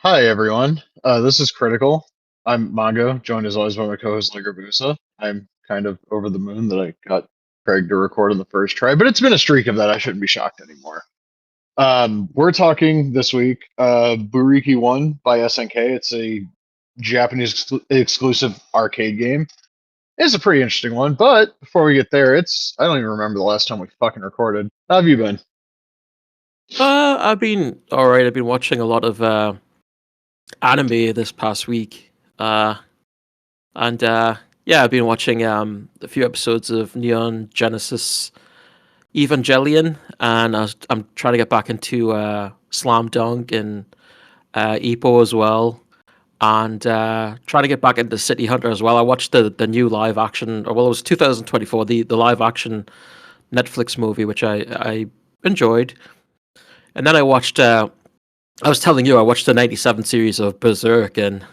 Hi, everyone. This is Critical. I'm Mongo, joined as always by my co-host Busa. I'm kind of over the moon that I got Craig to record on the first try, but it's been a streak of that. I shouldn't be shocked anymore. We're talking this week, Buriki One by SNK. It's a Japanese exclusive arcade game. It's a pretty interesting one, but before we get there, I don't even remember the last time we fucking recorded. How have you been? I've been all right. I've been watching a lot of anime this past week. Uh, and yeah, I've been watching a few episodes of Neon Genesis Evangelion, and I'm trying to get back into Slam Dunk and Ippo as well, and trying to get back into City Hunter as well. I watched the new live action, or well, it was 2024, the live action Netflix movie, which I enjoyed, and then I watched. I was telling you, I watched the '97 series of Berserk, and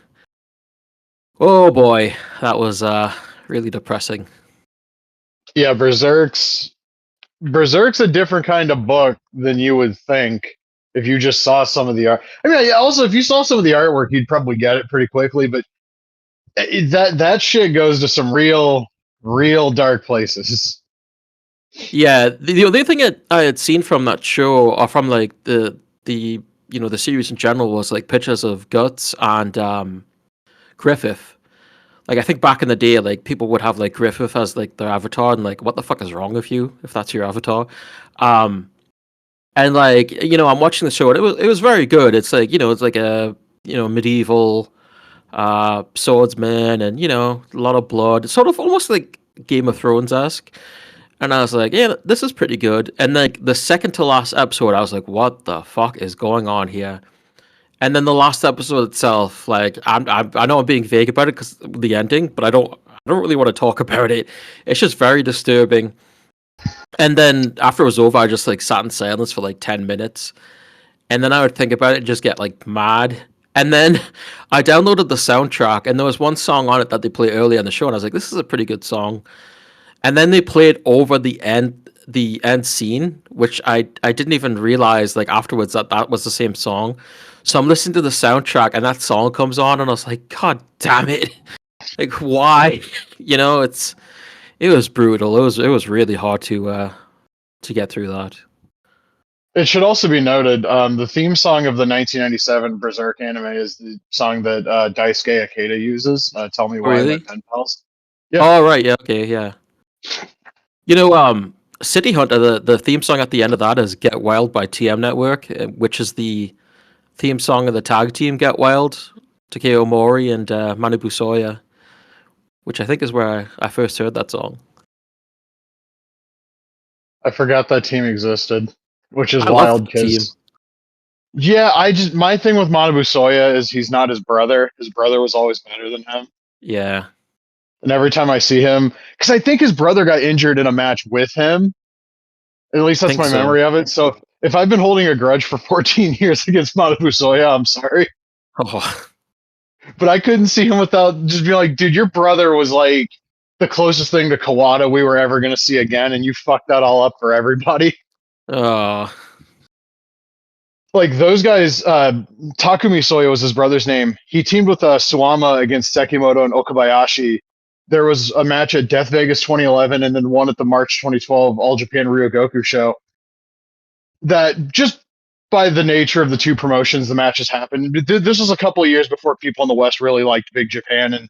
oh boy, that was really depressing. Yeah, Berserk's a different kind of book than you would think if you just saw some of the art. I mean, yeah, also if you saw some of the artwork, you'd probably get it pretty quickly. But that shit goes to some real dark places. Yeah, the only thing I had seen from that show, or from like the the series in general, was like pictures of Guts and Griffith. Like I think back in the day, like people would have like Griffith as like their avatar, and like, what the fuck is wrong with you if that's your avatar? Um, and like I'm watching the show, and it was very good. It's like it's like a medieval swordsman, and a lot of blood, sort of almost like Game of Thrones esque. And I was like, yeah, this is pretty good. And like the second to last episode, I was like, what the fuck is going on here? And then the last episode itself, like I know I'm being vague about it because the ending, but I don't really want to talk about it. It's just very disturbing. And then after it was over, I just like sat in silence for like 10 minutes, and then I would think about it and just get like mad. And then I downloaded the soundtrack, and there was one song on it that they played earlier in the show, and I was like, this is a pretty good song. And then they played over the end scene, which I didn't even realize like afterwards that was the same song. So I'm listening to the soundtrack, and that song comes on, and I was like, God damn it! Like why? It was brutal. It was really hard to get through that. It should also be noted, the theme song of the 1997 Berserk anime is the song that Daisuke Ikeda uses. Tell me Oh, why by really? Pen Pals. Yeah, Oh, right. Yeah. Okay. Yeah. City Hunter. The theme song at the end of that is "Get Wild" by TM Network, which is the theme song of the tag team Get Wild, Takeo Mori and Manabu Soya, which I think is where I first heard that song. I forgot that team existed, which is I love wild that team. because yeah, my thing with Manabu Soya is he's not his brother. His brother was always better than him. Yeah, And every time I see him, because I think his brother got injured in a match with him. At least I that's think my so. memory of it. So if I've been holding a grudge for 14 years against Manabu Soya, I'm sorry. Oh, But I couldn't see him without just being like, dude, your brother was like the closest thing to Kawada we were ever going to see again. And you fucked that all up for everybody. oh, Like those guys, Takumi Soya was his brother's name. He teamed with Suwama against Sekimoto and Okabayashi. There was a match at Death Vegas 2011 and then one at the March 2012 All Japan Ryogoku show that just by the nature of the two promotions, the matches happened. This was a couple of years before people in the West really liked Big Japan. And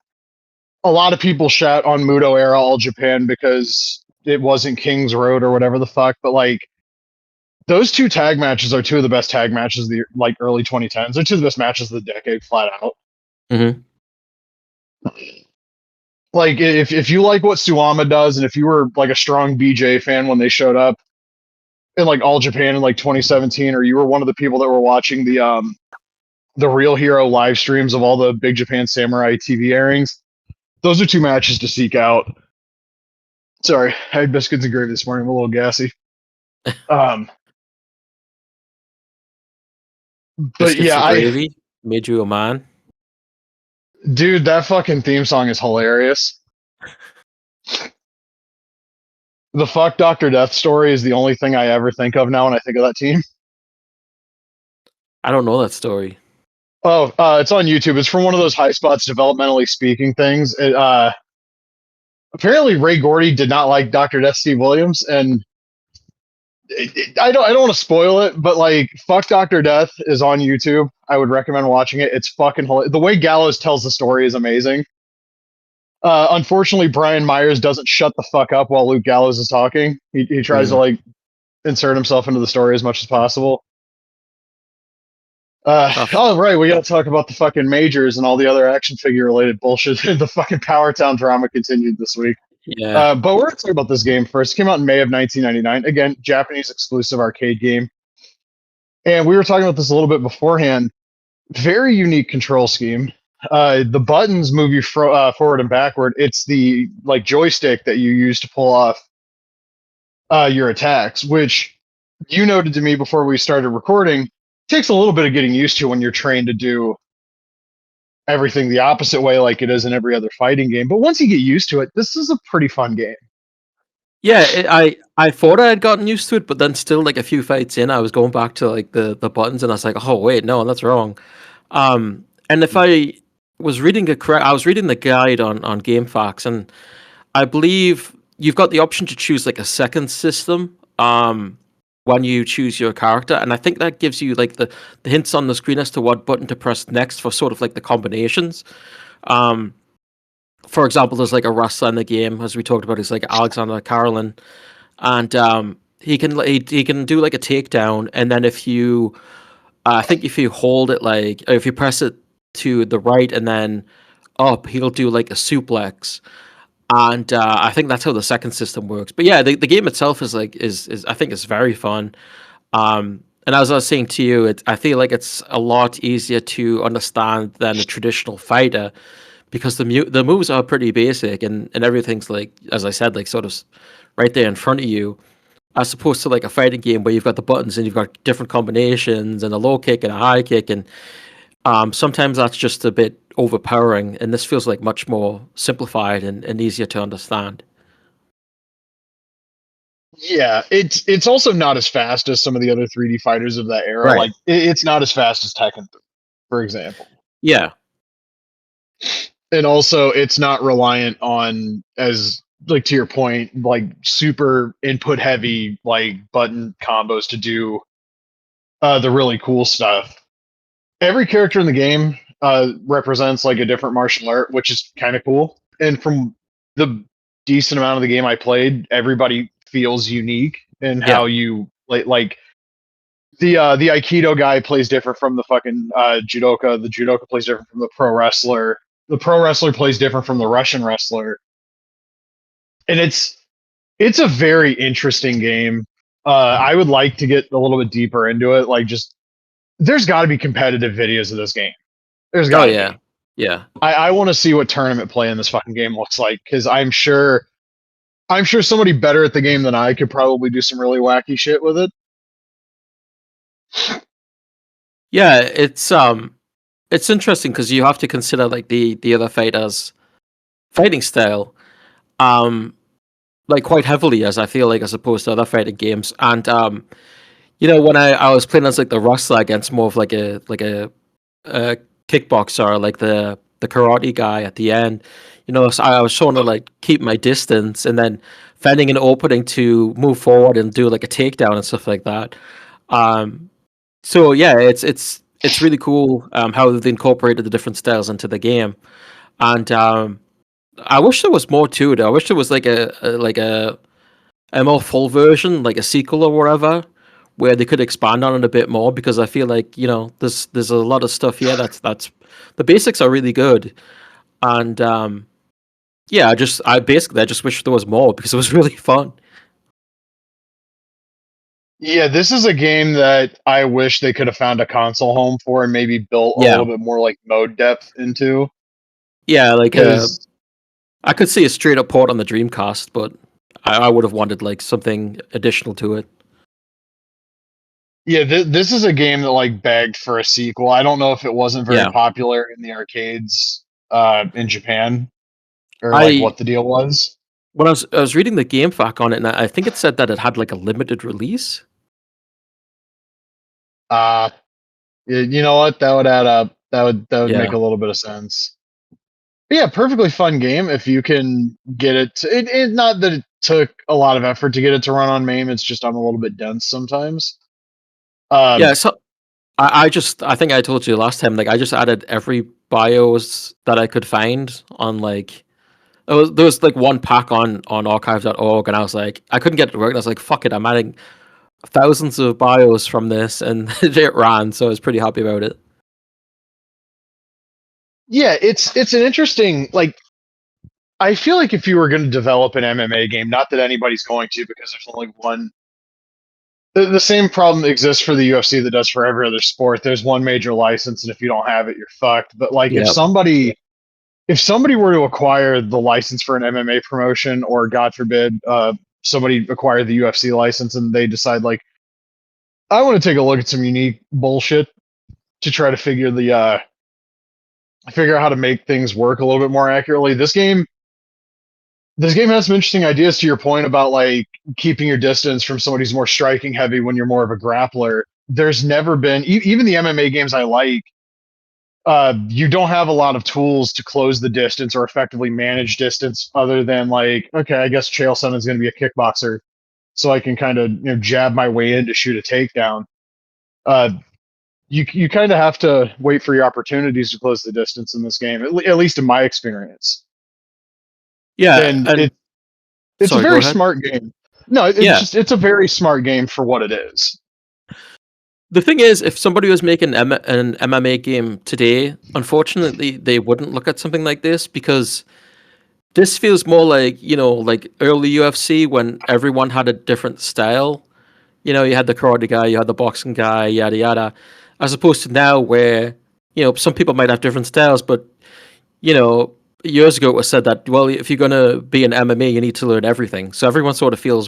a lot of people shout on Muto era All Japan because it wasn't King's Road or whatever the fuck. But like, those two tag matches are two of the best tag matches of the like early 2010s. They're two of the best matches of the decade, flat out. hmm Like if you like what Suwama does, and if you were like a strong BJ fan when they showed up in like All Japan in like 2017, or you were one of the people that were watching the Real Hero live streams of all the Big Japan Samurai TV airings, those are two matches to seek out. Sorry, I had biscuits and gravy this morning. I'm a little gassy. Um, but biscuits yeah, and gravy made you a man. dude, that fucking theme song is hilarious. The fuck Doctor Death story is the only thing I ever think of now when I think of that team. I don't know that story. Oh, it's on YouTube. It's from one of those high spots developmentally speaking things. Apparently Ray Gordy did not like Dr. Death Steve Williams, and I don't want to spoil it, but like fuck Dr. Death is on YouTube. I would recommend watching it. It's fucking hilarious. The way Gallows tells the story is amazing. Unfortunately, Brian Myers doesn't shut the fuck up while Luke Gallows is talking. He tries to like insert himself into the story as much as possible. Oh right, we got to talk about the fucking majors and all the other action figure related bullshit. The fucking Power Town drama continued this week. Yeah. But we're going to talk about this game first. It came out in May of 1999. Again, Japanese exclusive arcade game. And we were talking about this a little bit beforehand. Very unique control scheme. The buttons move you forward and backward. It's the like joystick that you use to pull off your attacks, which you noted to me before we started recording. Takes a little bit of getting used to when you're trained to do everything the opposite way like it is in every other fighting game. But once you get used to it, this is a pretty fun game. Yeah, I thought I had gotten used to it, but then still, like a few fights in, I was going back to like the buttons, and I was like, oh wait, no, that's wrong. And if I was reading I was reading the guide on GameFAQs, and I believe you've got the option to choose like a second system. When you choose your character, and I think that gives you like the hints on the screen as to what button to press next for sort of like the combinations. Um, for example, there's like a wrestler in the game, as we talked about. He's like Alexander Karolin, and he can do like a takedown, and then if you, I think if you hold it like, or if you press it to the right and then up, he'll do like a suplex, and I think that's how the second system works. But yeah, the game itself is like is I think it's very fun. And as I was saying to you, I feel like it's a lot easier to understand than a traditional fighter because the moves are pretty basic and everything's like, as I said, like sort of right there in front of you, as opposed to like a fighting game where you've got the buttons and you've got different combinations and a low kick and a high kick, and sometimes that's just a bit overpowering. And this feels like much more simplified and easier to understand. Yeah, it's also not as fast as some of the other 3D fighters of that era. Right. Like it's not as fast as Tekken, for example. Yeah. And also it's not reliant on, as like to your point, like super input heavy like button combos to do the really cool stuff. Every character in the game represents like a different martial art, which is kind of cool. And from the decent amount of the game I played, everybody feels unique in how Yeah. you like the Aikido guy plays different from the fucking judoka. The judoka plays different from the pro wrestler. The pro wrestler plays different from the Russian wrestler. And it's a very interesting game. I would like to get a little bit deeper into it. Like, just there's got to be competitive videos of this game. There's Oh got to yeah. be. Yeah. I want to see what tournament play in this fucking game looks like, because I'm sure somebody better at the game than I could probably do some really wacky shit with it. Yeah, it's interesting because you have to consider like the other fighters' fighting style, um, like quite heavily, as I feel like, as opposed to other fighting games. And when I was playing as like the wrestler against more of like a kickboxer, like the karate guy at the end, so I was trying to like keep my distance and then finding an opening to move forward and do like a takedown and stuff like that. Um, So yeah, it's really cool how they've incorporated the different styles into the game, and I wish there was more to it. I wish there was like a more full version, like a sequel or whatever, where they could expand on it a bit more. Because I feel like there's a lot of stuff here that's the basics are really good, and yeah, I just wish there was more because it was really fun. Yeah, this is a game that I wish they could have found a console home for and maybe built a Yeah, little bit more like mode depth into. yeah, like Because I could see a straight up port on the Dreamcast, but I would have wanted like something additional to it. yeah, this is a game that like begged for a sequel. I don't know if it wasn't very Yeah, popular in the arcades in Japan, or like I what the deal was. when I was reading the game fact on it, and I think it said that it had like a limited release. Uh, you know what? That would add up. That would make Yeah. a little bit of sense. But yeah, perfectly fun game if you can get it. Not that it took a lot of effort to get it to run on MAME. It's just I'm a little bit dense sometimes. Yeah, Um, so I think I told you last time, like I just added every BIOS that I could find on like there was like one pack on archive.org, and I was like I couldn't get it to work, and I was like, fuck it, I'm adding thousands of BIOS from this, and it ran, so I was pretty happy about it. yeah, it's an interesting like. I feel like if you were going to develop an MMA game, not that anybody's going to, because there's only one. The same problem exists for the UFC that does for every other sport. There's one major license, and if you don't have it, you're fucked. But like, Yeah. if somebody were to acquire the license for an MMA promotion, or God forbid, somebody acquired the UFC license, and they decide like, I want to take a look at some unique bullshit to try to figure out how to make things work a little bit more accurately. This game has some interesting ideas to your point about like keeping your distance from somebody who's more striking heavy when you're more of a grappler. There's never been even the MMA games I like. You don't have a lot of tools to close the distance or effectively manage distance, other than like, okay, I guess Chael Sonnen's going to be a kickboxer, so I can kind of jab my way in to shoot a takedown. Uh, you kind of have to wait for your opportunities to close the distance in this game, at least in my experience. Yeah, And and it's a sorry, go very ahead. smart game. No, Yeah. it's a very smart game for what it is. The thing is, if somebody was making an MMA game today, unfortunately, they wouldn't look at something like this because this feels more like, like early UFC when everyone had a different style. You had the karate guy, you had the boxing guy, yada yada, as opposed to now where, some people might have different styles, but, you know, years ago it was said that, well, if you're going to be an MMA, you need to learn everything. So everyone sort of feels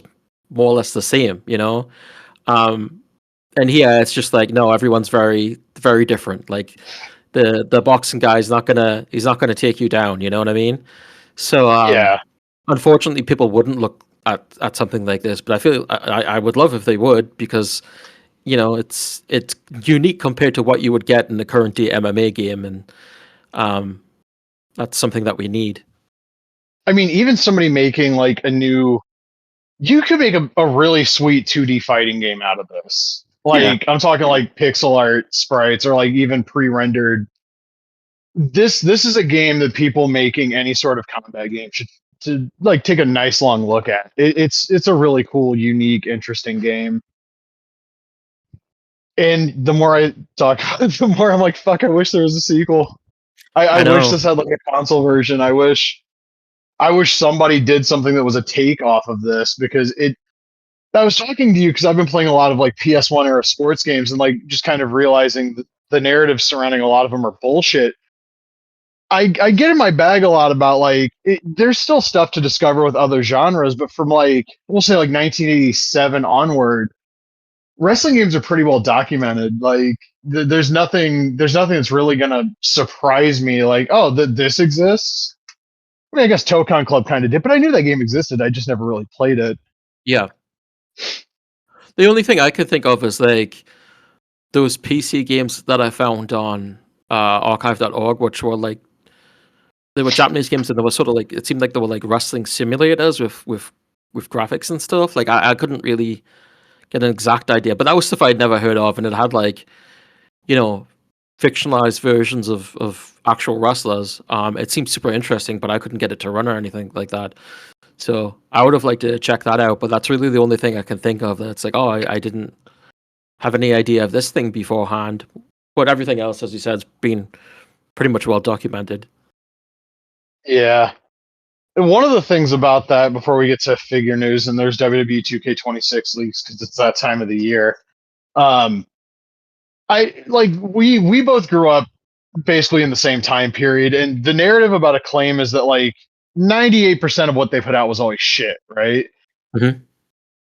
more or less the same. Um, and here it's just like, no, everyone's very, very different. Like the boxing guy is he's not gonna take you down. You know what I mean? So Yeah. unfortunately, people wouldn't look at something like this, but I feel I would love if they would because it's unique compared to what you would get in the current day MMA game, and um, that's something that we need. I mean, even somebody making like you could make a really sweet 2D fighting game out of this. Yeah, Like, I'm talking like pixel art sprites or like even pre-rendered. This is a game that people making any sort of combat game should to like take a nice long look at. It's a really cool, unique, interesting game. And the more I talk, the more I'm like, fuck, I wish there was a sequel. I I wish know. this had like a console version. I wish somebody did something that was a take off of this, because it I was talking to you because I've been playing a lot of like PS1 era sports games, and like just kind of realizing that the narratives surrounding a lot of them are bullshit. I get in my bag a lot about like there's still stuff to discover with other genres, but from like we'll say like 1987 onward, wrestling games are pretty well documented. Like there's nothing that's really gonna surprise me. Like, oh, this exists. I mean, I guess Tokon Club kind of did, but I knew that game existed. I just never really played it. Yeah, the only thing I could think of is like those PC games that I found on archive.org, which were like they were Japanese games, and they were sort of like it seemed like they were like wrestling simulators with graphics and stuff. Like I couldn't really get an exact idea, but that was stuff I'd never heard of, and it had like you know fictionalized versions of actual wrestlers. It seemed super interesting, but I couldn't get it to run or anything like that. So I would have liked to check that out, but that's really the only thing I can think of that's like, oh, I didn't have any idea of this thing beforehand. But everything else, as you said, has been pretty much well documented. Yeah. And one of the things about that, before we get to figure news, and there's WWE 2K26 leaks because it's that time of the year. Um, I like we both grew up basically in the same time period, and the narrative about Acclaim is that like 98% of what they put out was always shit, right? Hmm.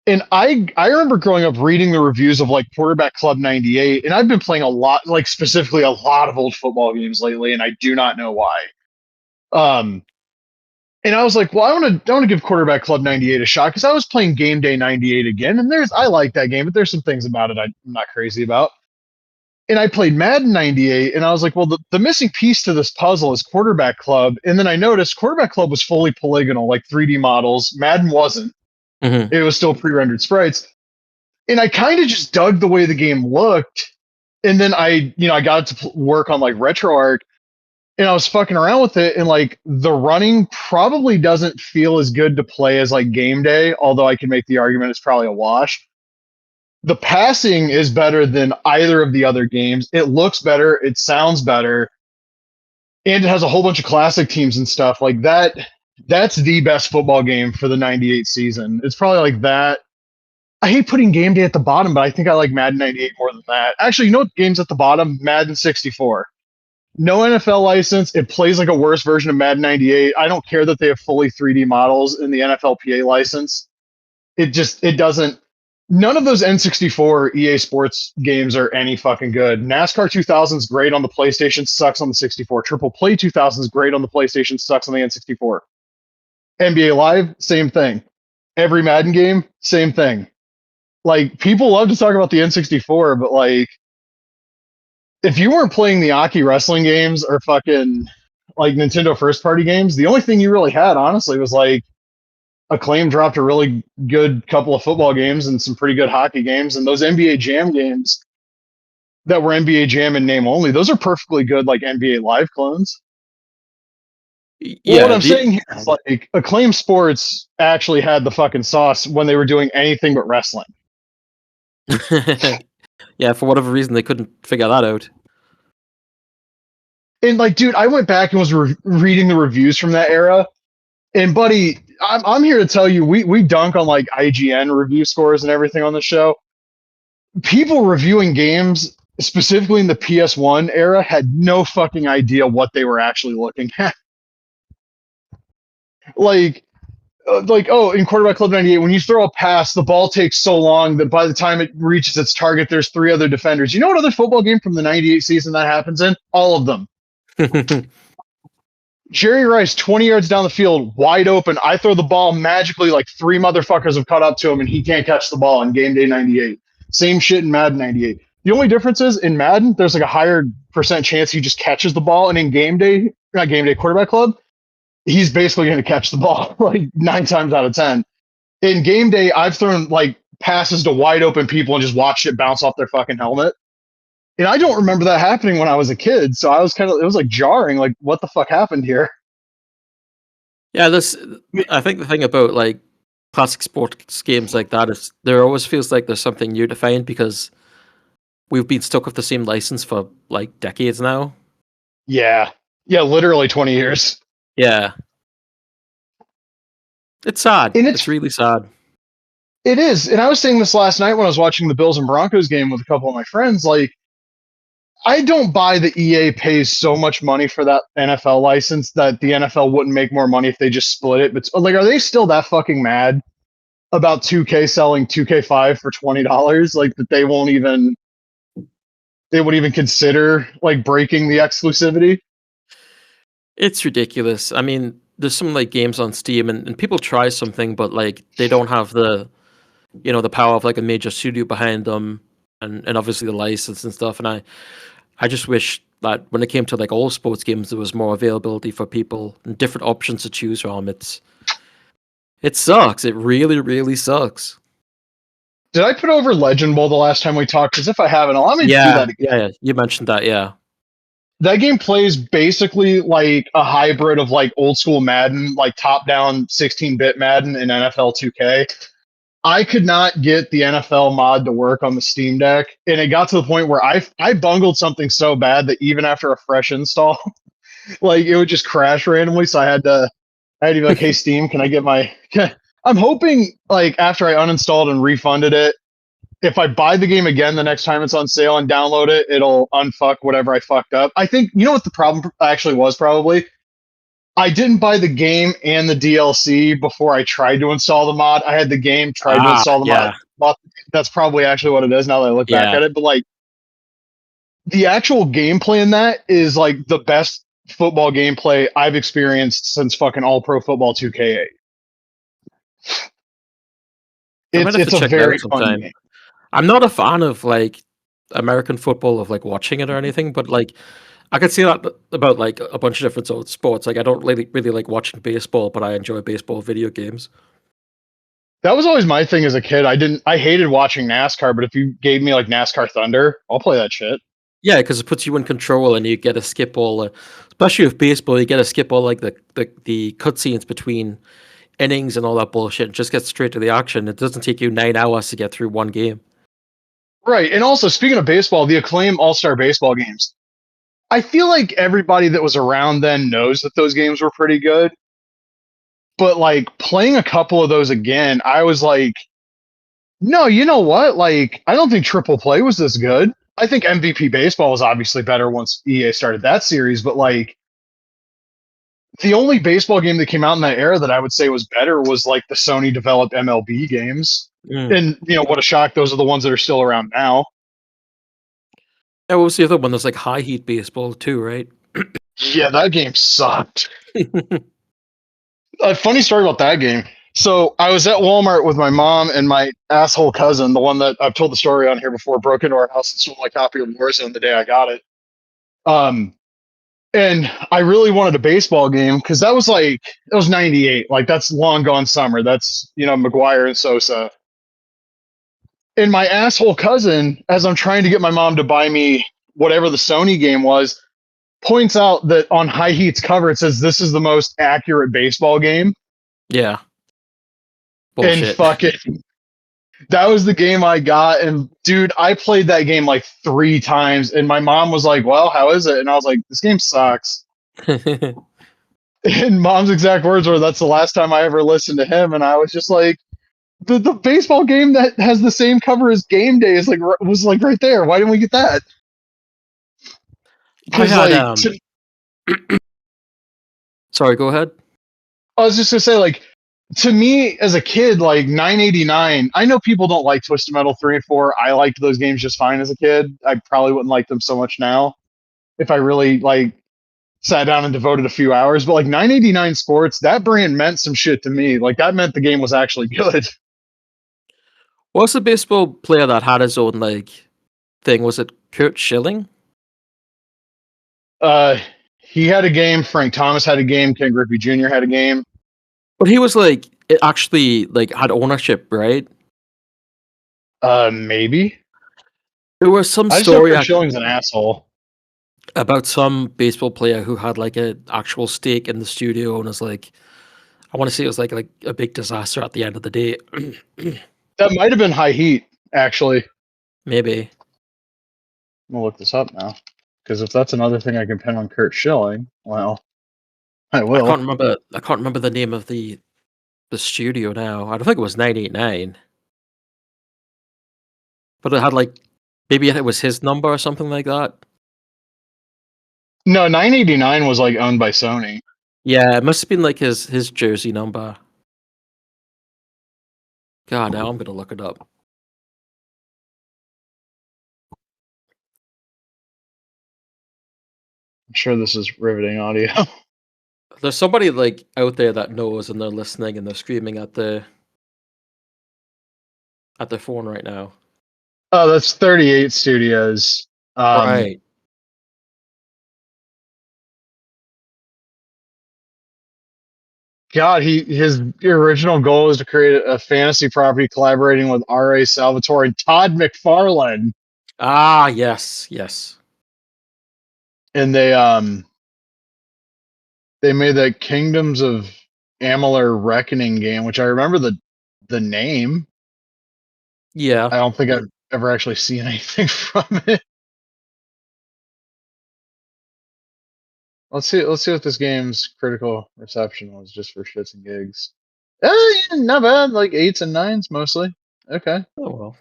And I remember growing up reading the reviews of like Quarterback Club 98, and I've been playing a lot, like specifically a lot of old football games lately, and I do not know why. Um, and I was like, well, I want to give Quarterback Club 98 a shot because I was playing Game Day 98 again, and I like that game, but there's some things about it I'm not crazy about. And I played Madden 98, and I was like, well, the missing piece to this puzzle is Quarterback Club. And then I noticed Quarterback Club was fully polygonal, like 3D models. Madden wasn't. Mm-hmm. It was still pre-rendered sprites. And I kind of just dug the way the game looked. And then I got to work on like RetroArch, and I was fucking around with it, and like the running probably doesn't feel as good to play as like Game Day, although I can make the argument it's probably a wash. The passing is better than either of the other games. It looks better, it sounds better, and it has a whole bunch of classic teams and stuff like that. That's the best football game for the 98 season. It's probably like that. I hate putting Game Day at the bottom, but I think I like Madden 98 more than that. Actually, you know what game's at the bottom? Madden 64. No NFL license. It plays like a worse version of Madden 98. I don't care that they have fully 3D models in the NFLPA license. It doesn't. None of those N64 EA Sports games are any fucking good. NASCAR 2000 is great on the PlayStation, sucks on the 64. Triple Play 2000 is great on the PlayStation, sucks on the N64. NBA Live, same thing. Every Madden game, same thing. Like, people love to talk about the N64, but like, if you weren't playing the Aki wrestling games or fucking like Nintendo first party games, the only thing you really had, honestly, was like Acclaim dropped a really good couple of football games and some pretty good hockey games, and those NBA Jam games that were NBA Jam in name only, those are perfectly good like NBA Live clones. Well, what Yeah. I'm saying here is like Acclaim Sports actually had the fucking sauce when they were doing anything but wrestling. Yeah, for whatever reason, they couldn't figure that out. And like, dude, I went back and was reading the reviews from that era. And buddy, I'm here to tell you, we dunk on like IGN review scores and everything on the show. People reviewing games, specifically in the PS1 era, had no fucking idea what they were actually looking at. like, oh, in Quarterback Club 98, when you throw a pass, the ball takes so long that by the time it reaches its target, there's 3 other defenders. You know what other football game from the 98 season that happens in? All of them. Jerry Rice, 20 yards down the field, wide open. I throw the ball magically, like 3 motherfuckers have caught up to him, and he can't catch the ball in Game Day 98. Same shit in Madden 98. The only difference is in Madden, there's like a higher percent chance he just catches the ball, and in Game Day, not Game Day, Quarterback Club, he's basically going to catch the ball like 9 times out of 10. In Game Day, I've thrown like passes to wide open people and just watched it bounce off their fucking helmet. And I don't remember that happening when I was a kid. So I was it was like jarring. Like, what the fuck happened here? Yeah, I think the thing about like classic sports games like that is there always feels like there's something new to find because we've been stuck with the same license for like decades now. Yeah. Yeah, literally 20 years. Yeah. It's sad. And it's really sad. It is. And I was saying this last night when I was watching the Bills and Broncos game with a couple of my friends. Like, I don't buy that EA pays so much money for that NFL license that the NFL wouldn't make more money if they just split it. But like, are they still that fucking mad about 2K selling 2K5 for $20? Like, that they won't even consider like breaking the exclusivity? It's ridiculous. I mean, there's some like games on Steam and people try something, but like they don't have the the power of like a major studio behind them and obviously the license and stuff. And I just wish that when it came to like all sports games, there was more availability for people and different options to choose from. It sucks. It really, really sucks. Did I put over Legend Bowl the last time we talked? Because if I haven't, allow me to do that again. Yeah, you mentioned that, yeah. That game plays basically like a hybrid of like old school Madden, like top-down 16-bit Madden and NFL 2K. I could not get the NFL mod to work on the Steam Deck, and it got to the point where I bungled something so bad that even after a fresh install, like it would just crash randomly. So I had to be like, "Hey Steam, can I get my?" I'm hoping like after I uninstalled and refunded it, if I buy the game again the next time it's on sale and download it, it'll unfuck whatever I fucked up. I think you know what the problem actually was probably. I didn't buy the game and the DLC before I tried to install the mod. I had the game, tried to install the mod. That's probably actually what it is now that I look back at it. But like the actual gameplay in that is like the best football gameplay I've experienced since fucking All Pro Football 2K8. It's a very fun game. I'm not a fan of like American football of like watching it or anything, but like I could see that about like a bunch of different sort of sports. Like I don't really like watching baseball, but I enjoy baseball video games. That was always my thing as a kid. I hated watching NASCAR, but if you gave me like NASCAR Thunder, I'll play that shit. Yeah, because it puts you in control and you get to skip all the, especially with baseball, you get to skip all like the cutscenes between innings and all that bullshit and just get straight to the action. It doesn't take you 9 hours to get through one game. Right. And also, speaking of baseball, the Acclaim All Star Baseball games. I feel like everybody that was around then knows that those games were pretty good. But like playing a couple of those again, I was like, no, you know what? Like, I don't think Triple Play was this good. I think MVP Baseball was obviously better once EA started that series, but like the only baseball game that came out in that era that I would say was better was like the Sony developed MLB games. Mm. And what a shock, those are the ones that are still around now. And what was the other one? There's like high heat baseball too, right? Yeah, that game sucked. A funny story about that game. So I was at Walmart with my mom and my asshole cousin, the one that I've told the story on here before, broke into our house and stole my copy of Warzone the day I got it. Um, and I really wanted a baseball game because that was like it was '98. Like that's long gone summer. That's McGuire and Sosa. And my asshole cousin, as I'm trying to get my mom to buy me whatever the Sony game was, points out that on High Heat's cover it says this is the most accurate baseball game. Yeah. And Bullshit. fuck it. That was the game I got. And dude, I played that game like 3 times. And my mom was like, well, how is it? And I was like, this game sucks. And mom's exact words were, that's the last time I ever listened to him. And I was just like, the baseball game that has the same cover as Game Day is like was like right there. Why didn't we get that? I Because had like sorry, go ahead. I was just gonna say, like, to me as a kid, like 989, I know people don't like Twisted Metal 3 and 4. I liked those games just fine as a kid. I probably wouldn't like them so much now if I really like sat down and devoted a few hours. But like 989 Sports, that brand meant some shit to me. Like that meant the game was actually good. What's the baseball player that had his own like thing? Was it Kurt Schilling? Uh he had a game, Frank Thomas had a game, Ken Griffey Jr. had a game. But he was like it actually like had ownership, right? Maybe. There was some I just know story Kurt Schilling's an asshole. about some baseball player who had like an actual stake in the studio and was like, I want to say it was like a big disaster at the end of the day. That might have been High Heat, actually. Maybe. I'm gonna look this up now. Because if that's another thing I can pin on Kurt Schilling, well, I will. I can't remember the name of the studio now. I don't think it was 989. But it had like maybe it was his number or something like that. No, 989 was like owned by Sony. Yeah, it must have been like his jersey number. God, now I'm gonna look it up. I'm sure this is riveting audio. There's somebody like out there that knows and they're listening and they're screaming at their phone right now. Oh, that's 38 Studios. Right. God, his original goal is to create a fantasy property collaborating with R.A. Salvatore and Todd McFarlane. Ah, yes, yes. And they made that Kingdoms of Amalur Reckoning game, which I remember the name. Yeah. I don't think I've ever actually seen anything from it. Let's see what this game's critical reception was just for shits and gigs. Yeah, not bad. Like 8s and 9s mostly. Okay. Oh well.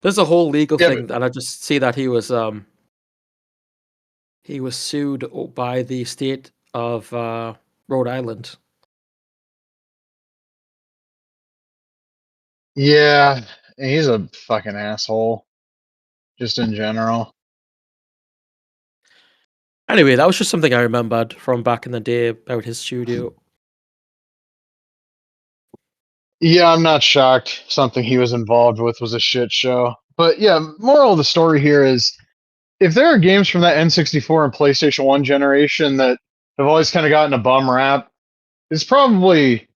There's a whole legal Yeah, but thing, and I just see that he was sued by the state of Rhode Island. yeah, he's a fucking asshole. Just in general. Anyway, that was just something I remembered from back in the day about his studio. Yeah, I'm not shocked. Something he was involved with was a shit show. But yeah, moral of the story here is if there are games from that N64 and PlayStation 1 generation that have always kind of gotten a bum rap, it's probably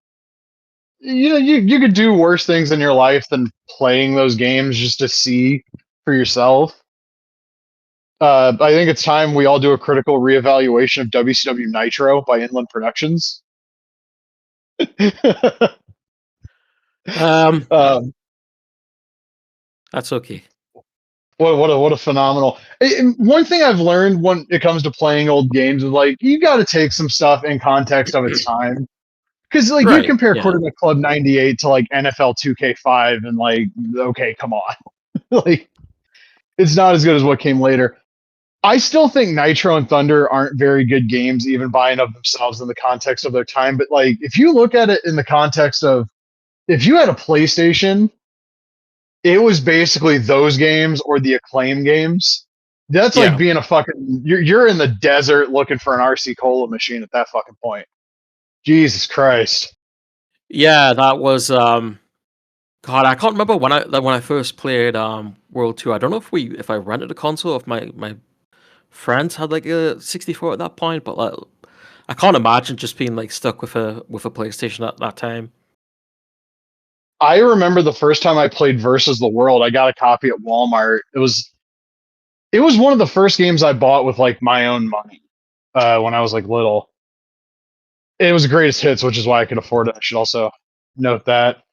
you could do worse things in your life than playing those games just to see for yourself. I think it's time we all do a critical reevaluation of WCW Nitro by Inland Productions. Um, um, that's okay. what a phenomenal. One thing I've learned when it comes to playing old games is like you got to take some stuff in context of its time. Because like you Right. compare Yeah. Quarterback Club '98 to like NFL 2K5, and like okay, come on, like it's not as good as what came later. I still think Nitro and Thunder aren't very good games, even by and of themselves in the context of their time. But like if you look at it in the context of if you had a PlayStation, it was basically those games or the Acclaim games. That's like Yeah. being a fucking you're in the desert looking for an RC Cola machine at that fucking point. Jesus Christ. Yeah, that was God, I can't remember when I first played World 2. I don't know if I rented a console or if my friends had like a 64 at that point, but like I can't imagine just being like stuck with a PlayStation at that time. I remember the first time I played Versus the World, I got a copy at Walmart. It was one of the first games I bought with like my own money when I was like little. It was the greatest hits, which is why I could afford it. I should also note that.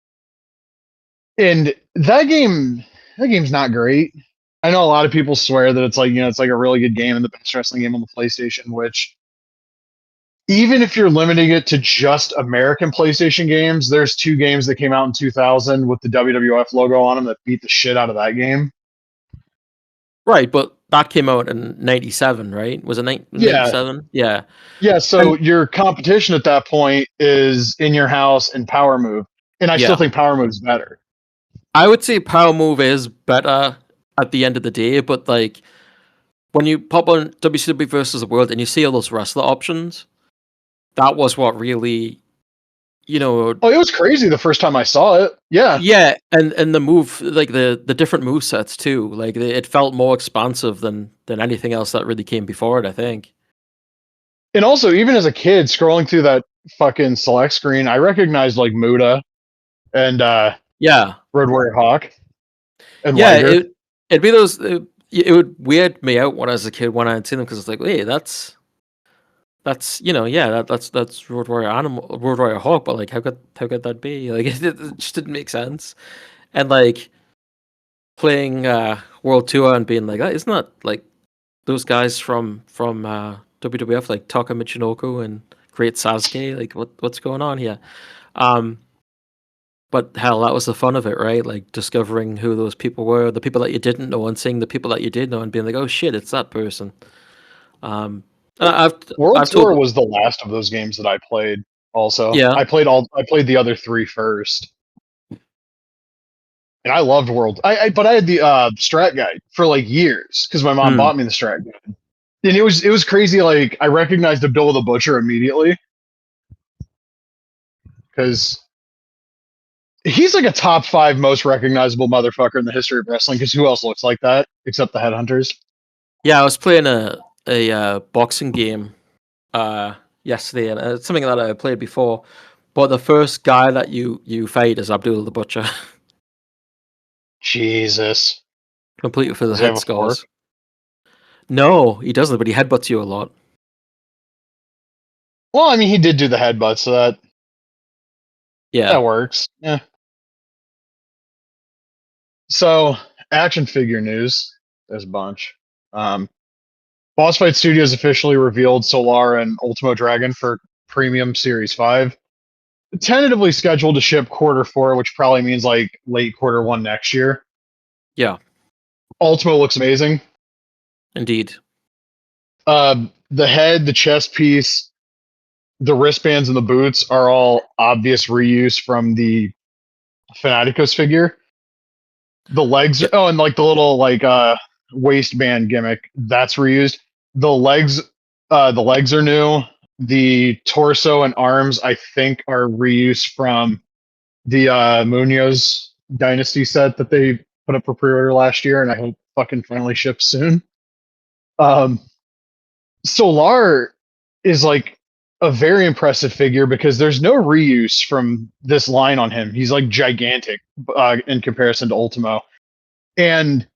And that game's not great. I know a lot of people swear that it's like it's like a really good game and the best wrestling game on the PlayStation. Which even if you're limiting it to just American PlayStation games, there's two games that came out in 2000 with the WWF logo on them that beat the shit out of that game. Right, but that came out in 97, right? Was it Yeah, 97? Yeah. yeah. So And your competition at that point is In Your House and Power Move, and I still yeah. think Power Move is better. I would say Power Move is better at the end of the day, but like when you pop on WCW versus the World and you see all those wrestler options, that was what really, you know, Oh, it was crazy the first time I saw it. Yeah, yeah, and the move, like the different move sets too, like it felt more expansive than anything else that really came before it, I think. and also even as a kid scrolling through that fucking select screen, I recognized like Muda and Yeah, Road Warrior Hawk and yeah, Liger. it'd be those. It would weird me out when I was a kid when I'd seen them because it's like, wait, that's yeah, that's Road Warrior Hawk, but like, how could that be? Like, it just didn't make sense. And like playing World Tour and being like, oh, isn't that like those guys from WWF, like Taka Michinoku and Great Sasuke? Like, what's going on here? Um, but hell, that was the fun of it, right? Like discovering who those people were, the people that you didn't know, and seeing the people that you did know, and being like, oh shit, it's that person. Um, and World I've Tour told, was the last of those games that I played. Also, yeah, I played the other three first, and I loved World. But I had the Strat Guide for like years because my mom mm, bought me the Strat Guide, and it was crazy. Like I recognized Abdullah the Butcher immediately because he's like a top five most recognizable motherfucker in the history of wrestling. Because who else looks like that except the Headhunters? yeah. I was playing a boxing game yesterday, and it's something that I played before. But the first guy that you fight is Abdul the Butcher, Jesus, completely for the does he have head a fork? scores. No, he doesn't, but he headbutts you a lot. Well, I mean, he did do the headbutt, so that Yeah, works. Yeah. So, action figure news. There's a bunch. Um, Boss Fight Studios officially revealed Solar and Ultimo Dragon for Premium Series 5. Tentatively scheduled to ship quarter 4, which probably means like late quarter 1 next year. yeah, Ultimo looks amazing. indeed. The head, the chest piece, the wristbands, and the boots are all obvious reuse from the Fanaticos figure. The legs, Yeah, oh, and like the little like waistband gimmick, that's reused. The legs are new. The torso and arms, I think, are reused from the Munoz Dynasty set that they put up for pre-order last year, and I hope fucking finally ships soon. Um, Solar is like a very impressive figure because there's no reuse from this line on him. He's like gigantic in comparison to Ultimo. And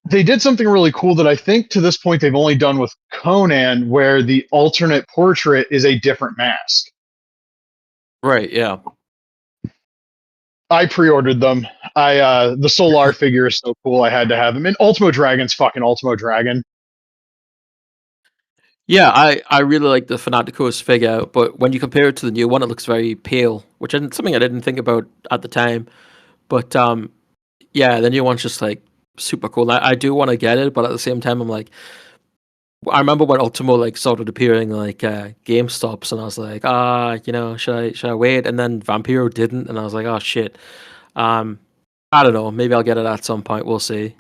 they did something really cool that I think to this point they've only done with Conan, where the alternate portrait is a different mask. Right, yeah. I pre-ordered them. The Solar figure is so cool. I had to have him. And Ultimo Dragon's fucking Ultimo Dragon. Yeah, I really like the Fanaticos figure, but when you compare it to the new one, it looks very pale, which is something I didn't think about at the time. But yeah, the new one's just like super cool. I do want to get it, but at the same time, I'm like, I remember when Ultimo like started appearing like GameStops, and I was like, should I wait? And then Vampiro didn't, and I was like, oh shit. I don't know. Maybe I'll get it at some point. We'll see.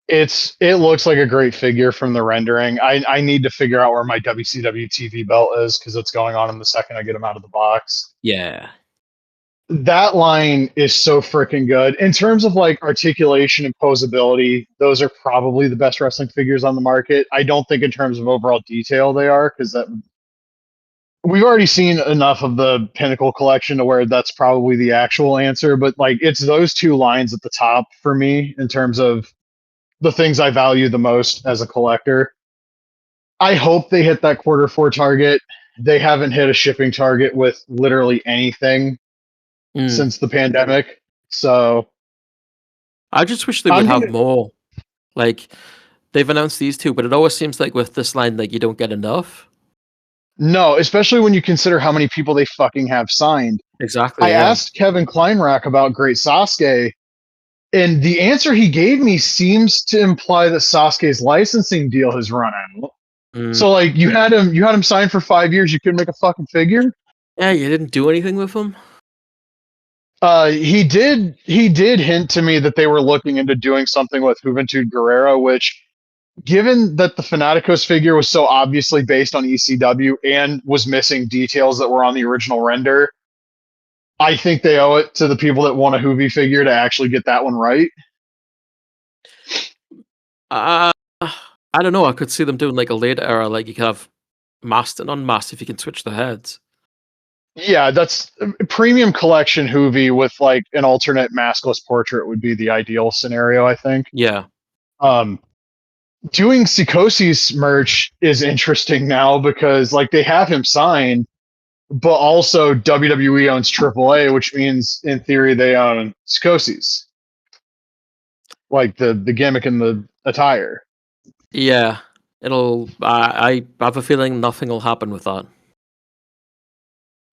It looks like a great figure from the rendering. I need to figure out where my WCW TV belt is because it's going on in the second I get them out of the box. Yeah. That line is so freaking good. In terms of like articulation and posability, those are probably the best wrestling figures on the market. I don't think in terms of overall detail they are, because that we've already seen enough of the Pinnacle collection to where that's probably the actual answer. But like it's those two lines at the top for me in terms of the things I value the most as a collector. I hope they hit that Q4 target. They haven't hit a shipping target with literally anything since the pandemic. So I just wish they would have more. Like they've announced these two, but it always seems like with this line, like you don't get enough. No, especially when you consider how many people they fucking have signed. Exactly. I asked Kevin Kleinrock about Great Sasuke, and the answer he gave me seems to imply that Sasuke's licensing deal has run out. So like you had him signed for 5 years, you couldn't make a fucking figure? Yeah, you didn't do anything with him? He did hint to me that they were looking into doing something with Juventud Guerrero, which, given that the Fanaticos figure was so obviously based on ECW and was missing details that were on the original render, I think they owe it to the people that want a Hoovy figure to actually get that one right. I don't know. I could see them doing like a later era, like you could have masked and unmasked if you can switch the heads. Yeah, that's premium collection Hoovy with like an alternate maskless portrait would be the ideal scenario, I think. Yeah. Doing Sikosi's merch is interesting now because like they have him signed, but also WWE owns AAA, which means in theory they own Sikosi's, like the gimmick and the attire. Yeah, it'll. I have a feeling nothing will happen with that.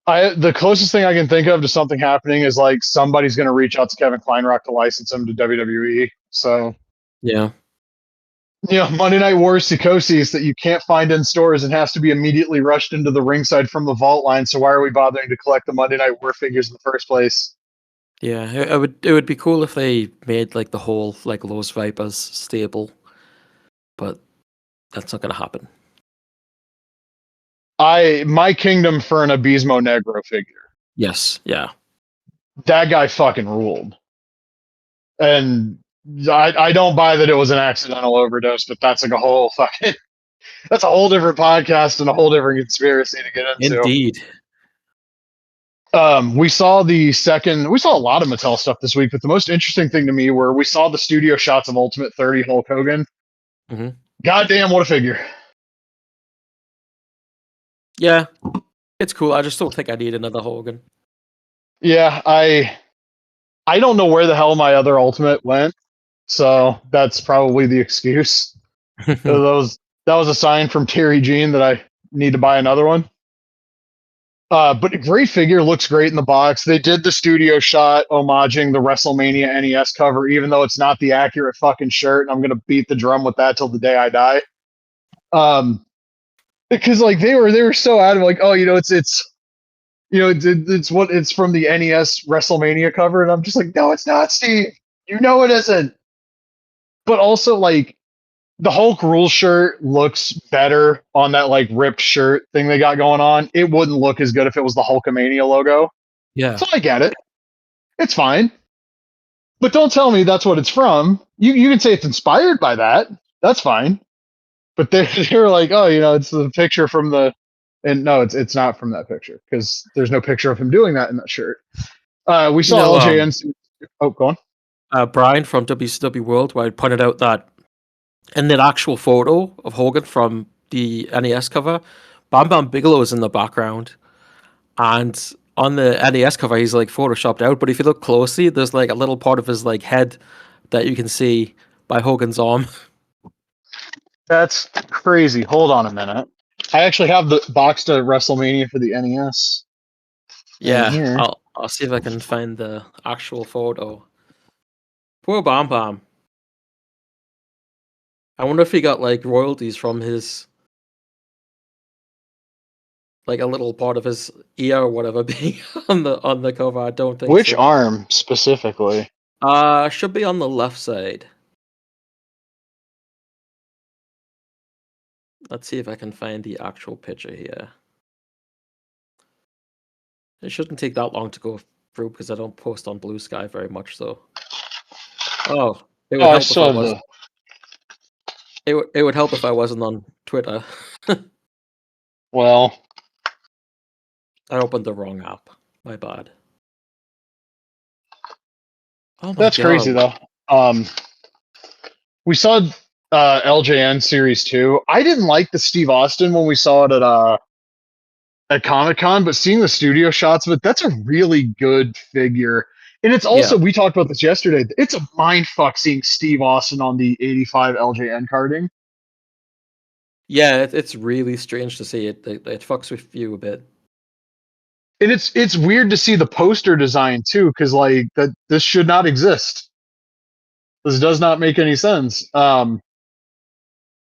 The closest thing I can think of to something happening is like somebody's going to reach out to Kevin Kleinrock to license him to WWE. So yeah, Monday Night Wars Sikosi's that you can't find in stores and has to be immediately rushed into the ringside from the vault line. So why are we bothering to collect the Monday Night War figures in the first place? Yeah, it would be cool if they made like the whole like Los Vipers stable, but that's not gonna happen. My kingdom for an Abismo Negro figure. Yes, yeah. That guy fucking ruled. And I don't buy that it was an accidental overdose, but that's like a whole fucking that's a whole different podcast and a whole different conspiracy to get into. Indeed. We saw a lot of Mattel stuff this week, but the most interesting thing to me were we saw the studio shots of Ultimate 30 Hulk Hogan. Mm-hmm. Goddamn, what a figure. Yeah, it's cool. I just don't think I need another Hogan. Yeah, I don't know where the hell my other Ultimate went, so that's probably the excuse. that was a sign from Terry Jean that I need to buy another one. But a great figure, looks great in the box. They did the studio shot homaging the WrestleMania NES cover, even though it's not the accurate fucking shirt, and I'm gonna beat the drum with that till the day I die. Because like they were so adamant, like, oh, it's from the NES WrestleMania cover, and I'm just like, no, it's not, Steve. You know it isn't. But also, like, the Hulk Rules shirt looks better on that like ripped shirt thing they got going on. It wouldn't look as good if it was the Hulkamania logo. Yeah. So I get it. It's fine. But don't tell me that's what it's from. You can say it's inspired by that. That's fine. But they're like, oh, it's the picture from the, and no, it's not from that picture because there's no picture of him doing that in that shirt. We You saw know, LJN. Oh, go on. Brian from WCW Worldwide pointed out that in that actual photo of Hogan from the NES cover, Bam Bam Bigelow is in the background, and on the NES cover he's like photoshopped out. But if you look closely, there's like a little part of his like head that you can see by Hogan's arm. That's crazy. Hold on a minute. I actually have the box to WrestleMania for the NES in Yeah, here. I'll see if I can find the actual photo. Poor Bam Bam. I wonder if he got like royalties from his like a little part of his ear or whatever being on the cover. I don't think Which so. arm specifically? Should be on the left side. Let's see if I can find the actual picture here. It shouldn't take that long to go through because I don't post on Blue Sky very much. So, oh, it would Oh, I help if I saw was. the. It would help if I wasn't on Twitter. Well, I opened the wrong app. My bad. Oh my that's crazy god. though. We saw LJN Series 2. I didn't like the Steve Austin when we saw it at Comic Con, but seeing the studio shots of it, that's a really good figure. And it's Yeah. also, we talked about this yesterday, it's a mind fuck seeing Steve Austin on the 85 LJN carding. Yeah, it's really strange to see it. It fucks with you a bit. And it's weird to see the poster design too, because like that this should not exist. This does not make any sense.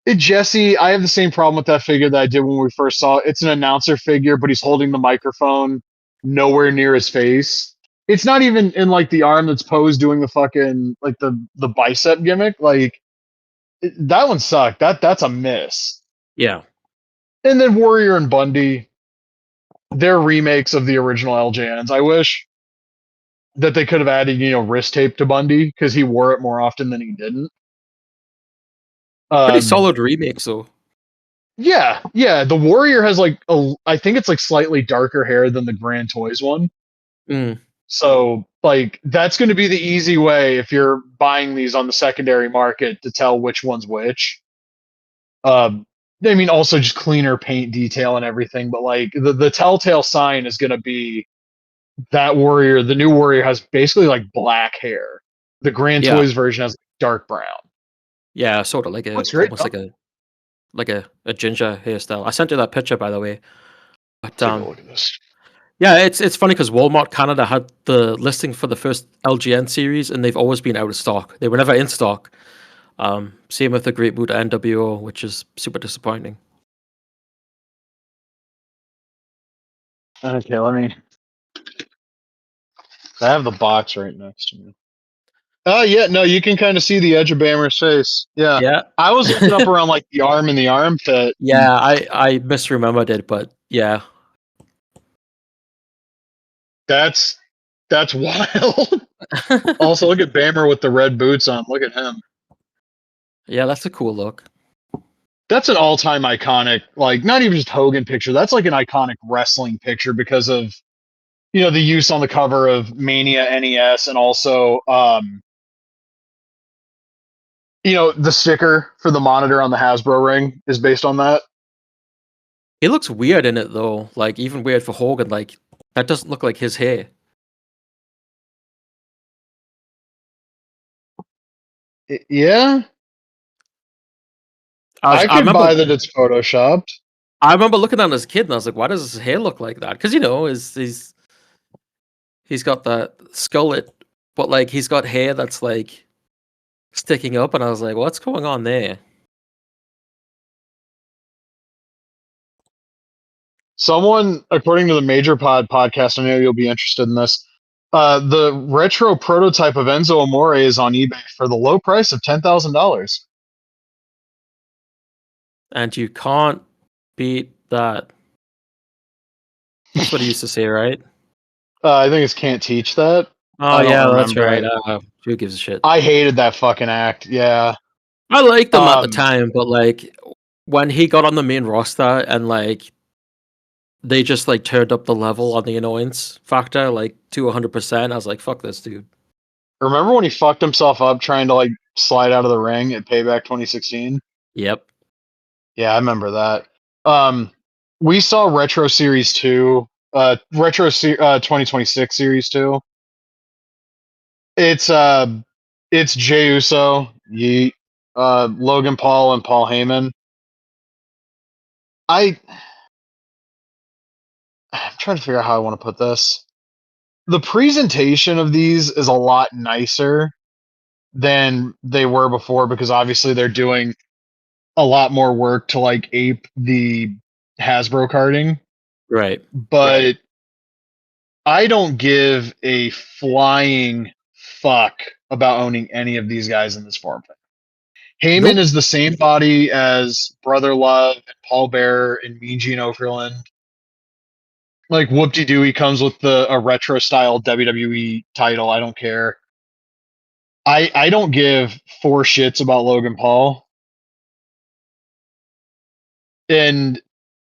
Jesse, I have the same problem with that figure that I did when we first saw it. It's an announcer figure, but he's holding the microphone nowhere near his face. It's not even in like the arm that's posed doing the fucking like the bicep gimmick. Like that one sucked. That's a miss. Yeah. And then Warrior and Bundy, they're remakes of the original LJNs. I wish that they could have added, wrist tape to Bundy because he wore it more often than he didn't. Pretty Um, solid remake, so. yeah. The Warrior has like I think it's like slightly darker hair than the Grand Toys one. Mm. So like that's going to be the easy way if you're buying these on the secondary market to tell which one's which. I mean, also just cleaner paint detail and everything, but like the telltale sign is going to be that Warrior. The new Warrior has basically like black hair. The Grand Yeah. Toys version has dark brown. Yeah, sort of like Looks great, almost though. like a ginger hairstyle. I sent you that picture by the way. But Take a look at this. yeah, it's funny because Walmart Canada had the listing for the first LGN series, and they've always been out of stock. They were never in stock. Same with the Great Muta NWO, which is super disappointing. Okay, let me. I have the box right next to me. Oh yeah, no, you can kind of see the edge of Bammer's face. Yeah, Yeah, I was looking up around like the arm and the armpit. yeah, I misremembered it, but yeah, That's wild. Also, look at Bammer with the red boots on. Look at him. yeah, that's a cool look. That's an all-time iconic, like not even just Hogan picture. That's like an iconic wrestling picture because of the use on the cover of Mania NES and also the sticker for the monitor on the Hasbro ring is based on that. He looks weird in it though, like even weird for Hogan. Like that doesn't look like his hair. Yeah, I I could remember buy that it's photoshopped. I remember looking at him as a kid and I was like, why does his hair look like that? Because he's got that skullet, but like he's got hair that's like sticking up, and I was like, what's going on there? Someone, according to the Major Pod podcast, I know you'll be interested in this. The retro prototype of Enzo Amore is on eBay for the low price of $10,000. And you can't beat that. That's what he used to say, right? I think it's Can't Teach That. Oh I don't yeah, that's remember right. it. Who gives a shit? I hated that fucking act. Yeah. I liked him at the Um, time, but like when he got on the main roster and like they just like turned up the level on the annoyance factor like to 100%, I was like, fuck this dude. remember when he fucked himself up trying to like slide out of the ring at Payback 2016? Yep. Yeah, I remember that. We saw Retro Series 2, 2026 Series 2. It's it's Jey Uso, Yeet, Logan Paul and Paul Heyman. I'm trying to figure out how I want to put this. The presentation of these is a lot nicer than they were before because obviously they're doing a lot more work to like ape the Hasbro carding. Right. But I don't give a flying fuck about owning any of these guys in this form. Heyman Nope. is the same body as Brother Love and Paul Bearer and Mean Gene Okerlund. Like whoop de doo, he comes with a retro style WWE title. I don't care. I don't give four shits about Logan Paul. And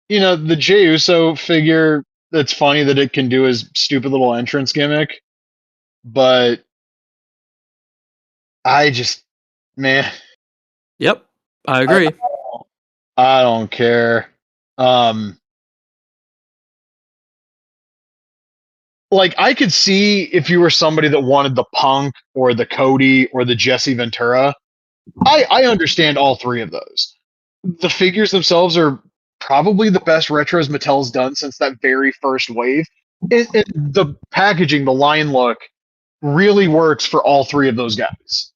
the Jey Uso figure. It's funny that it can do his stupid little entrance gimmick, but I just, man, Yep. I I agree. I don't care. Um, like I could see if you were somebody that wanted the Punk or the Cody or the Jesse Ventura. I understand all three of those. The figures themselves are probably the best retros Mattel's done since that very first wave. The packaging, the line look, really works for all three of those guys.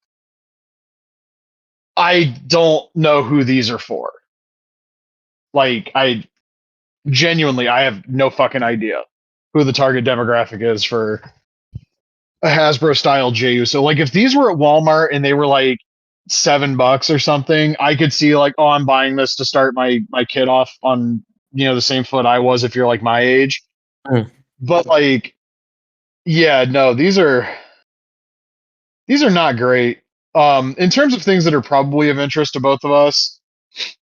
I don't know who these are for. Like, I genuinely, I have no fucking idea who the target demographic is for a Hasbro style JU. So, like, if these were at Walmart and they were like $7 or something, I could see like, oh, I'm buying this to start my kid off on the same foot I was if you're like my age. Mm. But like, yeah, no, these are not great. In terms of things that are probably of interest to both of us,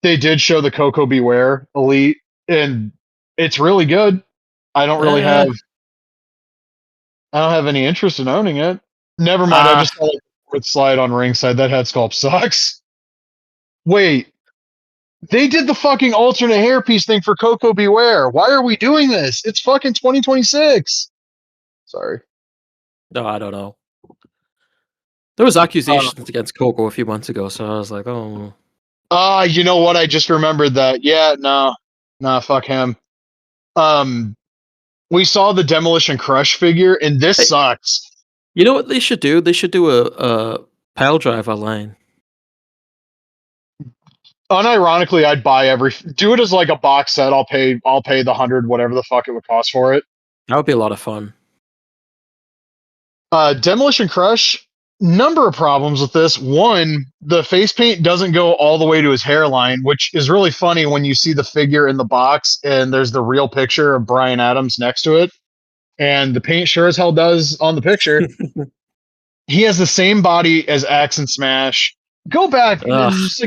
they did show the Coco Beware Elite, and it's really good. I don't really Uh, have I don't have any interest in owning it. Never mind. I uh, just saw a fourth slide on ringside. That head sculpt sucks. Wait, they did the fucking alternate hairpiece thing for Coco Beware. Why are we doing this? It's fucking 2026. Sorry. no, I don't know. There was Uh, accusations against Coco a few months ago, so I was like, oh. you know what? I just remembered that. Yeah, no, nah, fuck him. Um, we saw the Demolition Crush figure, and this Hey, sucks. you know what they should do? They should do a pile driver line. Unironically, I'd buy do it as like a box set. I'll pay the 100 whatever the fuck it would cost for it. That would be a lot of fun. Demolition Crush, number of problems with this. One, the face paint doesn't go all the way to his hairline, which is really funny when you see the figure in the box and there's the real picture of Brian Adams next to it. And the paint sure as hell does on the picture. He has the same body as Axe and Smash. Ugh.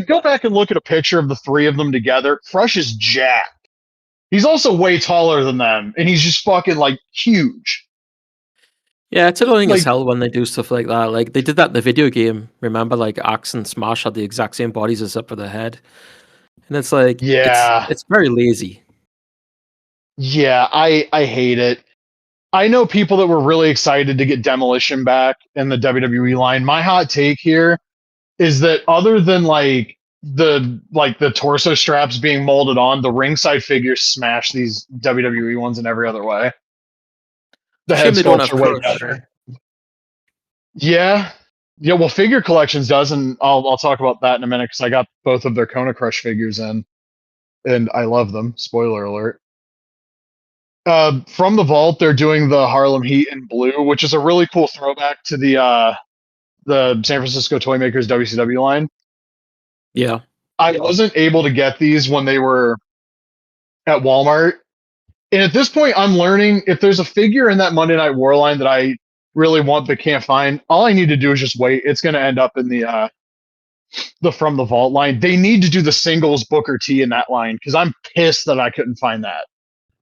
Go back and look at a picture of the three of them together. Crush is jacked. He's also way taller than them, and he's just fucking like huge. Yeah, it's annoying as Like, hell when they do stuff like that. Like they did that in the video game. Remember, like Axe and Smash had the exact same bodies except for the head, and it's like yeah, it's very lazy. yeah, I hate it. I know people that were really excited to get Demolition back in the WWE line. My hot take here is that other than the torso straps being molded on, the ringside figures smash these WWE ones in every other way. It's The a shame head they don't sculpts have are way Crush. better. Yeah. Yeah, well, Figure Collections does, and I'll talk about that in a minute because I got both of their Kona Crush figures in, and I love them. Spoiler alert. From the vault, they're doing the Harlem Heat in blue, which is a really cool throwback to the San Francisco Toymakers WCW line. Yeah. I wasn't able to get these when they were at Walmart, And at this point, I'm learning if there's a figure in that Monday Night War line that I really want but can't find, all I need to do is just wait. It's going to end up in the From the Vault line. They need to do the singles Booker T in that line because I'm pissed that I couldn't find that.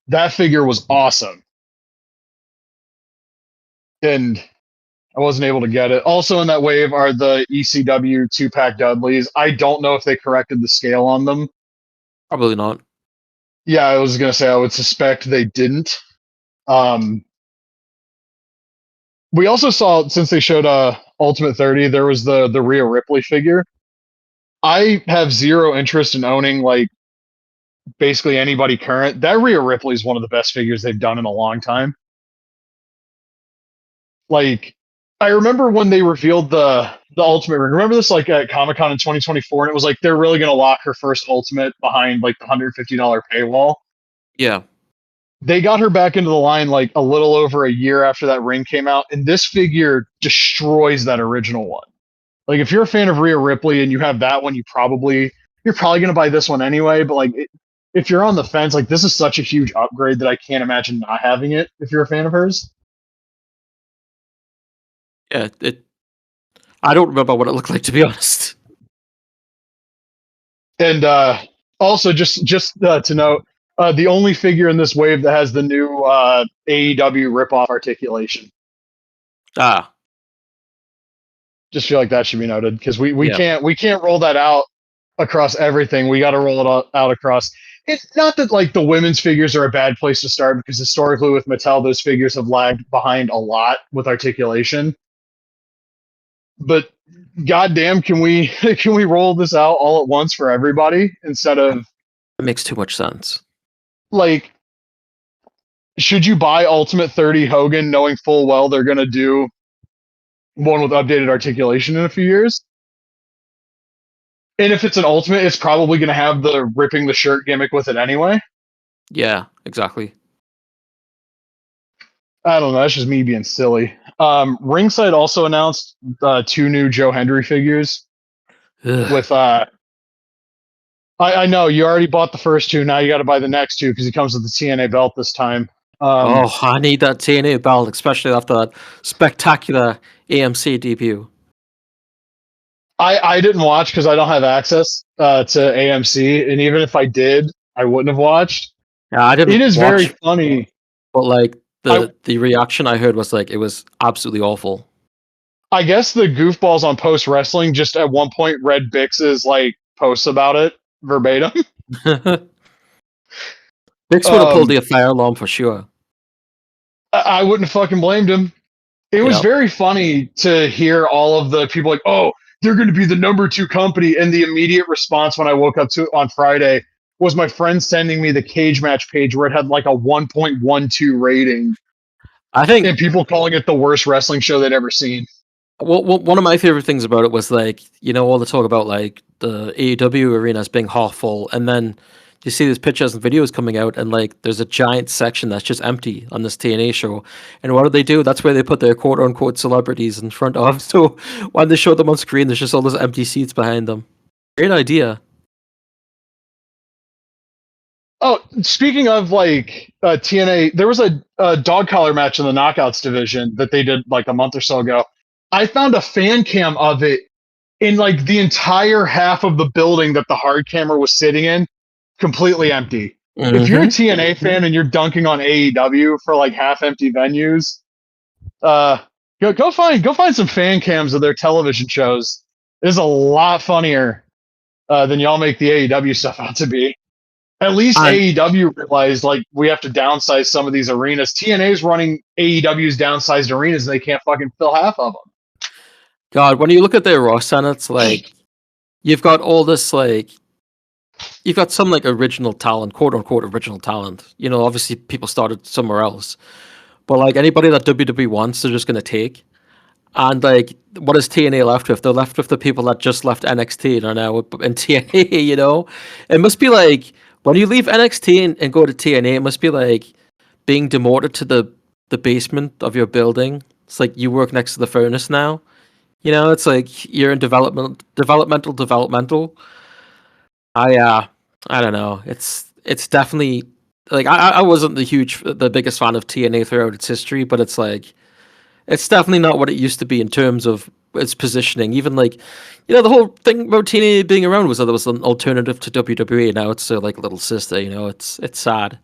That figure was awesome. And I wasn't able to get it. Also in that wave are the ECW 2-pack Dudleys. I don't know if they corrected the scale on them. Probably not. Yeah, I was going to say I would suspect they didn't. We also saw, since they showed Ultimate 30, there was the Rhea Ripley figure. I have zero interest in owning like basically anybody current. That Rhea Ripley is one of the best figures they've done in a long time. Like, I remember when they revealed the Ultimate ring. Remember this like at Comic Con in 2024, and it was like they're really going to lock her first Ultimate behind like the $150 paywall. Yeah. They got her back into the line like a little over a year after that ring came out, and this figure destroys that original one. Like, if you're a fan of Rhea Ripley and you have that one, you're probably going to buy this one anyway. But like, if you're on the fence, like this is such a huge upgrade that I can't imagine not having it. If you're a fan of hers, Yeah. I don't remember what it looked like, to be honest. and also just to note, the only figure in this wave that has the new AEW ripoff articulation. Ah. Just feel like that should be noted because we Yeah. can't roll that out across everything. We got to roll it out across. It's not that like the women's figures are a bad place to start because historically with Mattel, those figures have lagged behind a lot with articulation. But goddamn, can we roll this out all at once for everybody instead of It makes too much sense. like, should you buy Ultimate 30 Hogan knowing full well they're going to do one with updated articulation in a few years? And if it's an Ultimate, it's probably going to have the ripping the shirt gimmick with it anyway. Yeah, exactly. I don't know. That's just me being silly. Ringside also announced 2 new Joe Hendry figures. Ugh. With I know you already bought the first 2. Now you got to buy the next 2 because he comes with the TNA belt this time. Oh, I need that TNA belt, especially after that spectacular AMC debut. I didn't watch because I don't have access to AMC, and even if I did, I wouldn't have watched. Yeah, I It didn't is watch, very funny. but like the reaction I heard was like it was absolutely awful. I guess the goofballs on Post Wrestling just at one point read Bix's like posts about it verbatim. Bix would have pulled the fire alarm for sure. I wouldn't have fucking blamed him. It was very funny to hear all of the people like, oh, they're going to be the number 2 company. And the immediate response when I woke up to on Friday was my friend sending me the cage match page where it had like a 1.12 rating. I think, and people calling it the worst wrestling show they'd ever seen. well, one of my favorite things about it was like, all the talk about like the AEW arenas being half full, and then you see these pictures and videos coming out, and like there's a giant section that's just empty on this TNA show. And what do? That's where they put their quote unquote celebrities in front of. So when they show them on screen, there's just all those empty seats behind them. Great idea. Oh, speaking of like TNA, there was a dog collar match in the Knockouts division that they did like a month or so ago. I found a fan cam of it in like the entire half of the building that the hard camera was sitting in, completely empty. If you're a TNA fan and you're dunking on AEW for like half empty venues, go find some fan cams of their television shows. It is a lot funnier than y'all make the AEW stuff out to be. At least AEW realized like we have to downsize some of these arenas. TNA's running AEW's downsized arenas and they can't fucking fill half of them. God, when you look at their roster, and it's like you've got all this like you've got some like original talent, quote unquote original talent. Obviously people started somewhere else, but like anybody that WWE wants, they're just gonna take. And like, what is TNA left with? They're left with the people that just left NXT and are now in TNA. It must be like when you leave NXT and go to TNA, it must be like being demoted to the basement of your building. It's like you work next to the furnace now. It's like you're in developmental. I don't know. It's definitely like I wasn't the biggest fan of TNA throughout its history, but it's like it's definitely not what it used to be in terms of its positioning. Even like, the whole thing about TNA being around was that there was an alternative to WWE. Now it's their like little sister. It's sad.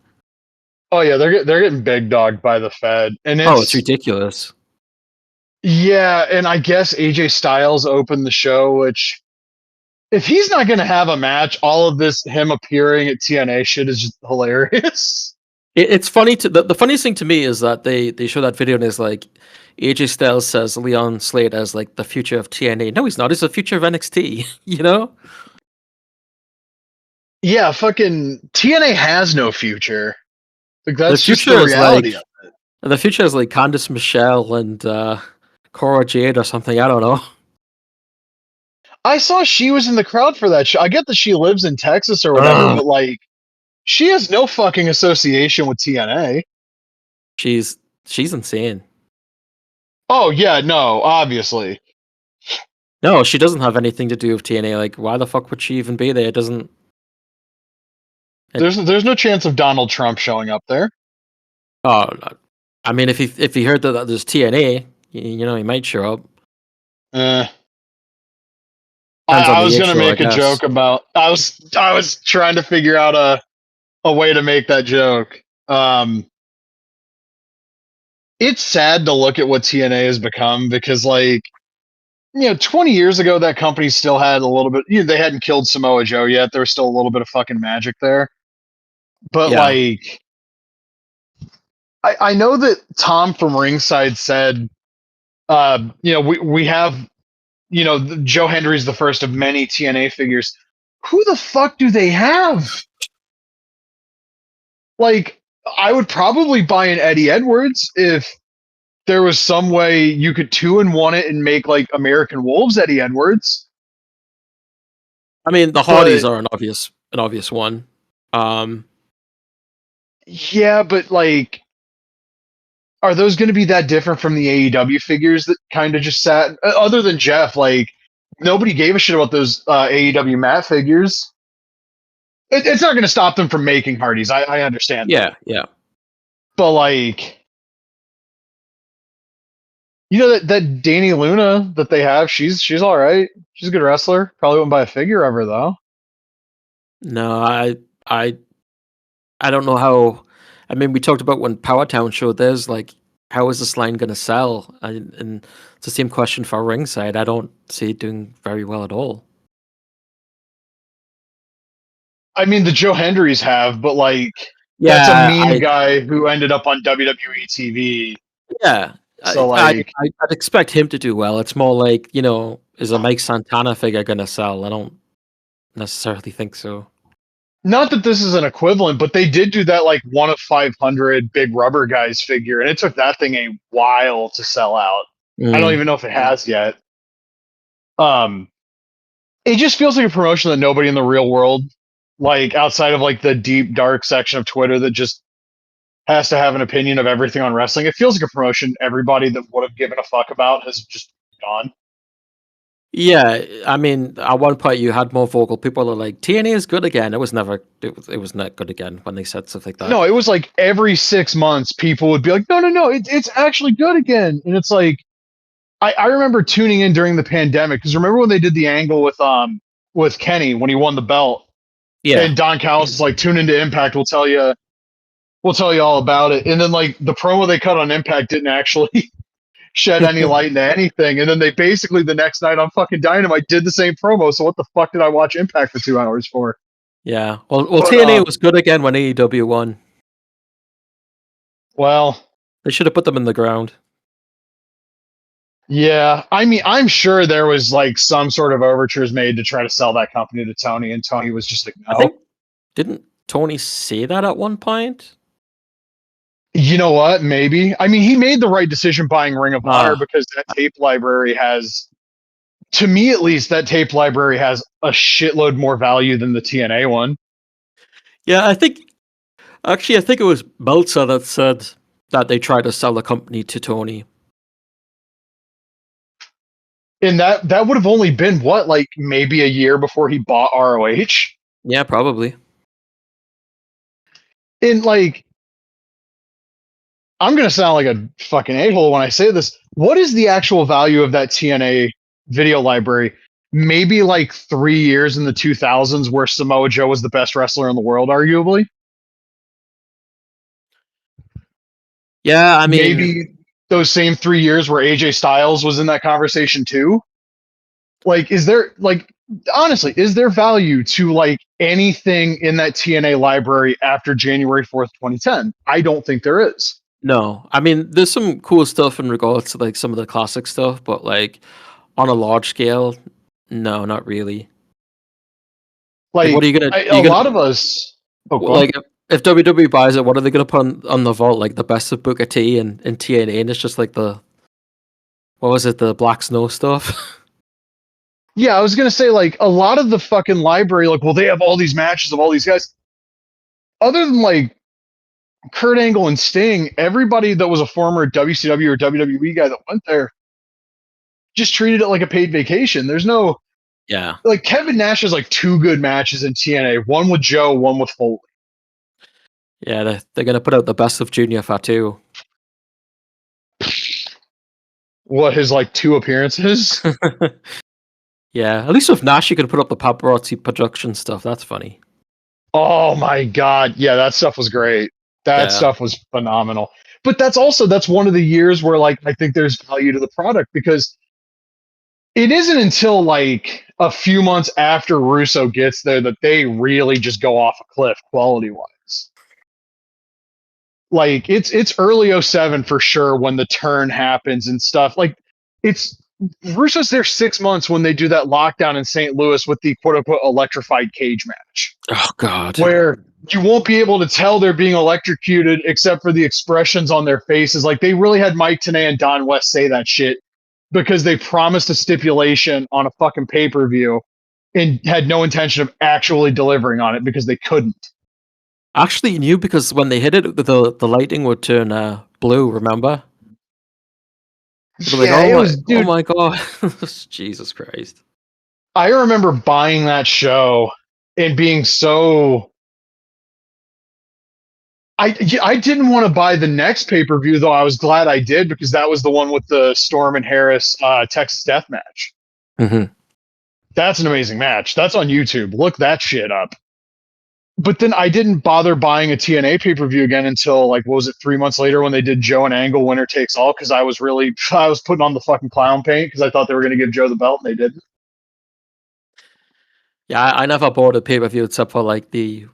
Oh yeah, they're getting big dogged by the Fed, and Oh, it's it's ridiculous. yeah, and I guess AJ Styles opened the show, which if he's not going to have a match, all of this him appearing at TNA shit is just hilarious. It's funny the funniest thing to me is that they show that video and it's like AJ Styles says Leon Slade as like the future of TNA. No, he's not. He's the future of NXT. You know, Yeah, fucking TNA has no future. Like the that's just future the is like reality of it. Candice Michelle and Cora Jade or something. I don't know. I saw she was in the crowd for that show. I get that she lives in Texas or whatever, Ugh. but like she has no fucking association with TNA. She's she's insane. Oh yeah, no, obviously. No, she doesn't have anything to do with TNA. Like, why the fuck would she even be there? It doesn't. It, There's no chance of Donald Trump showing up there. oh, no. I mean, if he heard that there's TNA, he might show up. Eh. Depends on I the was gonna issue, I make a guess. joke about I was trying to figure out a way to make that joke. It's sad to look at what TNA has become because, like, 20 years ago, that company still had a little bit, they hadn't killed Samoa Joe yet. There was still a little bit of fucking magic there. But, Yeah. like, I know that Tom from Ringside said, we have, Joe Hendry's the first of many TNA figures. Who the fuck do they have? Like, I would probably buy an Eddie Edwards if there was some way you could 2-in-1 it and make like American Wolves Eddie Edwards. I mean, the Hardys But are an obvious one. Um, yeah, but like, are those going to be that different from the AEW figures that kind of just sat? Other than Jeff, like nobody gave a shit about those AEW Matt figures. It's not going to stop them from making Hardys. I understand that, yeah, yeah. but like, that Danny Luna that they have, she's all right. She's a good wrestler. Probably wouldn't buy a figure of her though. No, I, I don't know how. I mean, we talked about when Powertown showed theirs. Like, how is this line going to sell? And it's the same question for Ringside. I don't see it doing very well at all. I mean, the Joe Hendrys have, but like, that's a Yeah, meme guy who ended up on WWE TV. yeah, So like, I'd expect him to do well. It's more like, is a Mike Santana figure going to sell? I don't necessarily think so. not that this is an equivalent, but they did do that like 1 of 500 big rubber guys figure, and it took that thing a while to sell out. I don't Mm. even know if it has yet. Um, it just feels like a promotion that nobody in the real world, like outside of like the deep dark section of Twitter that just has to have an opinion of everything on wrestling. It feels like a promotion everybody that would have given a fuck about has just gone. Yeah, I mean, at one point you had more vocal people that are like TNA is good again. It was not good again when they said stuff like that. No, it was like every 6 months people would be like, no, it's actually good again. And it's like, I remember tuning in during the pandemic because remember when they did the angle with Kenny when he won the belt Yeah. and Don Callis is like, tune into Impact, we'll tell you all about it. And then like the promo they cut on Impact didn't actually shed any light into anything. And then they basically the next night on fucking Dynamite did the same promo. So what the fuck did I watch Impact for 2 hours for? Yeah. Well, But TNA was good again when AEW won. well, They should have put them in the ground. yeah. I mean, I'm sure there was like some sort of overtures made to try to sell that company to Tony, and Tony was just like, I no. think didn't Tony say that at one point? You know what? Maybe. I mean, he made the right decision buying Ring of Honor Ah, because that tape library has, to me at least, that tape library has a shitload more value than the TNA one. yeah. I think it was Meltzer that said that they tried to sell the company to Tony. And that would have only been what, like maybe a year before he bought ROH. Yeah, probably. And like, I'm gonna sound like a fucking a-hole when I say this. What is the actual value of that TNA video library? Maybe like 3 years in the 2000s where Samoa Joe was the best wrestler in the world, arguably. Yeah, I mean, Maybe those same 3 years where AJ Styles was in that conversation too. Like, is there like honestly, is there value to like anything in that TNA library after January 4th, 2010? I don't think there is. no. I mean, there's some cool stuff in regards to like some of the classic stuff, but like on a large scale, no, not really. Like, what are Like, you gonna? Are a you gonna lot of us. Oh, go on. like if WWE buys it? What are they gonna put on the vault? Like the best of Booker T and TNA, and it's just like the what was it? The Black Snow stuff. Yeah, I was gonna say like a lot of the fucking library, like, well, they have all these matches of all these guys. Other than like Kurt Angle and Sting, everybody that was a former WCW or WWE guy that went there just treated it like a paid vacation. There's no Yeah, like Kevin Nash has like two good matches in TNA, one with Joe, one with Foley. yeah. They're gonna put out the best of Junior Fatu. What his like two appearances? Yeah, at least with Nash, you could put up the paparazzi production stuff. That's funny. Oh my god, yeah, that stuff was great. That Yeah. stuff was phenomenal. But that's one of the years where like I think there's value to the product because it isn't until like a few months after Russo gets there that they really just go off a cliff quality wise. Like it's early '07 for sure when the turn happens and stuff. Like it's Russo's there 6 months when they do that lockdown in St. Louis with the quote unquote electrified cage match, Oh God. where you won't be able to tell they're being electrocuted except for the expressions on their faces. Like they really had Mike Tenay and Don West say that shit because they promised a stipulation on a fucking pay-per-view and had no intention of actually delivering on it because they couldn't. Actually, you knew because when they hit it, the lighting would turn blue. Remember? They were like, Yeah, it was, oh dude. my God, Jesus Christ. I remember buying that show and being so. I didn't want to buy the next pay per view though. I was glad I did because that was the one with the Storm and Harris Texas Death Match. Mm-hmm. That's an amazing match. That's on YouTube. Look that shit up. But then I didn't bother buying a TNA pay per view again until like what was it 3 months later when they did Joe and Angle Winner Takes All because I was putting on the fucking clown paint because I thought they were going to give Joe the belt and they didn't. Yeah, I never bought a pay per view except for like the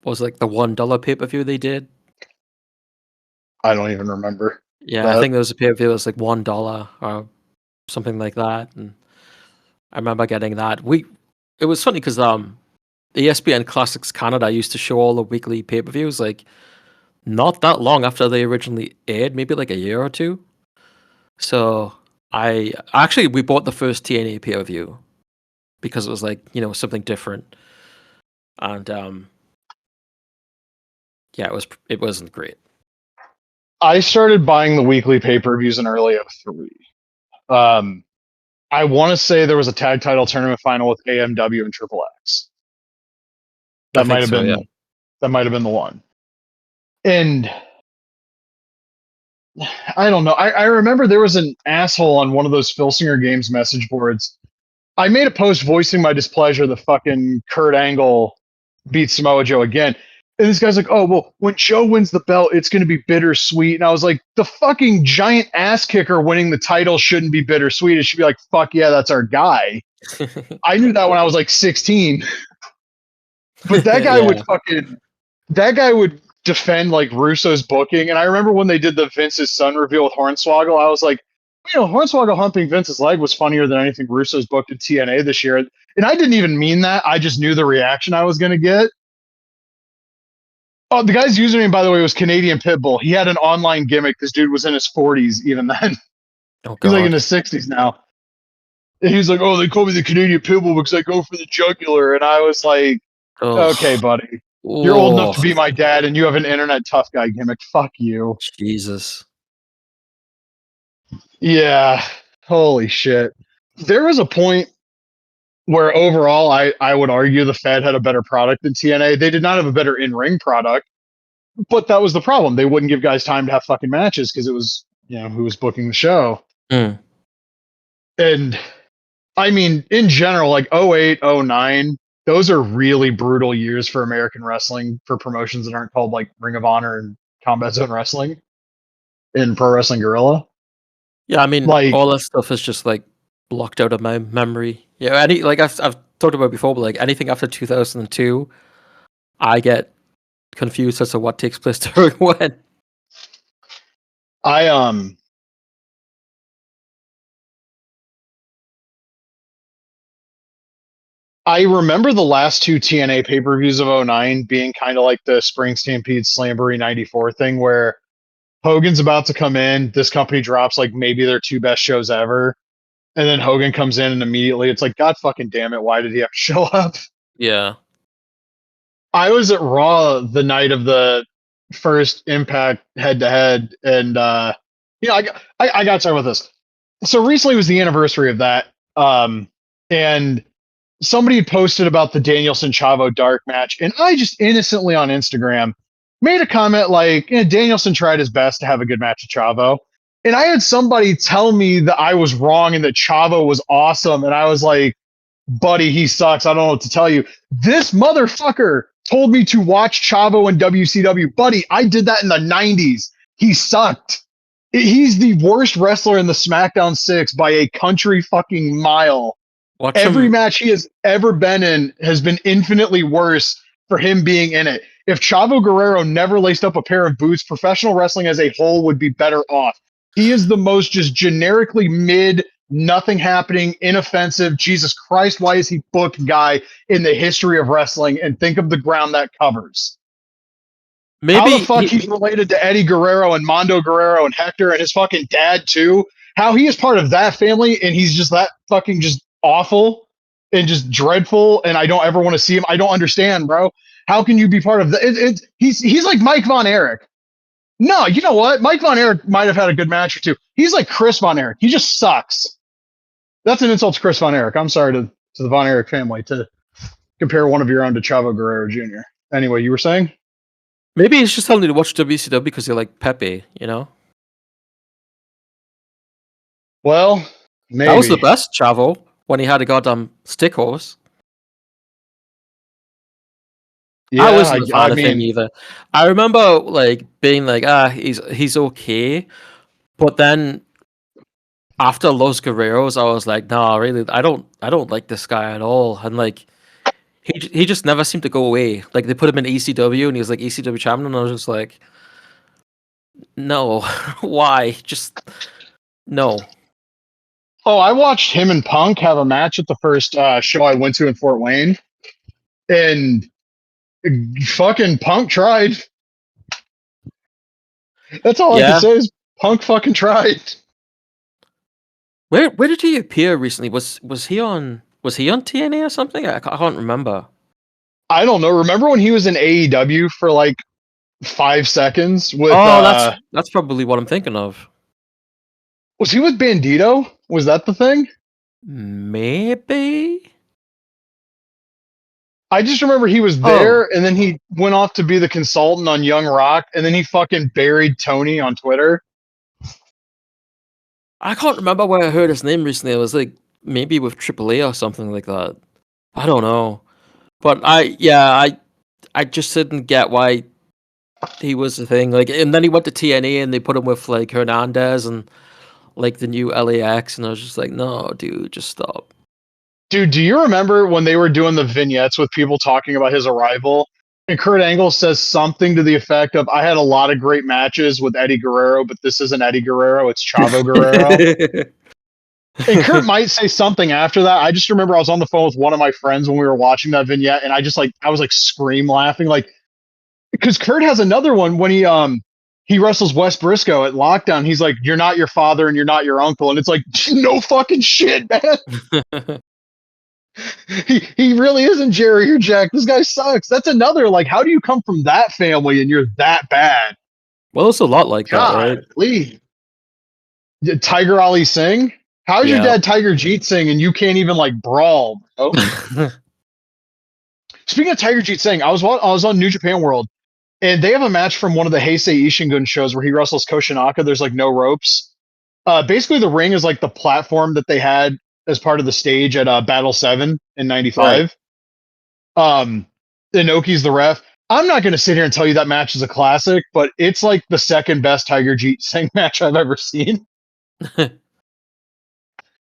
$1 pay per view they did. I don't even remember Yeah, I that. think there was a pay per view that was like $1 or something like that, and I remember getting that. It was funny because ESPN Classics Canada used to show all the weekly pay per views like not that long after they originally aired, maybe like a year or two. So we bought the first TNA pay per view because it was like something different, and yeah, it wasn't great. I started buying the weekly pay per views in early '03. Um, I want to say there was a tag title tournament final with AMW and Triple X. I That might think have so. been Yeah. that might have been the one. And I don't know. I remember there was an asshole on one of those Filsinger Games message boards. I made a post voicing my displeasure that fucking Kurt Angle beat Samoa Joe again. And this guy's like, oh, well, when Joe wins the belt, it's going to be bittersweet. And I was like, the fucking giant ass kicker winning the title shouldn't be bittersweet. It should be like, fuck yeah, that's our guy. I knew that when I was like 16. But Yeah. that guy would defend like Russo's booking. And I remember when they did the Vince's son reveal with Hornswoggle, I was like, Hornswoggle humping Vince's leg was funnier than anything Russo's booked in TNA this year. And I didn't even mean that. I just knew the reaction I was going to get. Oh, the guy's username, by the way, was Canadian Pitbull. He had an online gimmick. This dude was in his 40s even then. Oh He's like in God. his 60s now. And he's like, oh, they call me the Canadian Pitbull because I go for the jugular. And I was like, okay, Oh. buddy. You're old enough to Oh. be my dad, and you have an internet tough guy gimmick. Fuck you. Jesus. Yeah. Holy shit. There was a point where overall I would argue the Fed had a better product than TNA. They did not have a better in-ring product. But that was the problem. They wouldn't give guys time to have fucking matches because it was, who was booking the show. Mm. And I mean, in general, like 08, 09, those are really brutal years for American wrestling for promotions that aren't called like Ring of Honor and Combat Zone Wrestling and Pro Wrestling Guerrilla. Yeah, I mean, Like, all that stuff is just like blocked out of my memory. Yeah, I've talked about before, but like anything after 2002, I get confused as to what takes place during when. I I remember the last two TNA pay-per-views of 09 being kind of like the Spring Stampede Slamboree 94 thing where Hogan's about to come in, this company drops like maybe their two best shows ever, and then Hogan comes in and immediately it's like, God fucking damn it, why did he have to show up? Yeah. I was at Raw the night of the first Impact head-to-head, and I got to talk about this. So recently was the anniversary of that, and somebody had posted about the Danielson Chavo Dark match, and I just innocently on Instagram made a comment like, Danielson tried his best to have a good match with Chavo. And I had somebody tell me that I was wrong and that Chavo was awesome. And I was like, buddy, he sucks. I don't know what to tell you. This motherfucker told me to watch Chavo in WCW. Buddy, I did that in the 90s. He sucked. He's the worst wrestler in the SmackDown 6 by a country fucking mile. Watch Every him. match he has ever been in has been infinitely worse for him being in it. If Chavo Guerrero never laced up a pair of boots, professional wrestling as a whole would be better off. He is the most just generically mid, nothing happening, inoffensive, Jesus Christ, why is he booked guy in the history of wrestling, and think of the ground that covers. Maybe How the fuck he's related to Eddie Guerrero and Mondo Guerrero and Hector and his fucking dad too. How he is part of that family and he's just that fucking just awful and just dreadful, and I don't ever want to see him. I don't understand, bro. How can you be part of that? He's like Mike Von Erich. No, you know what? Mike Von Erich might have had a good match or two. He's like Chris Von Erich. He just sucks. That's an insult to Chris Von Erich. I'm sorry to the Von Erich family to compare one of your own to Chavo Guerrero Jr. Anyway, you were saying? maybe he's just telling you to watch WCW because you like Pepe, you know? Well, maybe. That was the best Chavo when he had a goddamn stick horse. Yeah, I wasn't a fan I of him mean, either. I remember like being like, he's okay, but then after Los Guerreros, I was like, nah, really, I don't like this guy at all, and like he just never seemed to go away. Like they put him in ECW, and he was like ECW champion, and I was just like, no, why? Just no. oh, I watched him and Punk have a match at the first show I went to in Fort Wayne, and fucking Punk tried. That's all I Yeah. can say is Punk fucking tried. Where did he appear recently? Was he on TNA or something? I can't remember. I don't know. Remember when he was in AEW for like 5 seconds with Oh, that's probably what I'm thinking of. was he with Bandito? Was that the thing? Maybe. I just remember he was there and then he went off to be the consultant on Young Rock and then he fucking buried Tony on Twitter. I can't remember where I heard his name recently. It was like maybe with AAA or something like that. I don't know. But I just didn't get why he was the thing. Like, and then he went to TNA and they put him with like Hernandez and like the new LAX, and I was just like, no, dude, just stop. Dude, do you remember when they were doing the vignettes with people talking about his arrival? And Kurt Angle says something to the effect of, I had a lot of great matches with Eddie Guerrero, but this isn't Eddie Guerrero, it's Chavo Guerrero. And Kurt might say something after that. I just remember I was on the phone with one of my friends when we were watching that vignette, and I was like scream laughing, like, because Kurt has another one when he wrestles Wes Briscoe at Lockdown. He's like, "You're not your father and you're not your uncle," and it's like, no fucking shit, man. he really isn't Jerry or Jack. This guy sucks. That's another, like, how do you come from that family and you're that bad? Well, it's a lot like that, right? Please. Tiger Ali Singh? How's your dad Tiger Jeet Singh and you can't even like brawl, bro? Speaking of Tiger Jeet Singh, I was on New Japan World And they have a match from one of the Heisei Ishingun shows where he wrestles Koshinaka. There's like no ropes. Basically, the ring is like the platform that they had as part of the stage at Battle 7 in Right. '95. Inoki's the ref. I'm not going to sit here and tell you that match is a classic, but it's like the second best Tiger Jeet Singh match I've ever seen.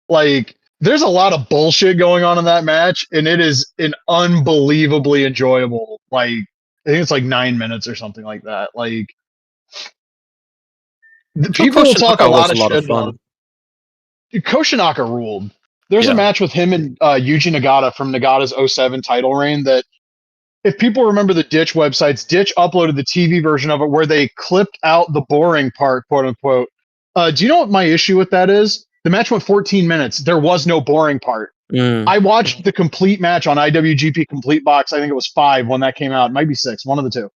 Like, there's a lot of bullshit going on in that match, and it is an unbelievably enjoyable. Like, I think it's like 9 minutes or something like that. Like, So people will talk a Koshinaka was lot a of lot of shit about fun. Koshinaka ruled. There's a Yeah. match with him and Yuji Nagata from Nagata's '07 title reign that, if people remember the Ditch websites, Ditch uploaded the TV version of it where they clipped out the boring part, quote unquote. Do you know what my issue with that is? The match went 14 minutes. There was no boring part. Mm. I watched the complete match on IWGP Complete Box. I think it was 5 when that came out. It might be 6, one of the two.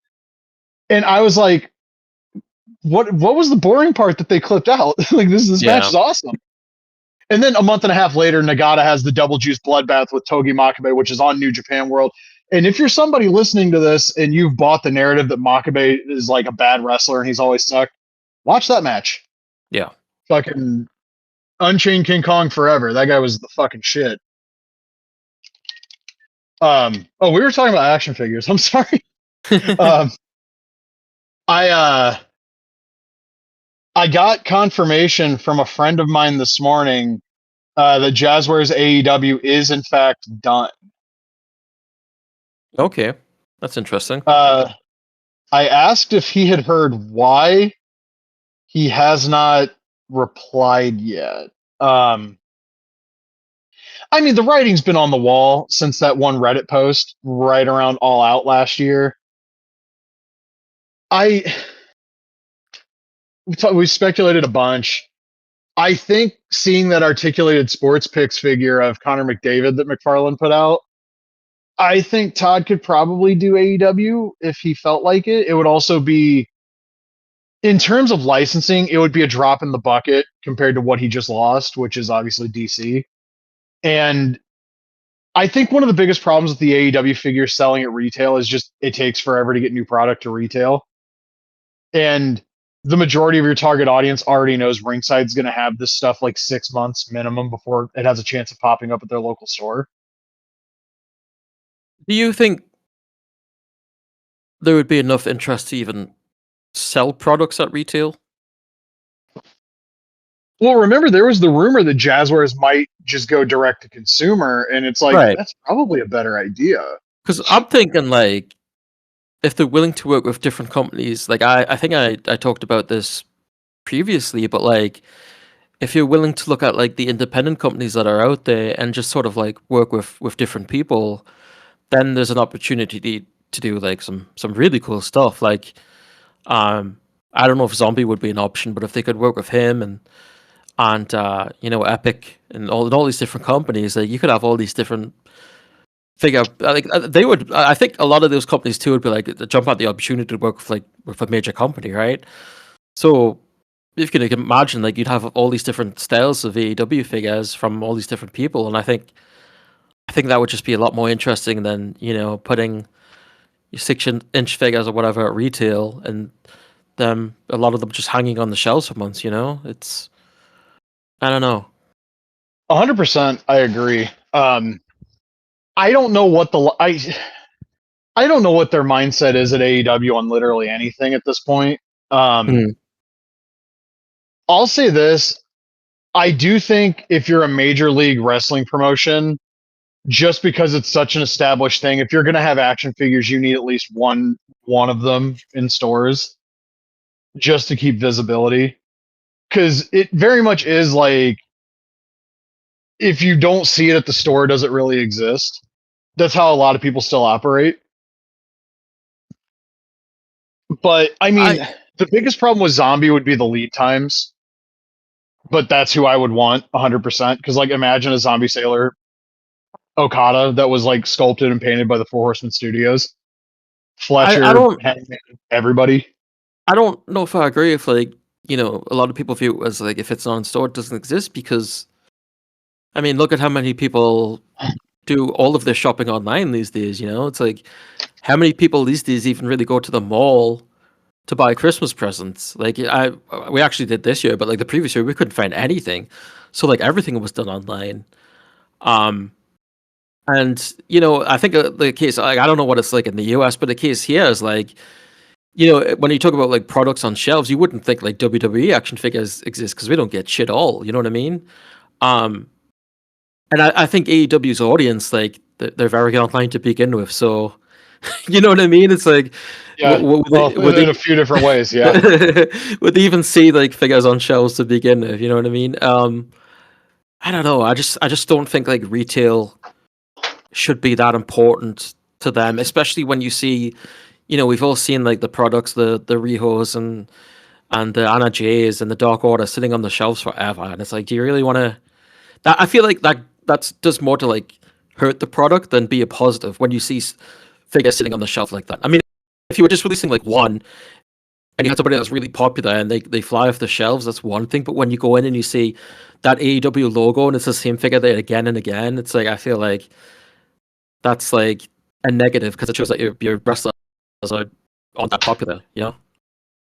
And I was like, what was the boring part that they clipped out? Like, this match is awesome. And then a month and a half later, Nagata has the double juice bloodbath with Togi Makabe, which is on New Japan World. And if you're somebody listening to this and you've bought the narrative that Makabe is like a bad wrestler and he's always sucked, watch that match. Yeah. Fucking Unchained King Kong forever. That guy was the fucking shit. Oh, we were talking about action figures. I'm sorry. I got confirmation from a friend of mine this morning that Jazzwares AEW is in fact done. Okay, that's interesting. I asked if he had heard why. He has not replied yet. I mean, the writing's been on the wall since that one Reddit post right around All Out last year. We speculated a bunch. I think seeing that articulated sports picks figure of Connor McDavid that McFarlane put out, I think Todd could probably do AEW if he felt like it. It would also be, in terms of licensing, it would be a drop in the bucket compared to what he just lost, which is obviously DC. And I think one of the biggest problems with the AEW figures selling at retail is just it takes forever to get new product to retail. And the majority of your target audience already knows Ringside's going to have this stuff like 6 months minimum before it has a chance of popping up at their local store. Do you think there would be enough interest to even sell products at retail? Well, remember, there was the rumor that Jazzwares might just go direct to consumer, and it's like, Right. that's probably a better idea. Because I'm thinking, like, if they're willing to work with different companies, like, I think I talked about this previously, but, like, if you're willing to look at, like, the independent companies that are out there and just sort of, like, work with different people, then there's an opportunity to do, like, some really cool stuff. Like, I don't know if Zombie would be an option, but if they could work with him and you know, Epic and all these different companies, like, you could have all these different figure like they would. I think a lot of those companies too would be like jump at the opportunity to work with a major company, right? So if you can imagine, like, you'd have all these different styles of AEW figures from all these different people, and I think that would just be a lot more interesting than, you know, putting your 6-inch figures or whatever at retail and them a lot of them just hanging on the shelves for months. You know, it's, I don't know. 100%, I agree. I don't know what I don't know what their mindset is at AEW on literally anything at this point. Hmm. I'll say this. I do think if you're a major league wrestling promotion, just because it's such an established thing, if you're going to have action figures, you need at least one of them in stores just to keep visibility. Because it very much is like, if you don't see it at the store, does it really exist? That's how a lot of people still operate. But I mean, I the biggest problem with Zombie would be the lead times. But that's who I would want 100%. Because, like, imagine a Zombie Sailor Okada that was like sculpted and painted by the Four Horsemen Studios. I Fletcher, don't Hangman, everybody. I don't know if I agree if, like, you know, a lot of people view it as like, if it's not in store, it doesn't exist, because I mean, look at how many people do all of their shopping online these days. You know, it's like how many people these days even really go to the mall to buy Christmas presents? Like we actually did this year, but like the previous year we couldn't find anything, so like everything was done online. Um, and I think the case, like, I don't know what it's like in the US, but the case here is like, when you talk about like products on shelves, you wouldn't think like WWE action figures exist because we don't get shit all. You know what I mean? Um, and I think AEW's audience, like, they're very online to begin with, so you know what I mean? It's like, Yeah, well, would in a few different ways, yeah. would they even see like figures on shelves to begin with? You know what I mean? I don't know. I just don't think like retail should be that important to them, especially when you see, we've all seen like the products, the Rihos and the Anna Jays and the Dark Order sitting on the shelves forever, and it's like, do you really want to? I feel like that's does more to like hurt the product than be a positive when you see figures sitting on the shelf like that. I mean, if you were just releasing like one and you had somebody that's really popular and they fly off the shelves, that's one thing. But when you go in and you see that AEW logo and it's the same figure there again and again, it's like, I feel like that's like a negative because it shows that your wrestlers aren't that popular, you know?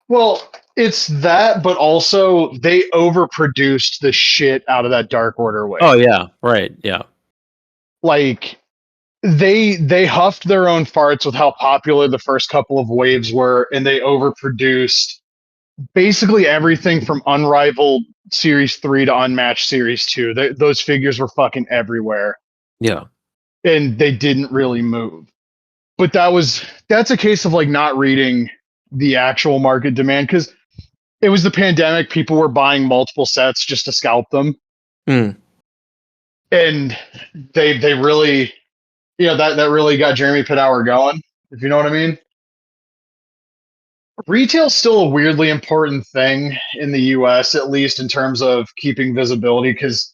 Well, it's that, but also they overproduced the shit out of that Dark Order wave. Oh yeah, right, yeah. Like they huffed their own farts with how popular the first couple of waves were, and they overproduced basically everything from Unrivaled Series 3 to Unmatched Series 2. Those figures were fucking everywhere, Yeah. and they didn't really move. But that's a case of like not reading the actual market demand, because it was the pandemic. People were buying multiple sets just to scalp them. Mm. And they really, that really got Jeremy Padawer going, if you know what I mean. Retail's still a weirdly important thing in the US, at least in terms of keeping visibility, because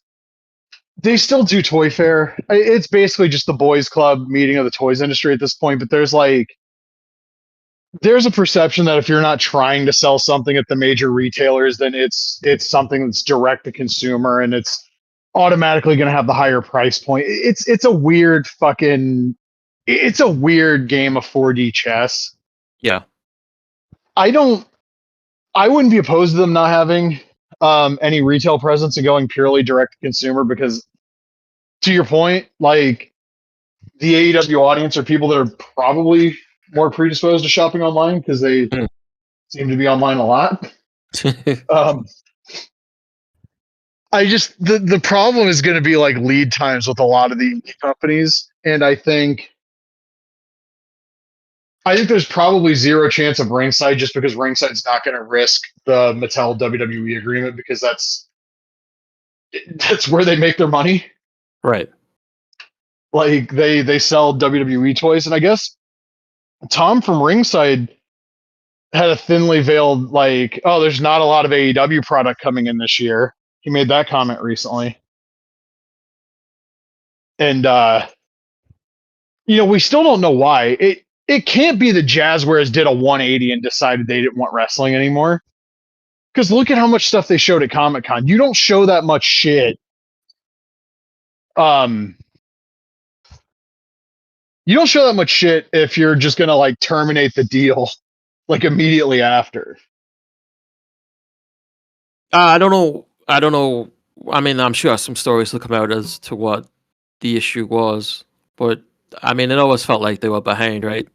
they still do Toy Fair. It's basically just the boys club meeting of the toys industry at this point, but there's a perception that if you're not trying to sell something at the major retailers, then it's something that's direct to consumer and it's automatically going to have the higher price point. It's a weird game of 4D chess. Yeah. I wouldn't be opposed to them not having any retail presence and going purely direct to consumer, because to your point, like, the AEW audience are people that are probably more predisposed to shopping online because they Mm. seem to be online a lot. The problem is going to be like lead times with a lot of the companies, and I think there's probably zero chance of Ringside, just because Ringside's not going to risk the Mattel WWE agreement, because that's where they make their money. Right. Like they sell WWE toys, and I guess Tom from Ringside had a thinly veiled like, oh, there's not a lot of AEW product coming in this year. He made that comment recently. And we still don't know why. It can't be that Jazzwares did a 180 and decided they didn't want wrestling anymore. Because look at how much stuff they showed at Comic-Con. You don't show that much shit. You don't show that much shit if you're just gonna like terminate the deal like immediately after. I don't know. I don't know. I mean, I'm sure some stories will come out as to what the issue was, but I mean, it always felt like they were behind, right?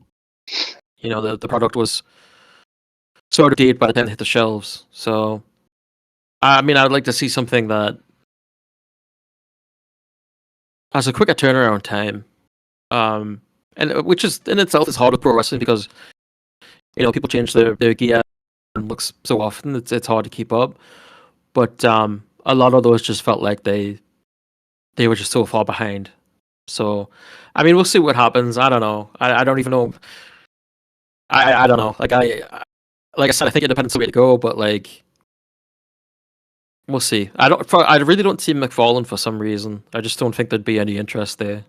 The product was sort of dated by the time it hit the shelves. So, I mean, I would like to see something that has a quicker turnaround time, and which is in itself is hard with pro wrestling because people change their gear and looks so often. It's hard to keep up, but a lot of those just felt like they were just so far behind. So, I mean, we'll see what happens. I don't know. I don't even know. I don't know. Like I said, I think independent's the way to go, but like we'll see. I really don't see McFarlane for some reason. I just don't think there'd be any interest there.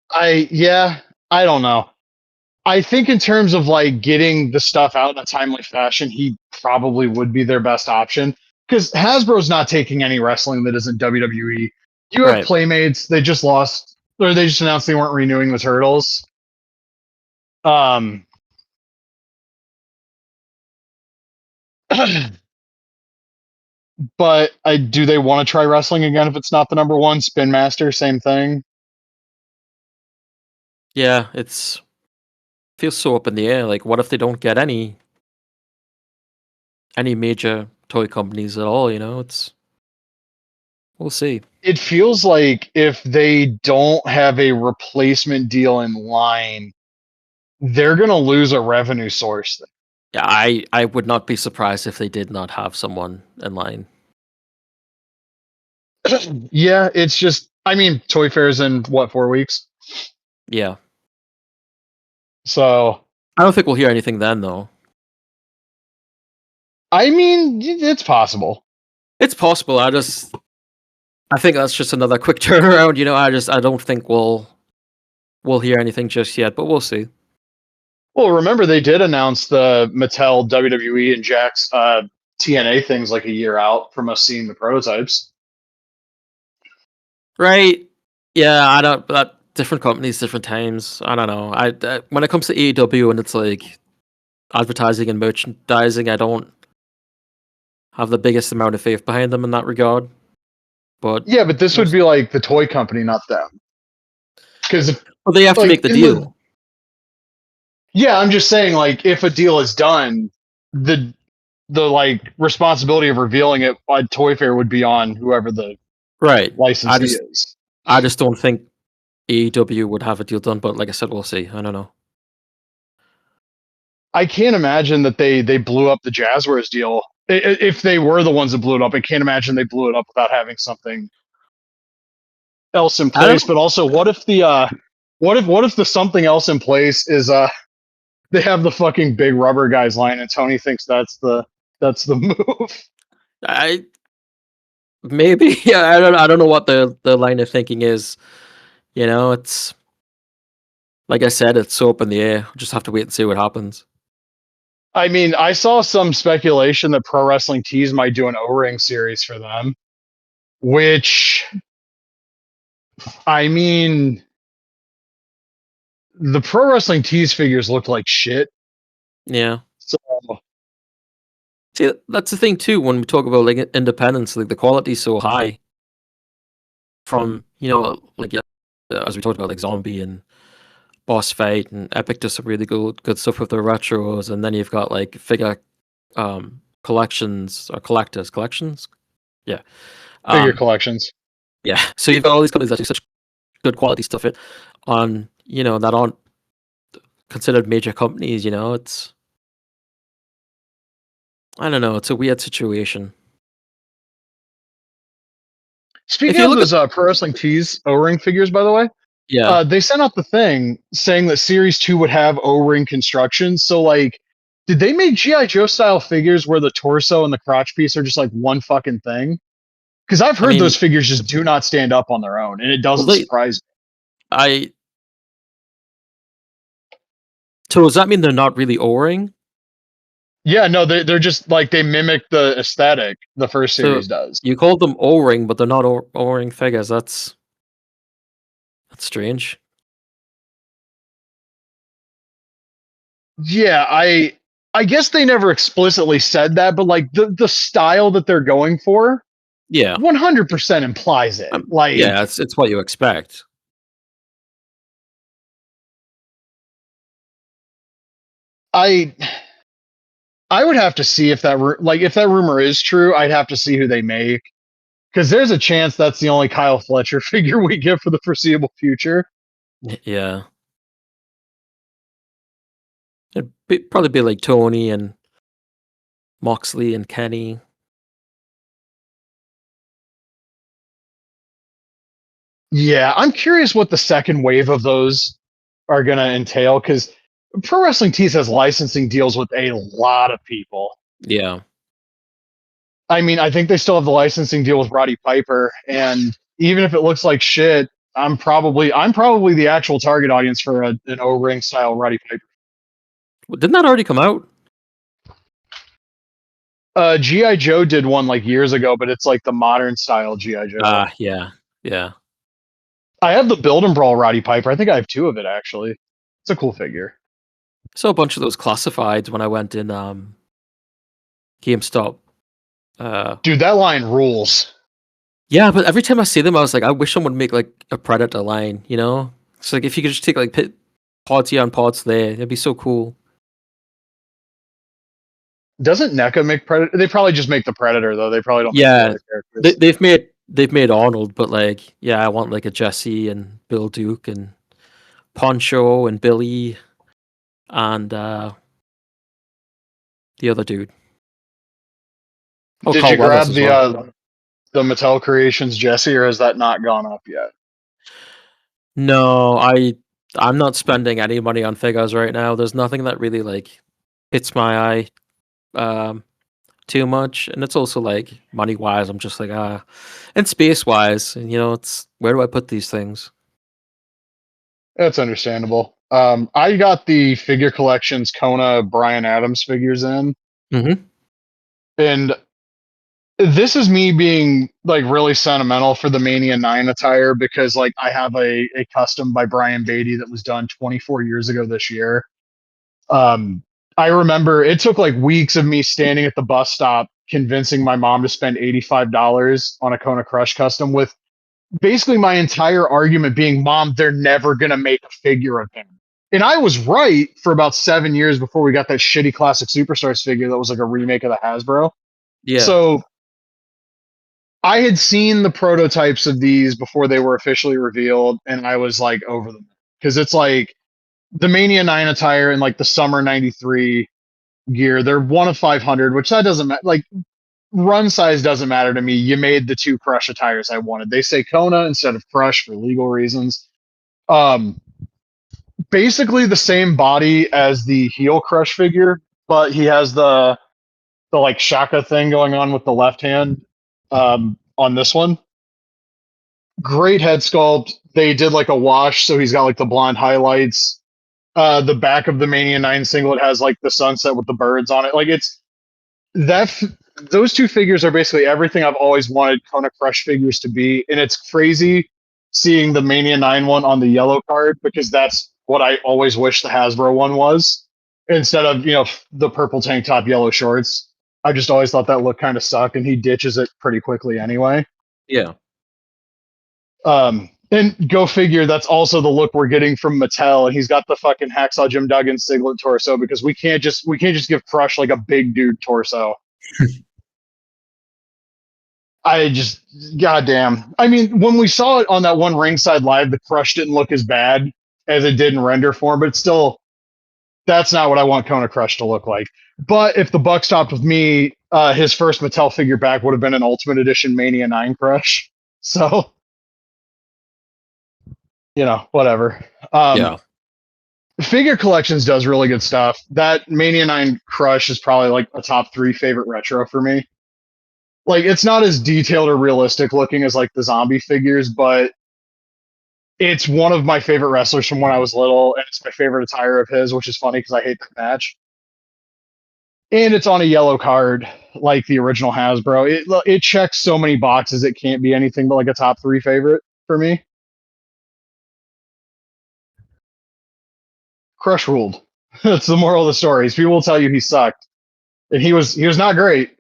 I don't know. I think in terms of like getting the stuff out in a timely fashion, he probably would be their best option. because Hasbro's not taking any wrestling that isn't WWE. You have Right. Playmates. They just lost, or they just announced they weren't renewing the Turtles. But do they want to try wrestling again if it's not the number one? Spin Master, same thing. Yeah, feels so up in the air. Like, what if they don't get any major toy companies at all? You know, we'll see. It feels like if they don't have a replacement deal in line, they're going to lose a revenue source. Yeah, I would not be surprised if they did not have someone in line. Yeah, it's just, I mean, Toy Fair's in what, 4 weeks? Yeah. So I don't think we'll hear anything then, though. I mean, it's possible. It's possible. I think that's just another quick turnaround. You know, I don't think we'll hear anything just yet, but we'll see. Well, remember they did announce the Mattel, WWE, and Jakks TNA things like a year out from us seeing the prototypes. Right? Yeah, I don't. But different companies, different times. I don't know. When it comes to AEW and it's like advertising and merchandising, I don't have the biggest amount of faith behind them in that regard. But yeah, but this would be like the toy company, not them. Because they have to make the deal. Yeah, I'm just saying, like, if a deal is done, the like responsibility of revealing it at Toy Fair would be on whoever the licensee is. I just don't think AEW would have a deal done, but like I said, we'll see. I don't know. I can't imagine that they blew up the Jazzwares deal. If they were the ones that blew it up, I can't imagine they blew it up without having something else in place. But also, what if the something else in place is they have the fucking big rubber guys line, and Tony thinks that's the move. Maybe. Yeah, I don't know what the line of thinking is. You know, it's like I said, it's so up in the air. We'll just have to wait and see what happens. I mean, I saw some speculation that Pro Wrestling Tees might do an O-ring series for them, which, I mean, the Pro Wrestling Tees figures looked like shit. Yeah. So, see, that's the thing too. When we talk about like independence, like the quality is so high. From like as we talked about, like Zombie and Boss Fight and Epic does some really good stuff with their retros, and then you've got like figure collections or collections. Yeah. Figure collections. Yeah. So you've got all these companies that do such good quality stuff on that aren't considered major companies. It's, I don't know, it's a weird situation. Speaking of those Pro Wrestling Tees O-ring figures, by the way, yeah, they sent out the thing saying that Series 2 would have O-ring construction. So, like, did they make G.I. Joe style figures where the torso and the crotch piece are just like one fucking thing? Because I've heard those figures just do not stand up on their own, and it doesn't surprise me. So does that mean they're not really O-ring? Yeah, no, they're just like they mimic the aesthetic the first series does. You called them O-ring, but they're not O-ring figures. That's strange. Yeah, I guess they never explicitly said that, but like the style that they're going for, yeah, 100% implies it. Yeah, it's what you expect. I would have to see if that if that rumor is true. I'd have to see who they make, because there's a chance that's the only Kyle Fletcher figure we get for the foreseeable future. Yeah, it'd probably be like Tony and Moxley and Kenny. Yeah, I'm curious what the second wave of those are going to entail, because Pro Wrestling Tees has licensing deals with a lot of people. Yeah. I mean, I think they still have the licensing deal with Roddy Piper, and even if it looks like shit, I'm probably the actual target audience for an O-ring style Roddy Piper. Didn't that already come out? GI Joe did one like years ago, but it's like the modern style GI Joe. Yeah, yeah. I have the Build and Brawl Roddy Piper. I think I have two of it actually. It's a cool figure. Saw a bunch of those classifieds when I went in GameStop. Dude, that line rules. Yeah, but every time I see them, I was like, I wish someone would make like a Predator line. You know, it's like if you could just take like pods here and pods there, it'd be so cool. Doesn't NECA make Predator? They probably just make the Predator though. They probably don't make the Yeah, other characters. they've made Arnold, but like, yeah, I want like a Jesse and Bill Duke and Poncho and Billy and the other dude. Oh, Did Carl you grab Weathers as well. the Mattel Creations Jesse, or has that not gone up yet? No, I'm not spending any money on figures right now. There's nothing that really like hits my eye too much, and it's also like money wise, I'm just like and space wise, and you know, it's where do I put these things? That's understandable. I got the figure collections Kona Brian Adams figures in, Mm-hmm. and this is me being like really sentimental for the Mania 9 attire because like I have a custom by Brian Beatty that was done 24 years ago this year. Um, I remember it took like weeks of me standing at the bus stop convincing my mom to spend $85 on a Kona Crush custom, with basically my entire argument being, Mom, they're never going to make a figure of him. And I was right for about 7 years before we got that shitty Classic Superstars figure that was like a remake of the Hasbro. Yeah. So I had seen the prototypes of these before they were officially revealed, and I was like over them because it's like the Mania 9 attire and like the summer 93 gear. They're one of 500, which that doesn't matter. Like run size doesn't matter to me. You made the two Crush attires I wanted. They say Kona instead of Crush for legal reasons. Um, Basically the same body as the heel Crush figure, but he has the like Shaka thing going on with the left hand on this one. Great head sculpt. They did like a wash, so he's got like the blonde highlights. The back of the Mania 9 singlet has like the sunset with the birds on it. Like it's that those two figures are basically everything I've always wanted Kona Crush figures to be. And it's crazy seeing the Mania 9 one on the yellow card because that's what I always wish the Hasbro one was. Instead of, you know, the purple tank top, yellow shorts. I just always thought that look kind of sucked, and he ditches it pretty quickly anyway. Yeah. And go figure, that's also the look we're getting from Mattel, and he's got the fucking Hacksaw Jim Duggan singlet torso because we can't just give Crush like a big dude torso. I just, goddamn. I mean, when we saw it on that one ringside live, the Crush didn't look as bad as it did in render form, but still, that's not what I want Kona Crush to look like. But if the buck stopped with me, his first Mattel figure back would have been an Ultimate Edition Mania 9 Crush. So, you know, whatever. Yeah. Figure Collections does really good stuff. That Mania 9 Crush is probably like a top 3 favorite retro for me. Like, it's not as detailed or realistic looking as like the zombie figures, but it's one of my favorite wrestlers from when I was little, and it's my favorite attire of his, which is funny because I hate the match. And it's on a yellow card like the original Hasbro. It checks so many boxes, it can't be anything but like a top 3 favorite for me. Crush ruled. That's the moral of the story. People will tell you he sucked, and he was not great,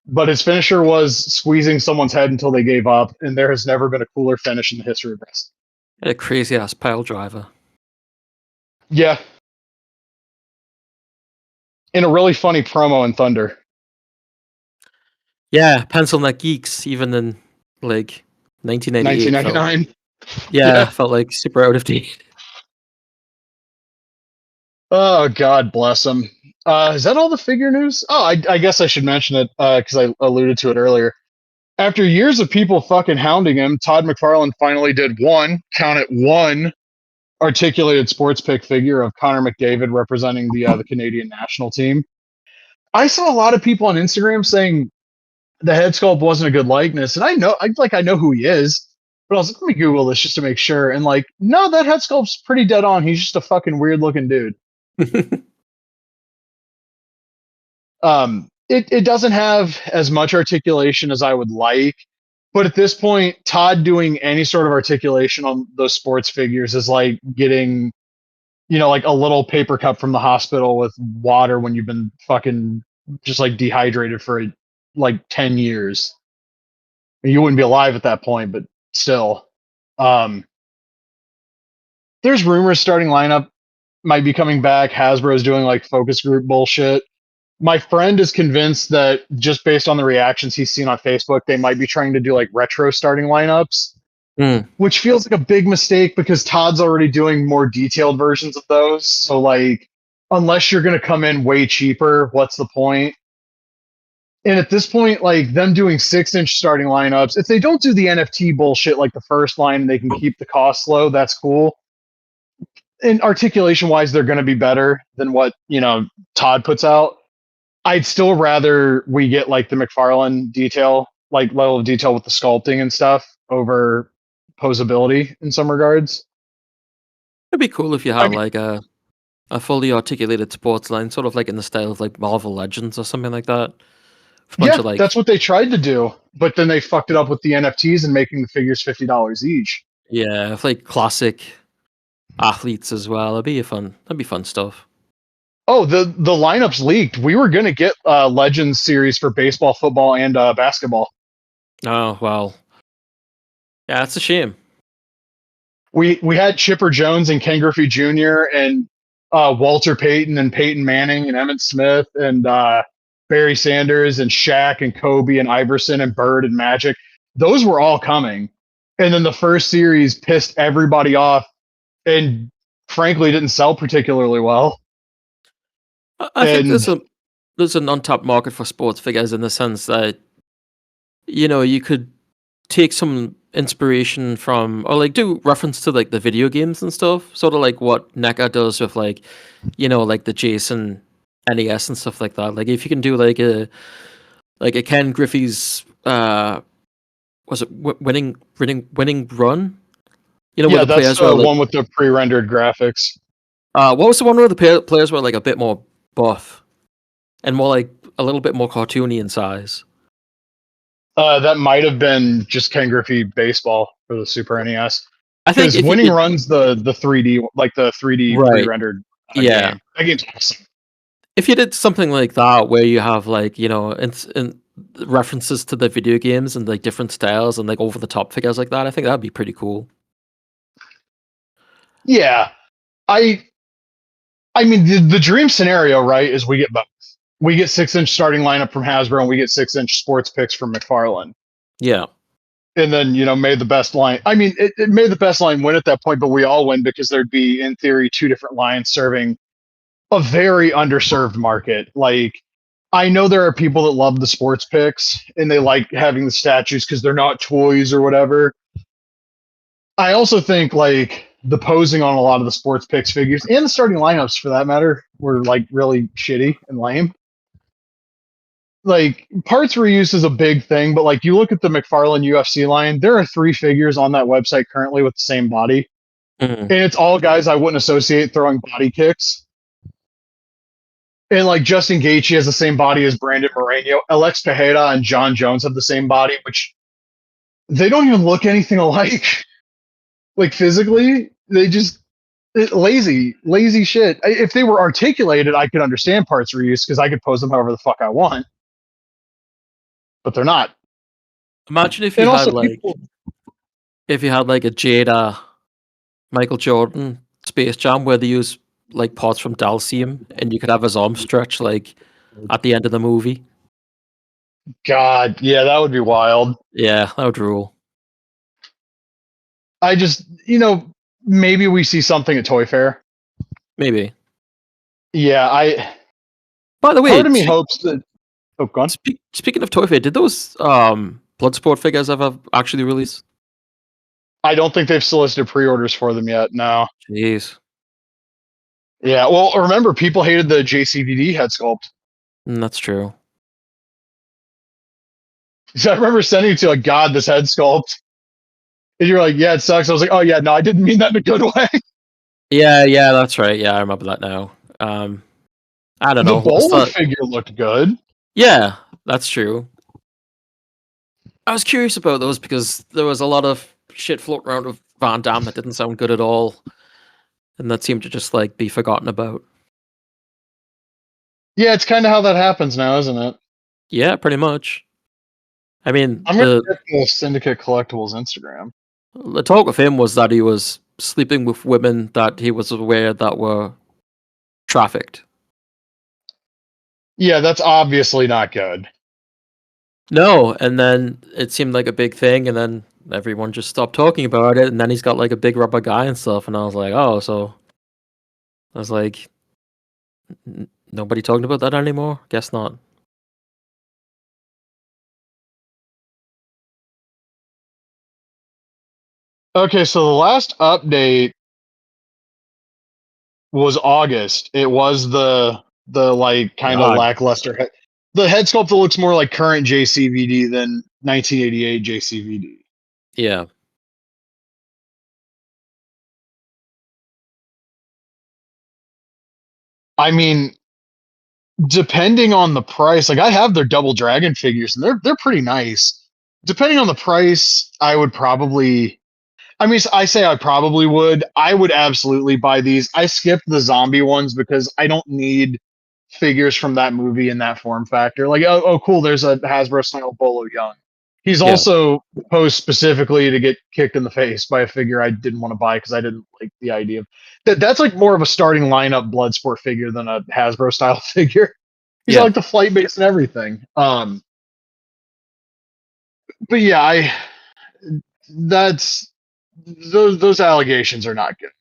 but his finisher was squeezing someone's head until they gave up, and there has never been a cooler finish in the history of wrestling. A crazy ass pile driver. Yeah. In a really funny promo in Thunder. Yeah, Pencil Neck Geeks, even in like 1998. 1999. Yeah, felt like super out of date. Oh, God bless him. Is that all the figure news? Oh, I guess I should mention it because I alluded to it earlier. After years of people fucking hounding him, Todd McFarlane finally did count it, one articulated sports pick figure of Connor McDavid representing the Canadian national team. I saw a lot of people on Instagram saying the head sculpt wasn't a good likeness, and I know who he is, but I was like, let me Google this just to make sure, and like, no, that head sculpt's pretty dead on. He's just a fucking weird looking dude. it doesn't have as much articulation as I would like. But at this point, Todd doing any sort of articulation on those sports figures is like getting, like a little paper cup from the hospital with water when you've been fucking just like dehydrated for like 10 years. You wouldn't be alive at that point, but still. Um, there's rumors starting lineup might be coming back. Hasbro's doing like focus group bullshit. My friend is convinced that just based on the reactions he's seen on Facebook, they might be trying to do like retro starting lineups, which feels like a big mistake because Todd's already doing more detailed versions of those. So like, unless you're going to come in way cheaper, what's the point? And at this point, like them doing 6-inch starting lineups, if they don't do the NFT bullshit like the first line, they can keep the cost low. That's cool. And articulation wise, they're going to be better than what Todd puts out. I'd still rather we get like the McFarlane detail, like level of detail with the sculpting and stuff over posability in some regards. It'd be cool if you had like a fully articulated sports line, sort of like in the style of like Marvel Legends or something like that. That's what they tried to do, but then they fucked it up with the NFTs and making the figures $50 each. Yeah, if like classic athletes as well. That'd be fun stuff. Oh, the lineups leaked. We were gonna get Legends series for baseball, football, and basketball. Oh well, yeah, it's a shame. We had Chipper Jones and Ken Griffey Jr. and Walter Payton and Peyton Manning and Emmitt Smith and Barry Sanders and Shaq and Kobe and Iverson and Bird and Magic. Those were all coming, and then the first series pissed everybody off, and frankly didn't sell particularly well. I think there's an untapped market for sports figures in the sense that you could take some inspiration from or like do reference to like the video games and stuff, sort of like what NECA does with like like the Jason NES and stuff like that. Like if you can do like a Ken Griffey's was it winning run? Where the players were, one with the pre-rendered graphics. What was the one where the players were like a bit more buff and more like a little bit more cartoony in size? That might have been just Ken Griffey Baseball for the Super NES. I think Winning Run's the 3D, like the 3D pre-rendered game. That game's awesome. If you did something like that where you have like in references to the video games and like different styles and like over the top figures like that, I think that'd be pretty cool. Yeah, I mean the dream scenario, right, is we get both. We get 6-inch starting lineup from Hasbro and we get 6-inch sports picks from McFarlane. Yeah. And then, made the best line. I mean, it made the best line win at that point, but we all win because there'd be, in theory, two different lines serving a very underserved market. Like, I know there are people that love the sports picks and they like having the statues because they're not toys or whatever. I also think, like, the posing on a lot of the sports picks figures and the starting lineups, for that matter, were, like, really shitty and lame. Like, parts reuse is a big thing, but like you look at the McFarlane UFC line, there are 3 figures on that website currently with the same body. And it's all guys I wouldn't associate throwing body kicks. And like Justin Gaethje has the same body as Brandon Moreno. Alex Tejeda and John Jones have the same body, which they don't even look anything alike. Like physically, they just lazy shit. If they were articulated, I could understand parts reuse because I could pose them however the fuck I want. But they're not. Imagine if you had like if you had like a Jada Michael Jordan Space Jam where they use like parts from Dalcium and you could have his arm stretch like at the end of the movie. God, yeah, that would be wild. Yeah, that would rule. I just, maybe we see something at Toy Fair. Maybe. Yeah, By the way, part of me hopes that. Oh, go on. Speaking of Toy Fair, did those Bloodsport figures ever actually release? I don't think they've solicited pre-orders for them yet. No. Jeez. Yeah, well, remember, people hated the JCVD head sculpt. That's true. So I remember sending it to like, God, this head sculpt. And you're like, yeah, it sucks. I was like, oh yeah, no, I didn't mean that in a good way. Yeah, that's right. Yeah, I remember that now. I don't know. The bowler figure looked good. Yeah, that's true. I was curious about those because there was a lot of shit floating around with Van Damme that didn't sound good at all, and that seemed to just like be forgotten about. Yeah, it's kind of how that happens now, isn't it? Yeah, pretty much. I mean, I'm gonna check the Syndicate Collectibles Instagram. the talk with him was that he was sleeping with women that he was aware that were trafficked. Yeah, that's obviously not good. No, and then it seemed like a big thing, and then everyone just stopped talking about it, and then he's got like a big rubber guy and stuff, and I was like, oh, so I was like, nobody talking about that anymore? Guess not. Okay, so the last update was August. It was the like kind of God, lackluster head. The head sculpt that looks more like current JCVD than 1988 JCVD. yeah, I mean, depending on the price, like I have their Double Dragon figures and they're pretty nice. Depending on the price, I would probably I mean, I say I probably would. I would absolutely buy these. I skipped the zombie ones because I don't need figures from that movie in that form factor. Like, oh, cool, there's a Hasbro style Bolo Young. He's yeah, also posed specifically to get kicked in the face by a figure I didn't want to buy because I didn't like the idea of that. That's like more of a starting lineup Bloodsport figure than a Hasbro style figure. He's got yeah, like the flight base and everything. But yeah, I that's those allegations are not good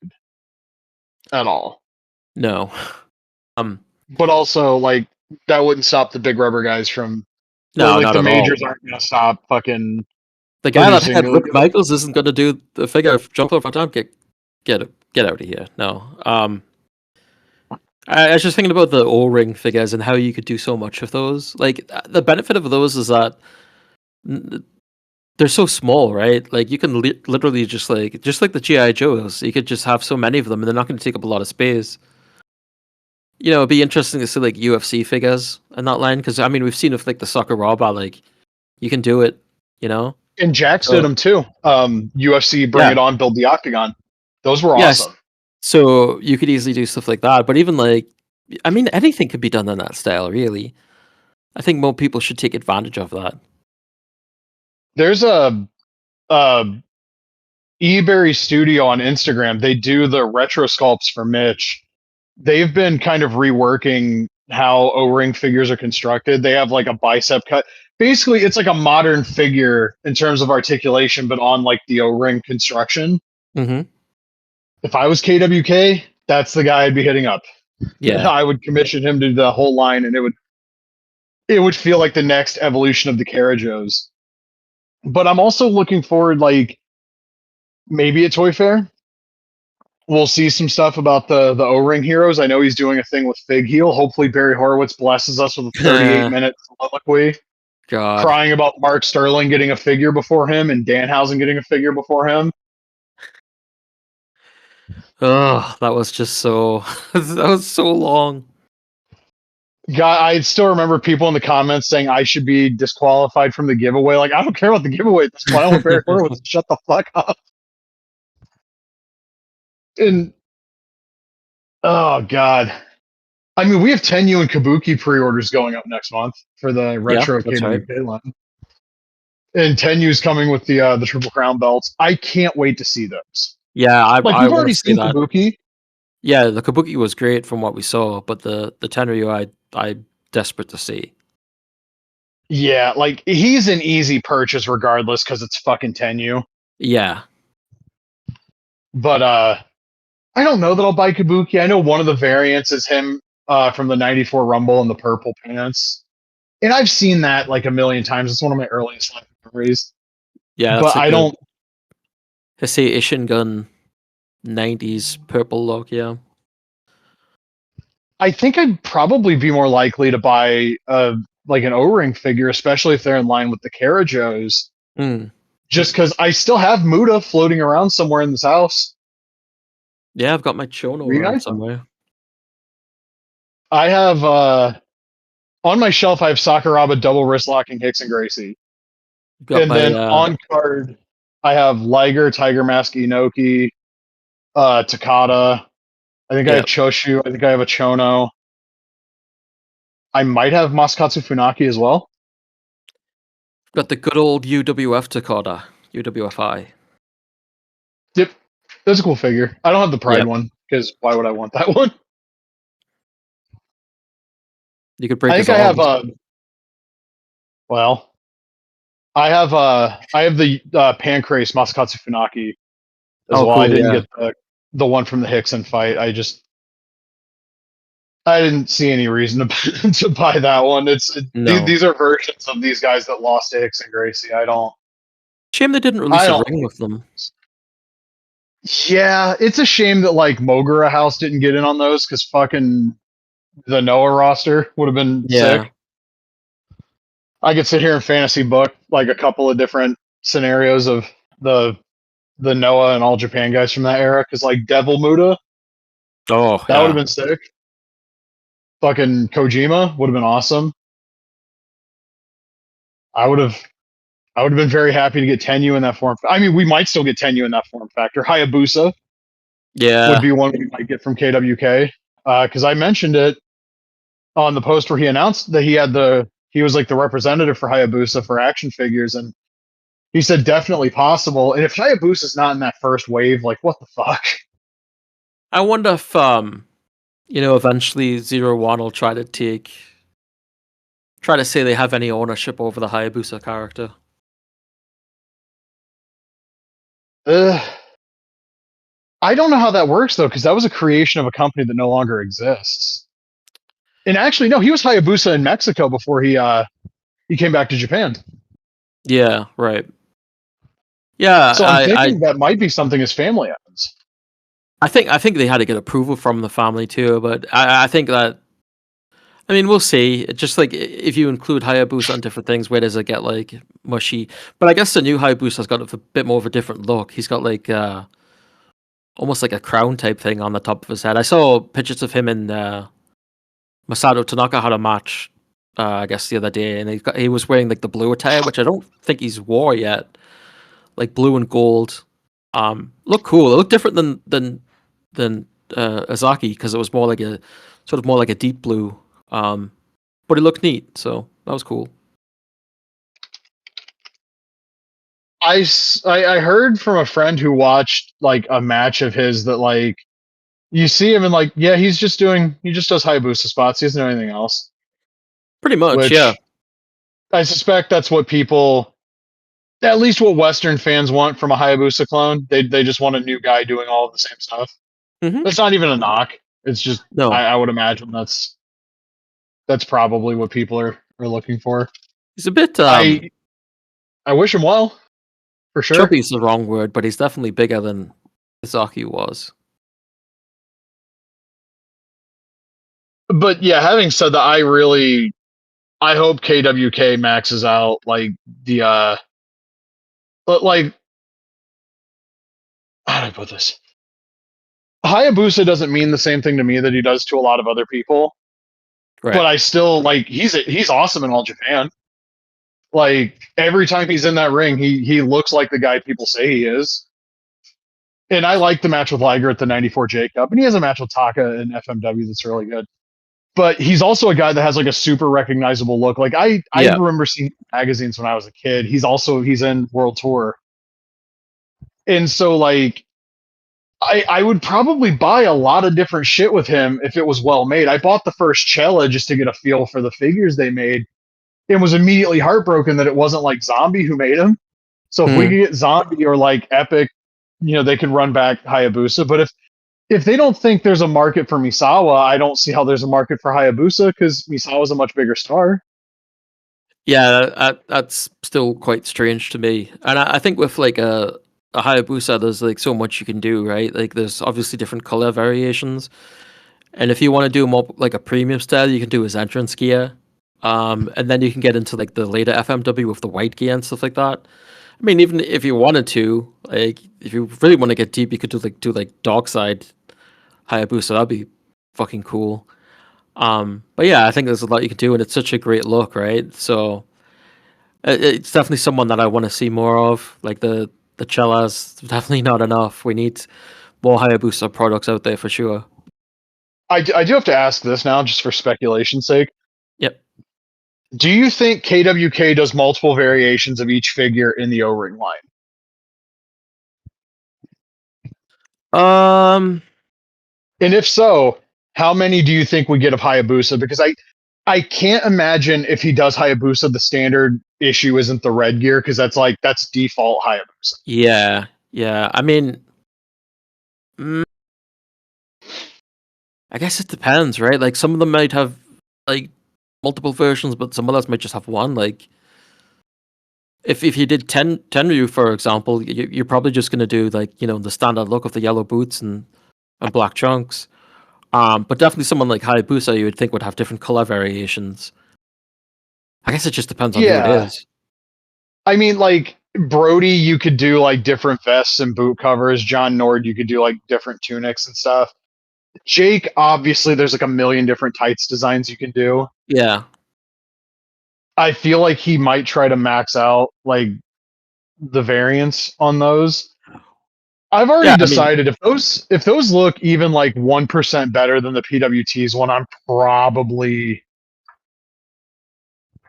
at all. no, um, But also, like, that wouldn't stop the big rubber guys from no, like not the at all. majors aren't gonna stop fucking The guy that producing. had Rick Michaels isn't going to do the figure of Jean-Claude Van Damme. Get out of here. No. I was just thinking about the O-ring figures and how you could do so much of those. Like the benefit of those is that n- they're so small, right? Like you can literally just like the GI Joes, you could just have so many of them, and they're not going to take up a lot of space. You know, it'd be interesting to see like UFC figures in that line because I mean we've seen with like the Soccer Robot, like you can do it. You know, And Jax did so them too. UFC, Bring yeah, It On, Build the Octagon. Those were yes. awesome. So you could easily do stuff like that, but even like, I mean, anything could be done in that style, really. I think more people should take advantage of that. There's a eBerry Studio on Instagram. They do the retro sculpts for Mitch. They've been kind of reworking how O-ring figures are constructed. They have like a bicep cut. Basically, it's like a modern figure in terms of articulation, but on like the O-ring construction. Hmm. If I was KWK, that's the guy I'd be hitting up. Yeah. I would commission him to do the whole line, and it would feel like the next evolution of the Carajos. But I'm also looking forward, like maybe a Toy Fair. We'll see some stuff about the O-ring heroes. I know he's doing a thing with Fig Heel. Hopefully, Barry Horowitz blesses us with a 38-minute soliloquy, God. crying about Mark Sterling getting a figure before him and Danhausen getting a figure before him. Oh, that was just so. That was so long. God, I still remember people in the comments saying I should be disqualified from the giveaway. Like, I don't care about the giveaway at this point. I want Barry Horowitz to shut the fuck up. And oh god, I mean, we have Tenyu and Kabuki pre-orders going up next month for the Yeah, retro that's right. KWK line, and Tenyu's coming with the Triple Crown belts. I can't wait to see those. Yeah, Like I we've want already to see seen that. Kabuki. Yeah, the Kabuki was great from what we saw, but the Tenryu, I desperate to see. Yeah, like he's an easy purchase regardless because it's fucking Tenyu. Yeah. But I don't know that I'll buy Kabuki. I know one of the variants is him from the '94 Rumble in the purple pants, and I've seen that like a million times. It's one of my earliest life memories. Yeah, that's But a I good don't. Hissei Ishingun 90s purple look, yeah. I think I'd probably be more likely to buy like an O-ring figure, especially if they're in line with the Carajos, Mm. just because I still have Muda floating around somewhere in this house. Yeah, I've got my Chono You around guys? somewhere. I have on my shelf, I have Sakuraba double wrist locking Hicks and Gracie. Got And my then on card, I have Liger, Tiger Mask, Inoki, Takada. I think I yeah, have Choshu. I think I have a Chono. I might have Masakatsu Funaki as well. got the good old UWF Takada, UWFI. Yep. That's a cool figure. I don't have the Pride Yep. one because why would I want that one? You could break I his think I have arms. well, I have the Pancrase Masakatsu Funaki as Oh, well. I cool. didn't Yeah. get the one from the Hickson fight. I didn't see any reason to to buy that one. No. These are versions of these guys that lost to Hicks and Gracie. Shame they didn't I release a don't. ring with them. Yeah, it's a shame that like Mogura House didn't get in on those because fucking the Noah roster would have been Yeah. sick. I could sit here and fantasy book like a couple of different scenarios of the the Noah and all Japan guys from that era because like Devil Muda, Oh, that would have yeah. been sick. Fucking Kojima would have been awesome. I would have I would have been very happy to get Tenyu in that form. I mean, we might still get Tenyu in that form factor. Hayabusa would Yeah. be one we might get from KWK because I mentioned it on the post where he announced that he was like the representative for Hayabusa for action figures, and he said definitely possible. And if Hayabusa's not in that first wave, like what the fuck? I wonder if eventually Zero One will try to say they have any ownership over the Hayabusa character. Uh, I don't know how that works though, because that was a creation of a company that no longer exists. And actually, no, he was Hayabusa in Mexico before he came back to Japan. Yeah, right. Yeah, So I'm I thinking that might be something his family owns. I think they had to get approval from the family too, but I think that I mean we'll see. It's just like if you include Hayabusa on different things, where does it get like mushy? But I guess the new Hayabusa's got a bit more of a different look. He's got like almost like a crown type thing on the top of his head. I saw pictures of him and Masato Tanaka had a match, I guess the other day, and he was wearing like the blue attire, which I don't think he's wore yet, like blue and gold. Look cool. It looked different than Azaki because it was more like a deep blue. But it looked neat, so that was cool. I heard from a friend who watched like a match of his that like you see him and like yeah he just does Hayabusa spots. He doesn't do anything else. Pretty much, yeah. Which I suspect that's what people, at least what Western fans want from a Hayabusa clone. They just want a new guy doing all of the same stuff. Hmm. That's not even a knock. It's just No, I would imagine that's probably what people are looking for. he's a bit I I wish him well for sure. chubby is the wrong word, but he's definitely bigger than Azaki was. But yeah, having said that, I hope KWK maxes out like the but like how do I put this? Hayabusa doesn't mean the same thing to me that he does to a lot of other people. Right. But I still like he's awesome in All Japan. Like every time he's in that ring, he looks like the guy people say he is. And I like the match with Liger at the '94 J Cup, and he has a match with Taka in FMW that's really good. But he's also a guy that has like a super recognizable look. Like I Yeah. remember seeing magazines when I was a kid. He's in World Tour, and so like I would probably buy a lot of different shit with him if it was well made. I bought the first Cella just to get a feel for the figures they made and was immediately heartbroken that it wasn't like Zombie who made him. So if we Hmm. could get Zombie or like Epic, they can run back Hayabusa. But if they don't think there's a market for Misawa, I don't see how there's a market for Hayabusa because Misawa's a much bigger star. Yeah, that's still quite strange to me. And I think with like a Hayabusa, there's like so much you can do, right? Like there's obviously different color variations, and if you want to do more like a premium style, you can do his entrance gear, and then you can get into like the later FMW with the white gear and stuff like that. I mean, even if you wanted to, like if you really want to get deep, you could do like dark side Hayabusa. That'd be fucking cool. But yeah, I think there's a lot you can do, and it's such a great look, right? So it's definitely someone that I want to see more of. Like the Chella's definitely not enough. We need more Hayabusa products out there for sure. I do have to ask this now, just for speculation's sake. Yep. Do you think KWK does multiple variations of each figure in the O-ring line? Um. And if so, how many do you think we get of Hayabusa? Because I can't imagine if he does Hayabusa, the standard issue isn't the red gear, because that's default Hayabusa. Yeah. Yeah. I mean, mm, I guess it depends, right? Like some of them might have like multiple versions, but some of us might just have one. Like if you did Tenryu, for example, you're probably just gonna do like the standard look of the yellow boots and black trunks. But definitely someone like Hayabusa, you would think would have different color variations. I guess it just depends on who it Yeah. is. I mean, like Brody, you could do like different vests and boot covers. John Nord, you could do like different tunics and stuff. Jake, obviously, there's like a million different tights designs you can do. Yeah. I feel like he might try to max out like the variants on those. I've Yeah. already I mean, decided if those look even like 1% better than the PWT's one,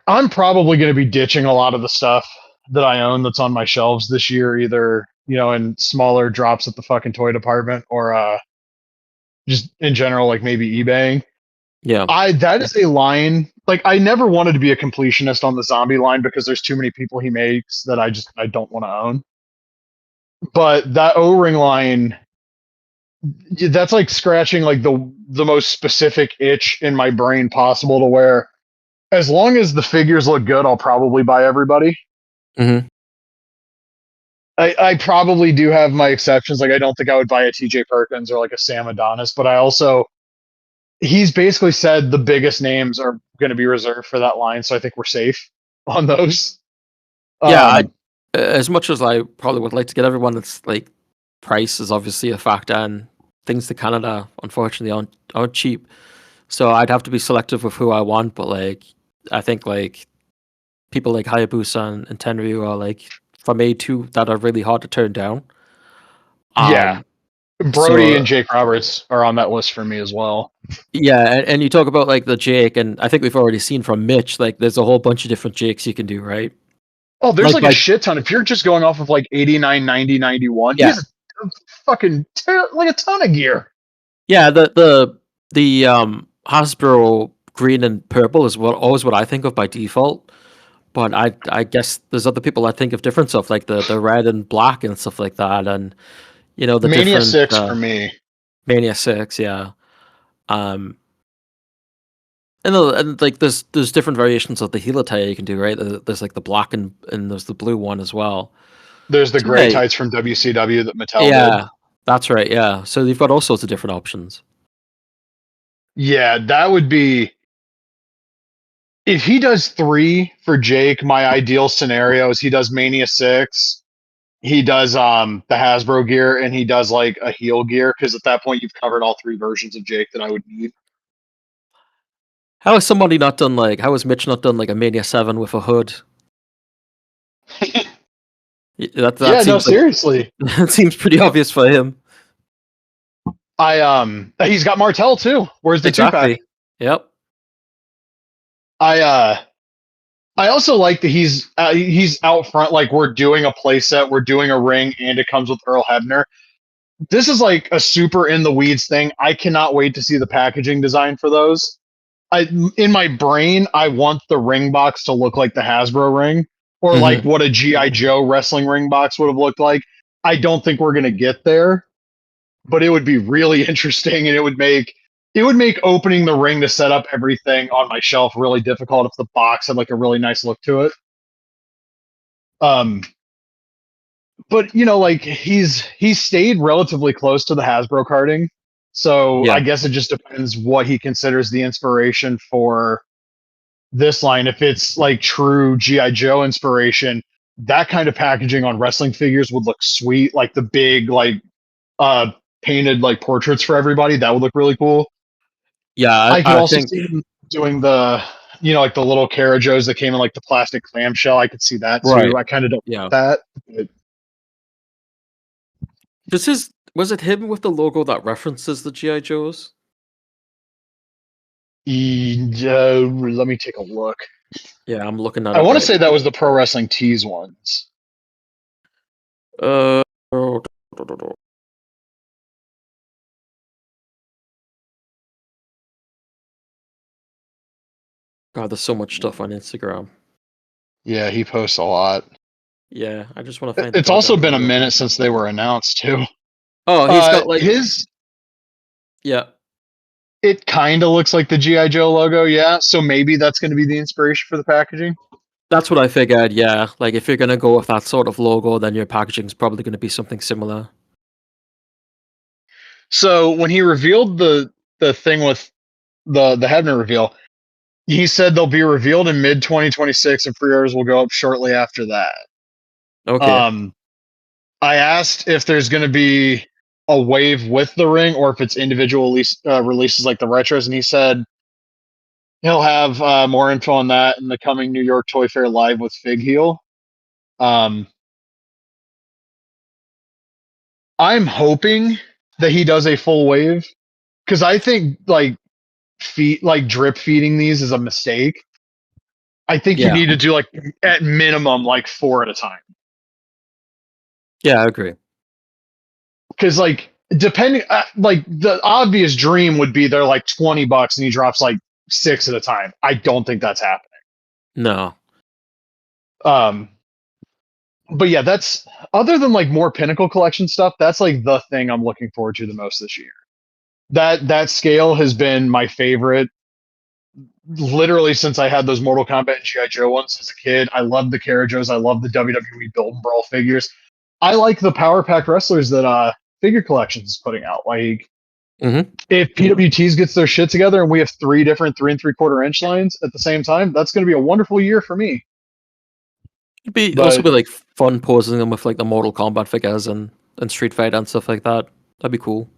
I'm probably going to be ditching a lot of the stuff that I own that's on my shelves this year, either in smaller drops at the fucking toy department or just in general, like maybe eBaying. yeah. That is a line, like I never wanted to be a completionist on the zombie line because there's too many people he makes that I don't want to own. But that O-ring line, that's like scratching like the most specific itch in my brain possible, to where as long as the figures look good, I'll probably buy everybody. Hmm. I probably do have my exceptions. Like I don't think I would buy a TJ Perkins or like a Sam Adonis, but he's basically said the biggest names are going to be reserved for that line, so I think we're safe on those. Yeah. Um, As much as I probably would like to get everyone, it's like price is obviously a factor, and things to Canada unfortunately aren't cheap. So I'd have to be selective with who I want. But like, I think like people like Hayabusa and Tenryu are like for me two that are really hard to turn down. yeah, Um. Brody So and Jake Roberts are on that list for me as well. yeah, and you talk about like the Jake, and I think we've already seen from Mitch like there's a whole bunch of different Jakes you can do, right? Oh, there's Like like a like shit ton. If you're just going off of like 89, 90, 91, he yeah, has a fucking like a ton of gear. yeah. The Hasbro green and purple is always what I think of by default. But I guess there's other people I think of different stuff, like the red and black and stuff like that, and the Mania different 6 for me. Mania 6, yeah. Um, and like there's different variations of the heel attire you can do, right? There's like the black and there's the blue one as well. There's the So gray yeah, tights from WCW that Mattel did. yeah, that's right, yeah. So you've got all sorts of different options. Yeah, that would be if he does 3 for Jake. My ideal scenario is he does Mania 6, he does the Hasbro gear, and he does like a heel gear, because at that point you've covered all 3 versions of Jake that I would need. How has how has Mitch not done like a Mania 7 with a hood? That Yeah, no, seems like seriously. that seems pretty obvious for him. He's got Martel too. Where's the 2-pack? Exactly. Yep. I I also like that he's out front, like we're doing a playset, we're doing a ring, and it comes with Earl Hebner. This is like a super in the weeds thing. I cannot wait to see the packaging design for those. In my brain, I want the ring box to look like the Hasbro ring, or like Hmm. what a GI Joe wrestling ring box would have looked like. I don't think we're gonna get there, but it would be really interesting, and it would make opening the ring to set up everything on my shelf really difficult if the box had like a really nice look to it. Um, but like he's stayed relatively close to the Hasbro carding, so I Yeah. guess it just depends what he considers the inspiration for this line. If it's like true GI Joe inspiration, that kind of packaging on wrestling figures would look sweet, like the big like uh painted like portraits for everybody. That would look really cool. Yeah, I could I also think see them doing the, like the little Carajos that came in like the plastic clamshell. I could see that too. right. I kind of don't Yeah. want that. But Was it him with the logo that references the GI Joes? let me take a look. Yeah, I'm looking at I it want to right say that was the Pro Wrestling Tees ones. now. God, there's so much stuff on Instagram. Yeah, he posts a lot. Yeah, I just want to find the It's also goddamn been a logo. minute since they were announced too. Oh, he's got like His yeah. it kind of looks like the GI Joe logo, yeah. So maybe that's going to be the inspiration for the packaging. That's what I figured. Yeah, like if you're gonna go with that sort of logo, then your packaging's probably gonna be something similar. So when he revealed the thing with the Hebner reveal, he said they'll be revealed in mid 2026 and pre-orders will go up shortly after that. Okay. Um, I asked if there's going to be a wave with the ring or if it's individual releases like the retros, and he said he'll have more info on that in the coming New York Toy Fair live with Fig Heel. Um, I'm hoping that he does a full wave because I think like drip feeding these is a mistake. I think you Yeah. need to do like at minimum like 4 at a time. Yeah, I agree. Because like depending like the obvious dream would be they're like $20 and he drops like 6 at a time. I don't think that's happening. No. Um, but yeah, that's other than like more Pinnacle collection stuff. That's like the thing I'm looking forward to the most this year. That scale has been my favorite literally since I had those Mortal Kombat and GI Joe ones as a kid. I love the Carajos. I love the WWE Build and Brawl figures. I like the Power Pack wrestlers that Figure Collections is putting out. Like Mm-hmm. if PWTs gets their shit together and we have 3 different 3 3/4 inch lines at the same time, that's going to be a wonderful year for me. It'd be also But be like fun posing them with like the Mortal Kombat figures and Street Fighter and stuff like that. That'd be cool.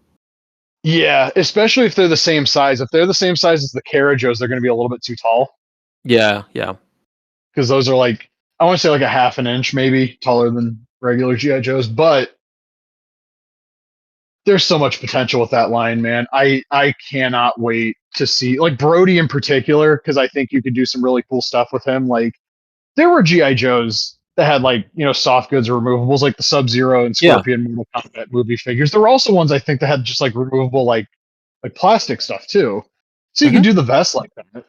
yeah, especially if they're the same size. If they're the same size as the Carajos, they're going to be a little bit too tall Yeah, yeah. because those are like I want to say like a half an inch maybe taller than regular GI Joes, but there's so much potential with that line, man. I cannot wait to see like Brody in particular because I think you could do some really cool stuff with him. Like there were GI Joes that had like soft goods or removables, like the Sub Zero and Yeah. Scorpion Mortal Kombat movie figures. There were also ones I think that had just like removable like plastic stuff too, so you could Mm-hmm. do the vest like that.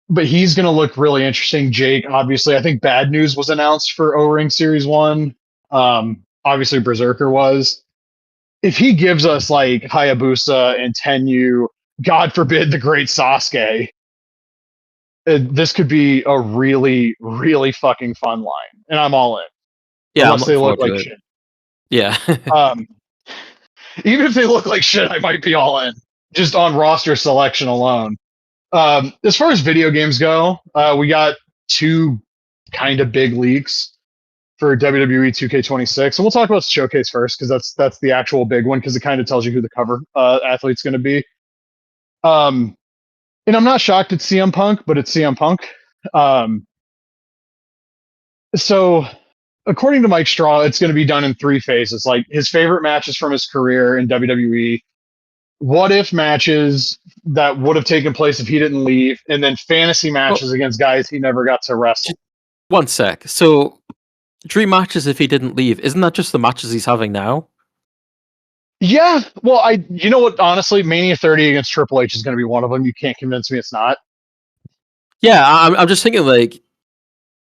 But he's going to look really interesting. Jake, obviously, I think Bad News was announced for O-Ring Series 1. Obviously, Berserker was. If he gives us like Hayabusa and Tenyu, God forbid the great Sasuke, this could be a really, really fucking fun line. And I'm all in. Yeah, I'm Unless looking they look forward to like it. shit. Yeah. Um, even if they look like shit, I might be all in. Just on roster selection alone. As far as video games go, we got 2 kind of big leaks for WWE 2K26, and we'll talk about the showcase first because that's the actual big one because it kind of tells you who the cover athlete's going to be. And I'm not shocked it's CM Punk, but it's CM Punk. Um, so according to Mike Straw, it's going to be done in 3 phases. Like his favorite matches from his career in WWE, what if matches that would have taken place if he didn't leave, and then fantasy Well, matches against guys he never got to wrestle. one sec. So, dream matches if he didn't leave. Isn't that just the matches he's having now? Yeah, well, you know what? Honestly, Mania 30 against Triple H is going to be one of them. You can't convince me it's not. Yeah, I'm just thinking like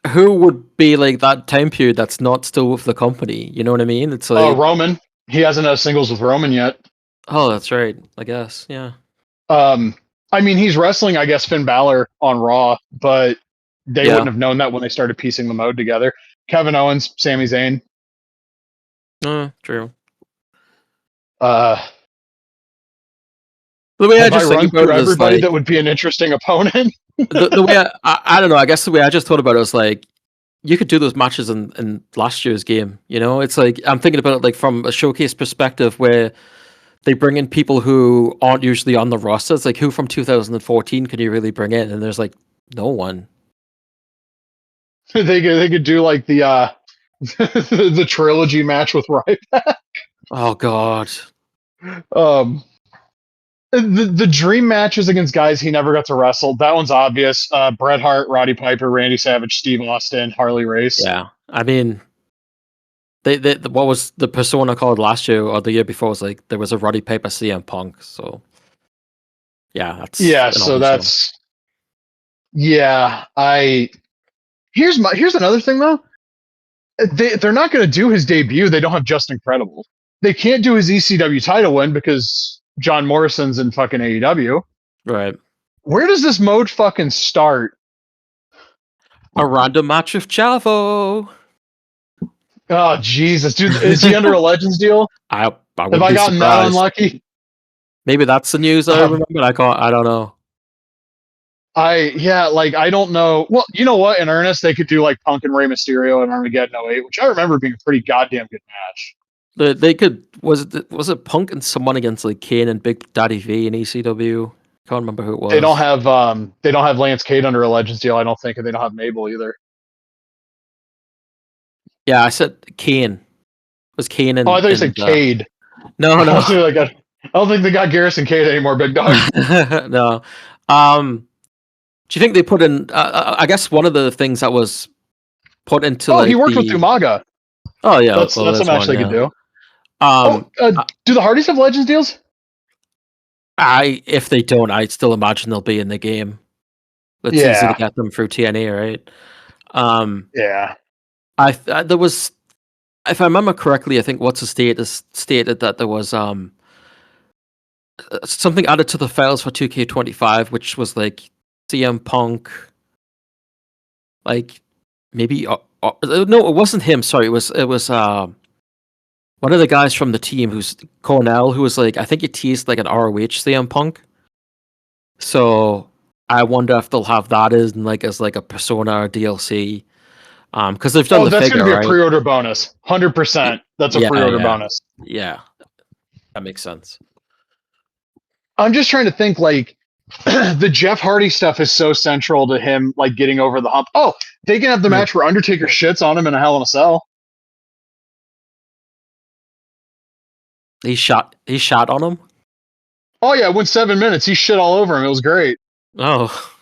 who would be like that time period that's not still with the company? You know what I mean? It's like, Roman, he hasn't had singles with Roman yet. oh, that's right. I guess, yeah. Um, I mean, he's wrestling, I guess, Finn Balor on Raw, but they Yeah. wouldn't have known that when they started piecing the mode together. Kevin Owens, Sami Zayn. True. Uh, The way I have I just think run about through it is everybody like that would be an interesting opponent? the way I don't know. I guess the way I just thought about it was like you could do those matches in last year's game. You know, it's like I'm thinking about it like from a showcase perspective where they bring in people who aren't usually on the roster. It's like, who from 2014 could you really bring in? And there's like no one. They could do like the the trilogy match with Ryback. Oh God. The dream matches against guys he never got to wrestle. That one's obvious. Bret Hart, Roddy Piper, Randy Savage, Steve Austin, Harley Race. Yeah. I mean, they what was the persona called last year or the year before? Was like there was a Roddy Piper CM Punk. So yeah, that's Yeah, an so obvious one. that's yeah. Here's another thing though. They're not going to do his debut. They don't have Just Incredible. They can't do his ECW title win because John Morrison's in fucking AEW. Right. Where does this mode fucking start? A random match with Chavo. Oh Jesus, dude! Is he under a Legends deal? I Have would I be gotten that surprised. unlucky? Maybe that's the news I remember. I don't know. I don't know. Well, you know what? In earnest, they could do like Punk and Rey Mysterio and Armageddon '08, which I remember being a pretty goddamn good match. They could was it Punk and someone against like Kane and Big Daddy V in ECW? Can't remember who it was. They don't have Lance Cade under a Legends deal, I don't think, and they don't have Mabel either. Yeah, I said Kane. It was Kane and Oh, I thought you said Cade. No. I don't think they got Garrison Cade anymore, big dog. No. Do you think they put in? I guess one of the things that was put into he worked with Umaga. Oh yeah, that's a match they could do. Do the Hardys have Legends deals? If they don't, I still imagine they'll be in the game. It's easy to get them through TNA, right? Yeah. There was, if I remember correctly, I think what's the status stated that there was something added to the files for 2K25, which was like CM Punk, like maybe no, it wasn't him. Sorry, it was one of the guys from the team who's Cornell, who was like, I think he teased like an ROH CM Punk. So I wonder if they'll have that in like as like a Persona or DLC. Because they've done the that's figure, going to be right? a pre-order bonus. 100%. That's a pre-order bonus. Yeah, that makes sense. I'm just trying to think, like, the Jeff Hardy stuff is so central to him, like, getting over the hump. Oh, they can have the match where Undertaker shits on him in a Hell in a Cell. He shot on him? Oh, yeah, it went 7 minutes. He shit all over him. It was great. Oh.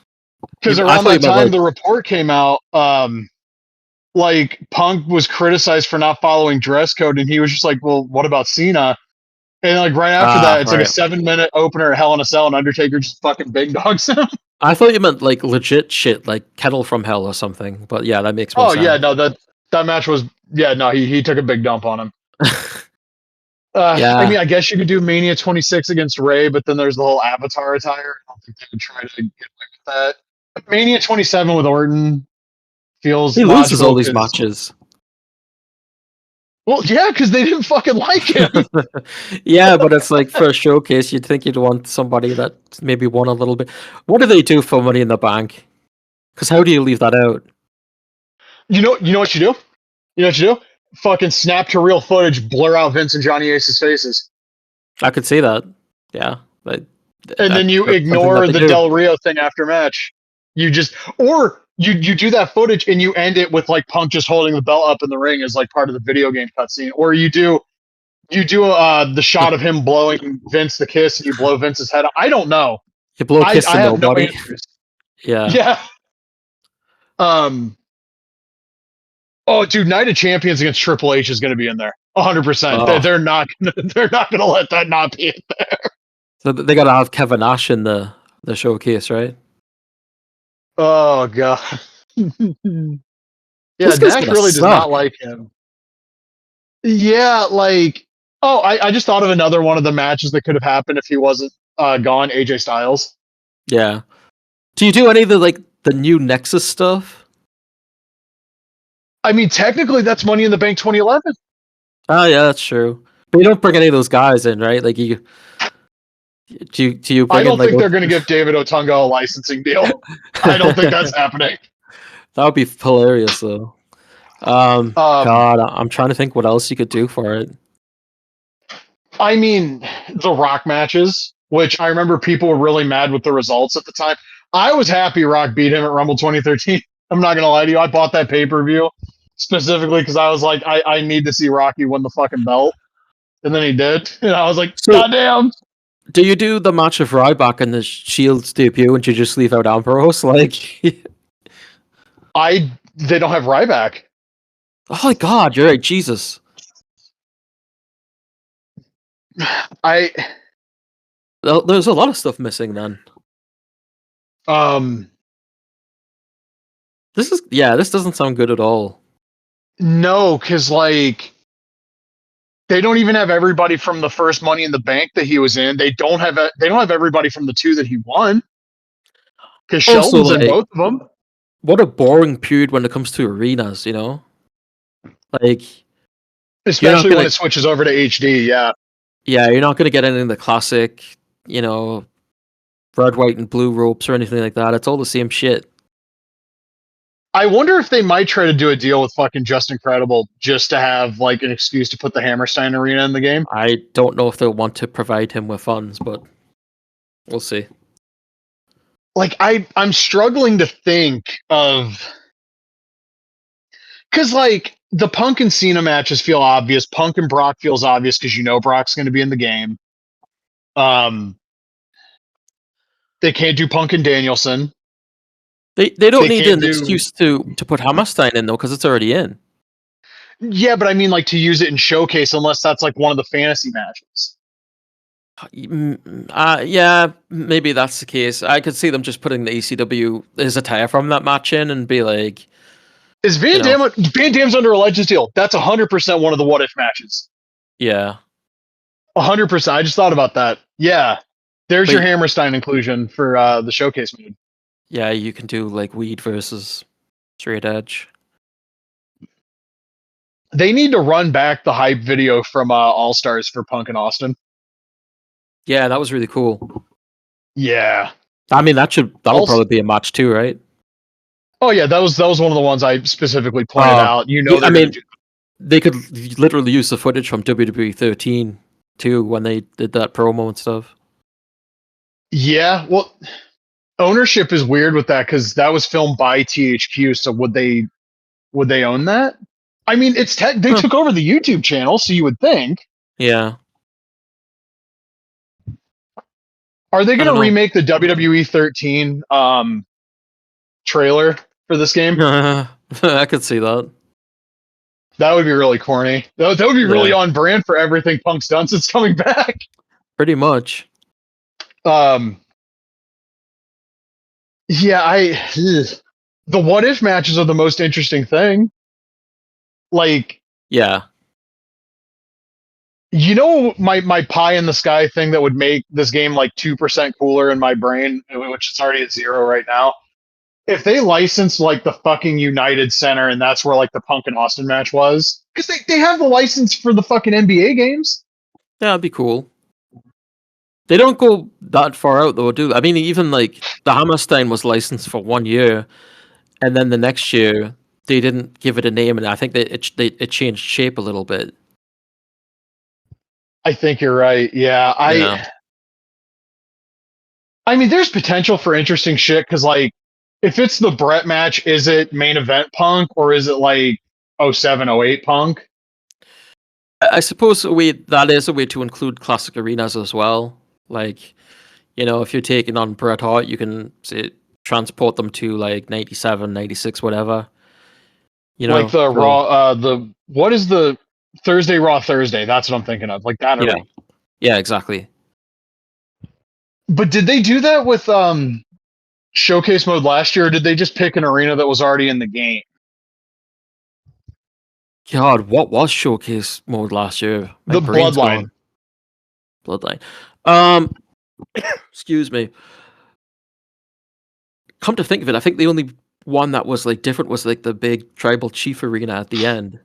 Because around that time, the report came out, like, Punk was criticized for not following dress code, and he was just like, well, what about Cena? And like right after that, it's like a 7-minute opener at Hell in a Cell, and Undertaker just fucking big dogs him. I thought you meant like legit shit, like Kettle from Hell or something. But yeah, that makes more sense. Yeah, no, that match was he took a big dump on him. Yeah. I mean, I guess you could do Mania 26 against Ray, but then there's the whole Avatar attire. I don't think they would try to get away with that. But Mania 27 with Orton feels he loses all these matches. Well, yeah, because they didn't fucking like him. Yeah, but it's like for a showcase, you'd think you'd want somebody that maybe won a little bit. What do they do for Money in the Bank? Because how do you leave that out? You know what you do? You know what you do? Fucking snap to real footage, blur out Vince and Johnny Ace's faces. I could see that. Yeah. And then you ignore the Del Rio thing after match. You just, or you do that footage and you end it with like Punk just holding the belt up in the ring as like part of the video game cutscene, or you do the shot of him blowing Vince the kiss and you blow Vince's head off. I don't know. You blow a kiss to nobody. Yeah. Oh, dude, Night of Champions against Triple H is going to be in there. 100%. They're not going to let that not be in there. So they got to have Kevin Nash in the showcase, right? Oh god. Yeah, Dak really does not like him. Yeah, like I just thought of another one of the matches that could have happened if he wasn't gone, AJ Styles. Yeah. Do you do any of the new Nexus stuff? I mean, technically that's Money in the Bank 2011. Oh yeah, that's true. But you don't bring any of those guys in, right? Like you do you bring I don't think they're going to give David Otunga a licensing deal. I don't think that's happening. That would be hilarious, though. God, I'm trying to think what else you could do for it. I mean, the Rock matches, which I remember people were really mad with the results at the time. I was happy Rock beat him at Rumble 2013. I'm not gonna lie to you. I bought that pay per view specifically because I was like, I need to see Rocky win the fucking belt, and then he did, and I was like, So, goddamn. do you do the match of Ryback and the Shield's debut, and you just leave out Ambrose? Like, They don't have Ryback. oh my god, you're right, Jesus. I There's a lot of stuff missing then. um This doesn't sound good at all. no, because like they don't even have everybody from the first Money in the Bank that he was in. They don't have everybody from the two that he won. Because Also, Shelton's in like, both of them. what a boring period when it comes to arenas, you know? Like, you're not Especially when gonna, it switches over to HD, yeah. you're not gonna get any of the classic, you know, red, white, and blue ropes or anything like that. It's all the same shit. I wonder if they might try to do a deal with fucking Just Incredible just to have like an excuse to put the Hammerstein Arena in the game. I don't know if they'll want to provide him with funds, but we'll see. Like I'm struggling to think of because like the Punk and Cena matches feel obvious. Punk and Brock feels obvious because you know Brock's going to be in the game. Um, they can't do Punk and Danielson. They don't They need can't an do excuse to put Hammerstein in though, because it's already in. yeah, but I mean like to use it in Showcase unless that's like one of the fantasy matches. Yeah, maybe that's the case. I could see them just putting the ECW as attire from that match in and be like, Is you know, Van Dam's under a Legends deal? That's 100% one of the What If matches. yeah. 100%. I just thought about that. Yeah, there's your But Hammerstein inclusion for the Showcase mode. yeah, you can do like Weed versus Straight Edge. They need to run back the hype video from All Stars for Punk and Austin. Yeah, that was really cool. Yeah. I mean, that'll Also, probably be a match too, right? oh yeah, that was one of the ones I specifically pointed out. You know I they're gonna mean, do. they could literally use the footage from WWE 13 too when they did that promo and stuff. Yeah, well, ownership is weird with that because that was filmed by THQ. So would they own that? I mean, they Huh. took over the YouTube channel, so you would think. Yeah, Are they I going don't to know. remake the WWE 13 trailer for this game? I could see that. That would be really corny. That would be really Yeah, on brand for everything Punk's done since coming back. pretty much. Um, yeah, the What If matches are the most interesting thing. Like, Yeah. you know, my pie in the sky thing that would make this game like 2% cooler in my brain, which is already at 0 right now. If they licensed like the fucking United Center and that's where like the Punk and Austin match was, because they have the license for the fucking NBA games. Yeah, that'd be cool. They don't go that far out though, do they? I mean, even like the Hammerstein was licensed for 1 year, and then the next year they didn't give it a name, and I think it changed shape a little bit. I think you're right. Yeah, Yeah. I mean, there's potential for interesting shit because like if it's the Brett match, is it main event Punk or is it like 07, 08 Punk? I suppose that is a way to include classic arenas as well. Like, if you're taking on Bret Hart, you can say, transport them to like 97, 96, whatever. Like the So Raw, the what is the Thursday Raw Thursday? That's what I'm thinking of, like that yeah, arena. yeah, exactly. But did they do that with Showcase mode last year, or did they just pick an arena that was already in the game? God, what was showcase mode last year? My The brain's Bloodline. gone. Bloodline. Um, excuse me. Come to think of it, I think the only one that was like different was like the big tribal chief arena at the end.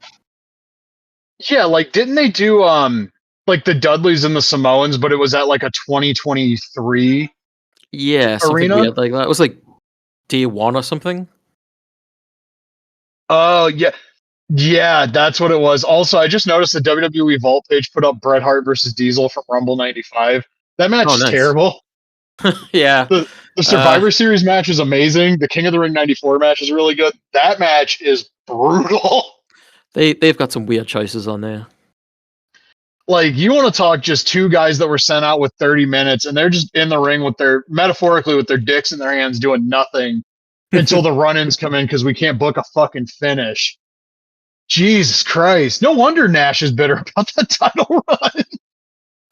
Yeah, like didn't they do like the Dudleys and the Samoans, but it was at like a 2023 Yeah, something arena? weird like that. It was like day one or something. Oh yeah. Yeah, that's what it was. Also, I just noticed the WWE Vault page put up Bret Hart versus Diesel from Rumble '95. That match Oh, is nice. terrible. Yeah. The Uh, Survivor Series match is amazing. The King of the Ring '94 match is really good. That match is brutal. they've got some weird choices on there. Like, you want to talk just two guys that were sent out with 30 minutes and they're just in the ring with their, metaphorically, with their dicks in their hands doing nothing until the run-ins come in because we can't book a fucking finish. Jesus Christ. No wonder Nash is bitter about that title run.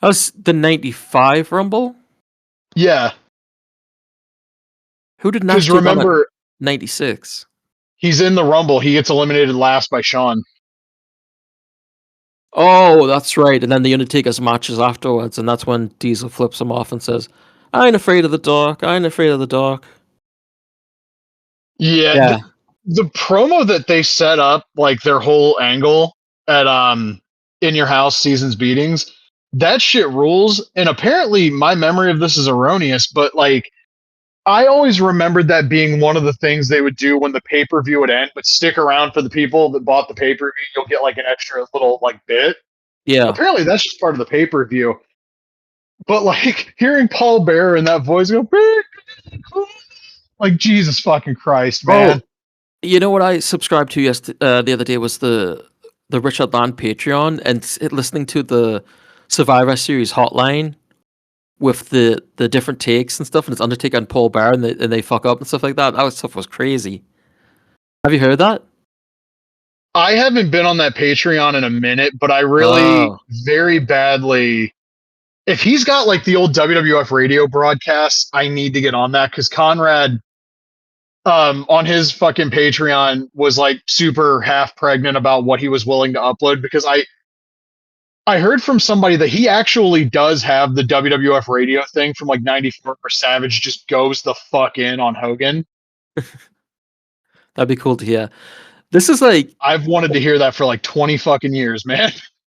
That was the '95 Rumble. Yeah. Who did Nash Because take on at remember, '96? he's in the Rumble. He gets eliminated last by Shawn. Oh, that's right. And then the Undertaker's matches afterwards, and that's when Diesel flips him off and says, "I ain't afraid of the dark. I ain't afraid of the dark." Yeah. Yeah, The promo that they set up, like their whole angle at In Your House Seasons Beatings, that shit rules. And apparently my memory of this is erroneous, but like I always remembered that being one of the things they would do when the pay-per-view would end, but stick around for the people that bought the pay-per-view, you'll get like an extra little like bit. yeah. Apparently that's just part of the pay-per-view. But like hearing Paul Bearer in that voice go, like Jesus fucking Christ, man. Oh, you know what I subscribed to the other day was the Richard Land Patreon, and listening to the Survivor Series hotline with the different takes and stuff, and it's Undertaker and Paul Bearer, and they fuck up and stuff like that. That stuff was crazy. Have you heard that? I haven't been on that Patreon in a minute, but I really Oh, very badly. If he's got like the old WWF radio broadcasts, I need to get on that because Conrad, on his fucking Patreon, was like super half pregnant about what he was willing to upload because I heard from somebody that he actually does have the WWF radio thing from like '94 where Savage just goes the fuck in on Hogan. that'd be cool to hear. This is like I've wanted to hear that for like 20 fucking years, man.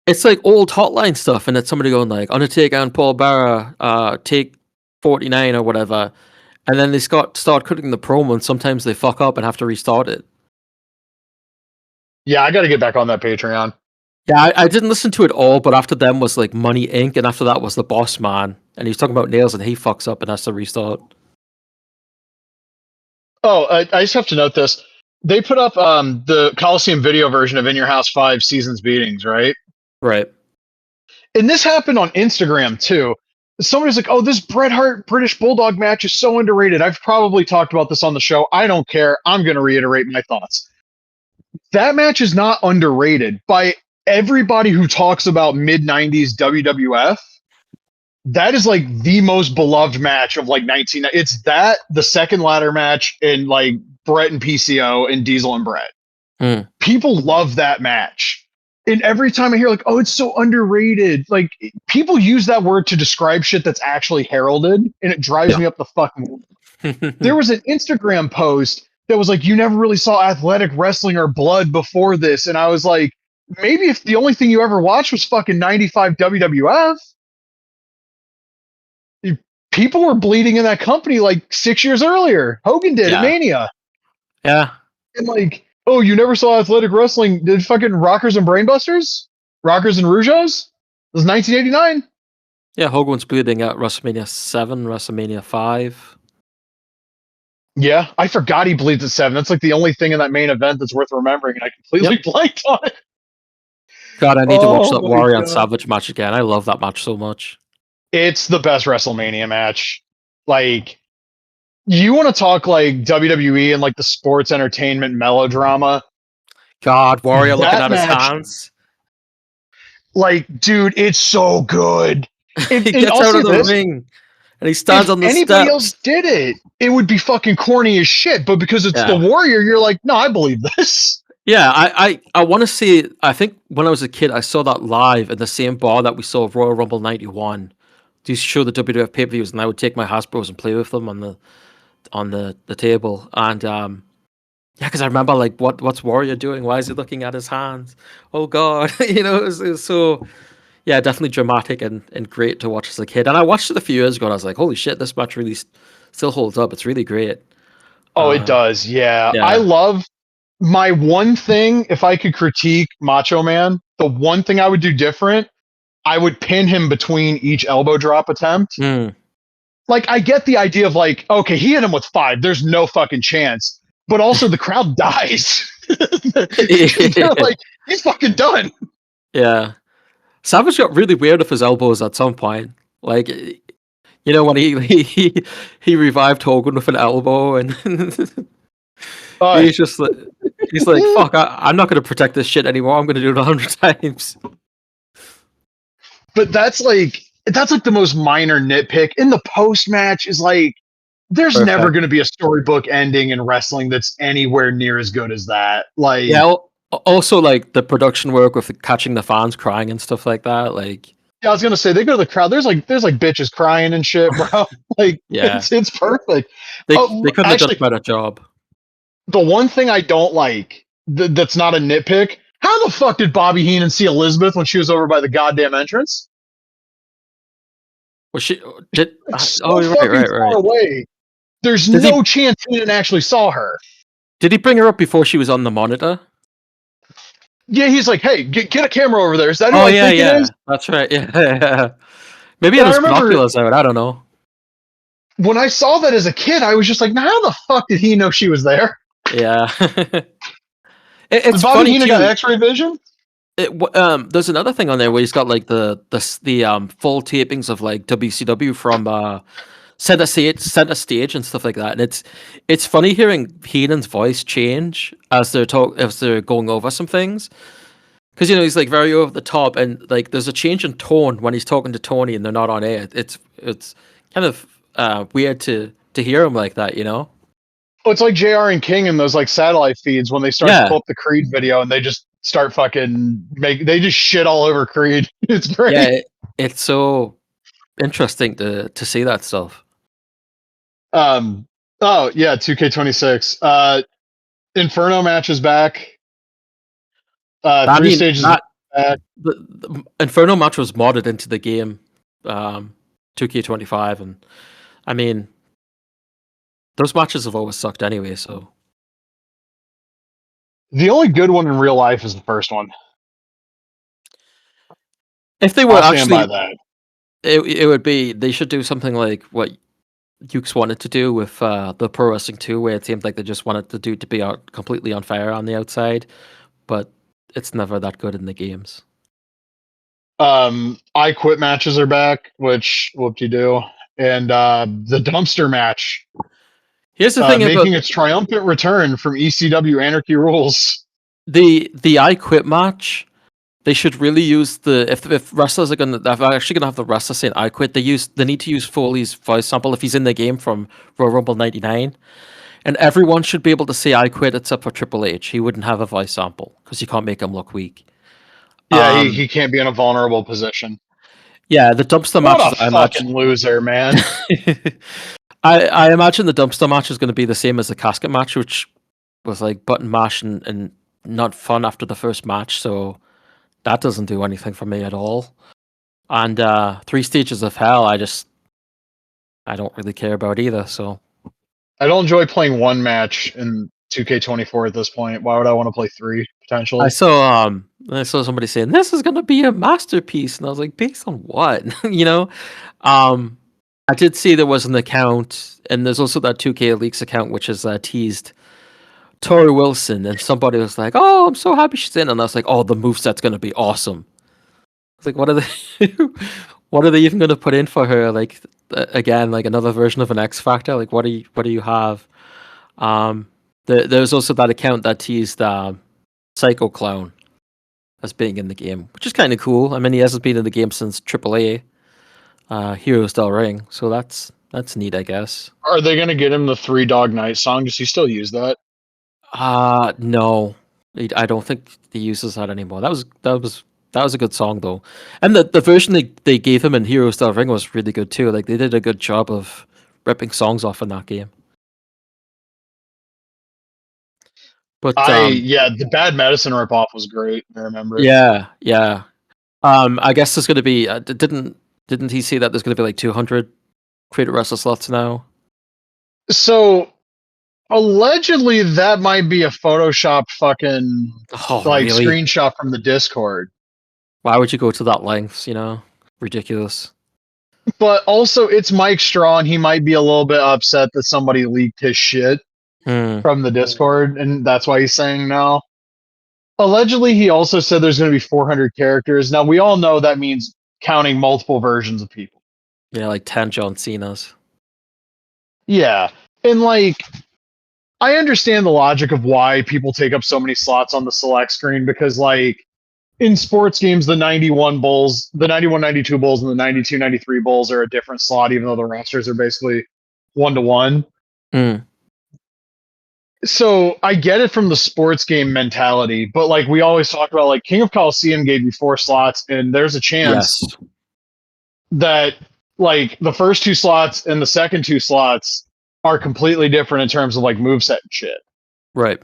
it's like old hotline stuff, and it's somebody going like Undertaker and Paul Bearer, take 49 or whatever, and then they start cutting the promo, and sometimes they fuck up and have to restart it. Yeah, I got to get back on that Patreon. Yeah, I didn't listen to it all, but after them was like Money Inc., and after that was the Boss Man, and he was talking about nails, and he fucks up and has to restart. Oh, I just have to note this. They put up the Coliseum video version of In Your House 5 Seasons Beatings, right? Right. And this happened on Instagram too. Somebody's like, oh, this Bret Hart British Bulldog match is so underrated. I've probably talked about this on the show. I don't care. I'm going to reiterate my thoughts. That match is not underrated by everybody who talks about mid 90s WWF. That is like the most beloved match of like 19. It's that, the second ladder match, and like Bret and PCO and Diesel and Bret. Mm. People love that match. And every time I hear like, oh, it's so underrated, like people use that word to describe shit that's actually heralded, and it drives me up the fucking. There was an Instagram post that was like, you never really saw athletic wrestling or blood before this, and I was like, maybe if the only thing you ever watched was fucking '95 WWF. People were bleeding in that company like 6 years earlier. Hogan did at Yeah. Mania. Yeah. And like, oh, you never saw athletic wrestling? Did fucking Rockers and Brainbusters? Rockers and Rougeos? It was 1989. Yeah, Hogan's bleeding at WrestleMania 7, WrestleMania 5. Yeah, I forgot he bleeds at 7. That's like the only thing in that main event that's worth remembering, and I completely blanked on it. God, I need to watch Oh that my Warrior and god. Savage match again. I love that match so much. It's the best WrestleMania match. Like, you want to talk like WWE and like the sports entertainment melodrama. God, Warrior looking That at his match, hands. like, dude, it's so good. He And gets I'll out say of the this, ring and he stands if on the anybody else steps. did it, it would be fucking corny as shit. But because it's the Yeah. Warrior, you're like, no, I believe this. Yeah, I want to see. I think when I was a kid, I saw that live in the same bar that we saw Royal Rumble '91. They used to show the WWF pay per views, and I would take my Hasbros and play with them on the table. And yeah, because I remember like what's Warrior doing? Why is he looking at his hands? Oh God, it was so yeah, definitely dramatic and great to watch as a kid. And I watched it a few years ago, and I was like, holy shit, this match really still holds up. It's really great. Oh, it Uh, does. Yeah. I yeah, love My one thing, if I could critique Macho Man, the one thing I would do different, I would pin him between each elbow drop attempt. Mm. Like, I get the idea of like, okay, he hit him with 5. There's no fucking chance. But also, the crowd dies. They're like, he's fucking done. Yeah. Savage got really weird with his elbows at some point. Like, when he revived Hogan with an elbow, and he's just like, fuck, I'm not going to protect this shit anymore. I'm going to do it 100 times. But that's like the most minor nitpick. In the post match is like, there's Perfect. never going to be a storybook ending in wrestling that's anywhere near as good as that. Like, yeah. Also, like the production work with catching the fans crying and stuff like that. Like, yeah, I was gonna say they go to the crowd. There's like bitches crying and shit, bro. Like, yeah, it's perfect. they couldn't have done a better job. The one thing I don't like that's not a nitpick. How the fuck did Bobby Heenan see Elizabeth when she was over by the goddamn entrance? Was she did? So oh, fucking far away. There's no chance Heenan actually saw her. Did he bring her up before she was on the monitor? Yeah, he's like, "Hey, get a camera over there." Is that who I think it is? That's right. Yeah. Maybe it was binoculars out. I don't know. When I saw that as a kid, I was just like, "How the fuck did he know she was there?" Yeah. It's Bobby funny Heenan too. got X-ray vision. There's another thing on there where he's got like the full tapings of like WCW from center stage and stuff like that, and it's funny hearing Heenan's voice change as they're going over some things, because he's like very over the top, and like there's a change in tone when he's talking to Tony and they're not on air. It's kind of weird to hear him like that. Well, it's like JR and King in those like satellite feeds when they start to pull up the Creed video and they just start they just shit all over Creed. It's great. Yeah, it's so interesting to see that stuff. Oh yeah, 2K26. Inferno match is back. 3 stages back. The Inferno match was modded into the game, 2K25, and I mean, those matches have always sucked anyway. So the only good one in real life is the first one. If they were actually, it would be, they should do something like what Ukes wanted to do with the Pro Wrestling 2, where it seemed like they just wanted to be completely unfair on the outside, but it's never that good in the games. I Quit matches are back, which whoop-de-doo. And the dumpster match. Here's the thing making its triumphant return from ECW Anarchy Rules. The I Quit match, they should really use if wrestlers are actually gonna have the wrestler saying I quit, they need to use Foley's voice sample if he's in the game from Royal Rumble 99, and everyone should be able to say I quit except for Triple H. He wouldn't have a voice sample because you can't make him look weak. Yeah, he can't be in a vulnerable position. Yeah, the dumpster match. What a fucking loser, man. I imagine the dumpster match is going to be the same as the casket match, which was like button mash and not fun after the first match. So that doesn't do anything for me at all. And 3 Stages of Hell, I don't really care about either. So I don't enjoy playing one match in 2K24 at this point. Why would I want to play 3 potentially? I saw somebody saying this is going to be a masterpiece, and I was like, based on what? I did see there was an account, and there's also that 2K Leaks account, which is teased Tori Wilson, and somebody was like, "Oh, I'm so happy she's in," and I was like, "Oh, the moveset's going to be awesome." It's like, what are they? What are they even going to put in for her? Like, again, like another version of an X Factor. Like, what do you have? There's also that account that teased Psycho Clown as being in the game, which is kind of cool. I mean, he hasn't been in the game since AAA Heroes Del Ring, so that's neat, I guess. Are they going to get him the 3 Dog Night song? Does he still use that? No, I don't think he uses that anymore. That was a good song though, and the version they gave him in Heroes Del Ring was really good too. Like, they did a good job of ripping songs off in that game. But the Bad Medicine ripoff was great. I remember. Yeah. I guess there's going to be. Didn't he say that there's going to be like 200 Creative Wrestler slots now? So Allegedly, that might be a Photoshop fucking Oh, like really? screenshot from the Discord. Why would you go to that length? Ridiculous. But also, it's Mike Straw, and he might be a little bit upset that somebody leaked his shit Hmm. from the Discord, and that's why he's saying no. Allegedly, he also said there's going to be 400 characters. Now, we all know that means counting multiple versions of people. Yeah, like 10 John Cena's. Yeah. And, like, I understand the logic of why people take up so many slots on the select screen because, like, in sports games, the 91 Bulls, the 91 92 Bulls, and the 92 93 Bulls are a different slot, even though the rosters are basically 1-to-1. Hmm. So I get it from the sports game mentality, but like we always talk about, like King of Coliseum gave you 4 slots, and there's a chance Yes. that like the first 2 slots and the second 2 slots are completely different in terms of like moveset and shit. Right.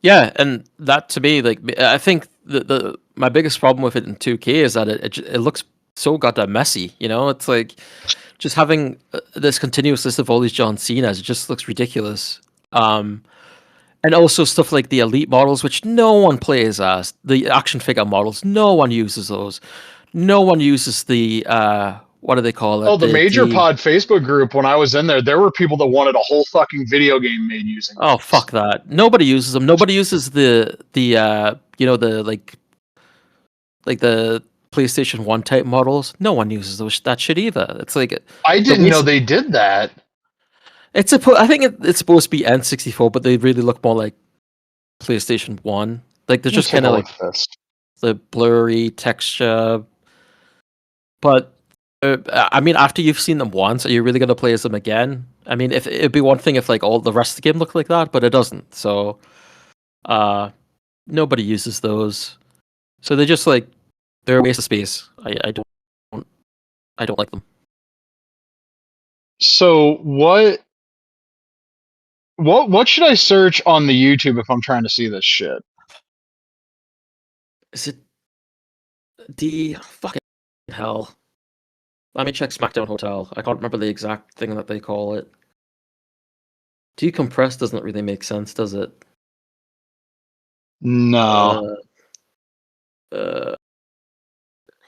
Yeah, and that to me, like, I think the my biggest problem with it in 2K is that it looks so goddamn messy. It's like just having this continuous list of all these John Cena's. It just looks ridiculous. And also stuff like the elite models, which no one plays as the action figure models. No one uses those. No one uses the what do they call Oh, it? the Major The Pod Facebook group, when I was in there were people that wanted a whole fucking video game made using Oh, those. fuck that. Nobody uses them. Nobody uses the like the PlayStation 1 type models. No one uses that shit either. It's like I the didn't know basic, they did that. I think it's supposed to be N64, but they really look more like PlayStation 1. Like they're Let me just take kind a of look like at this. the blurry texture. But I mean, after you've seen them once, are you really going to play as them again? I mean, if it'd be one thing if like all the rest of the game looked like that, but it doesn't. So uh nobody uses those. So they're just like they're a waste of space. I don't like them. So what should I search on the YouTube if I'm trying to see this shit? Is it the fucking hell? Let me check SmackDown Hotel. I can't remember the exact thing that they call it. Decompress doesn't really make sense, does it? No. Uh, uh,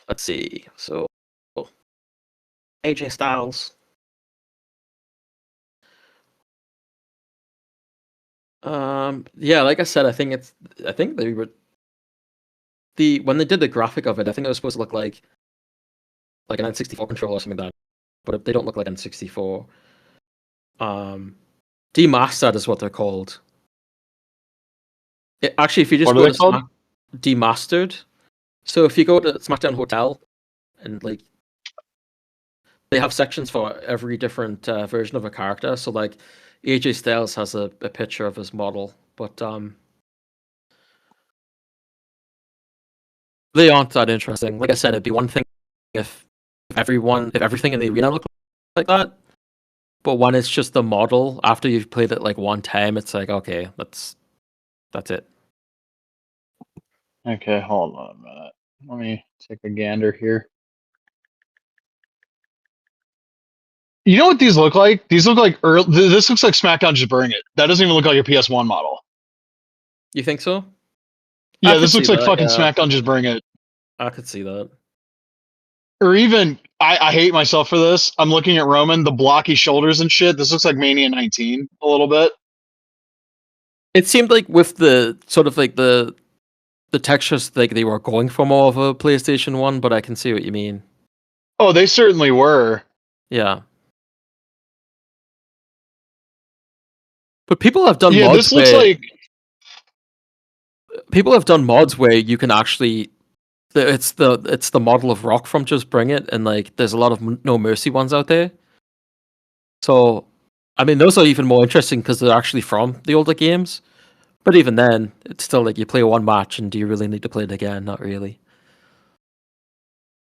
let's see. So AJ Styles. Yeah, like I said, I think they were when they did the graphic of it, I think it was supposed to look like an N64 controller or something like that, but they don't look like N64. Demastered is what they're called. Actually, if you just What are go they to called? Demastered, so if you go to SmackDown Hotel and like they have sections for every different version of a character. So like AJ Styles has a picture of his model, but they aren't that interesting. Like I said, it'd be one thing if everything in the arena looked like that. But when it's just the model, after you've played it like one time, it's like okay, that's it. Okay, hold on a minute. Let me take a gander here. You know what these look like? These look like this looks like SmackDown Just Bring It. That doesn't even look like a PS1 model. You think so? I Yeah, could this see looks like that. fucking Yeah, SmackDown Just Bring It. I could see that. Or even I hate myself for this. I'm looking at Roman, the blocky shoulders and shit. This looks like Mania 19 a little bit. It seemed like with the sort of like the textures, like they were going for more of a PlayStation 1, but I can see what you mean. Oh, they certainly were. Yeah. But people have done Yeah, mods this looks where like you can actually it's the model of Rock from Just Bring It, and like there's a lot of No Mercy ones out there. So I mean, those are even more interesting because they're actually from the older games. But even then, it's still like you play one match, and do you really need to play it again? Not really.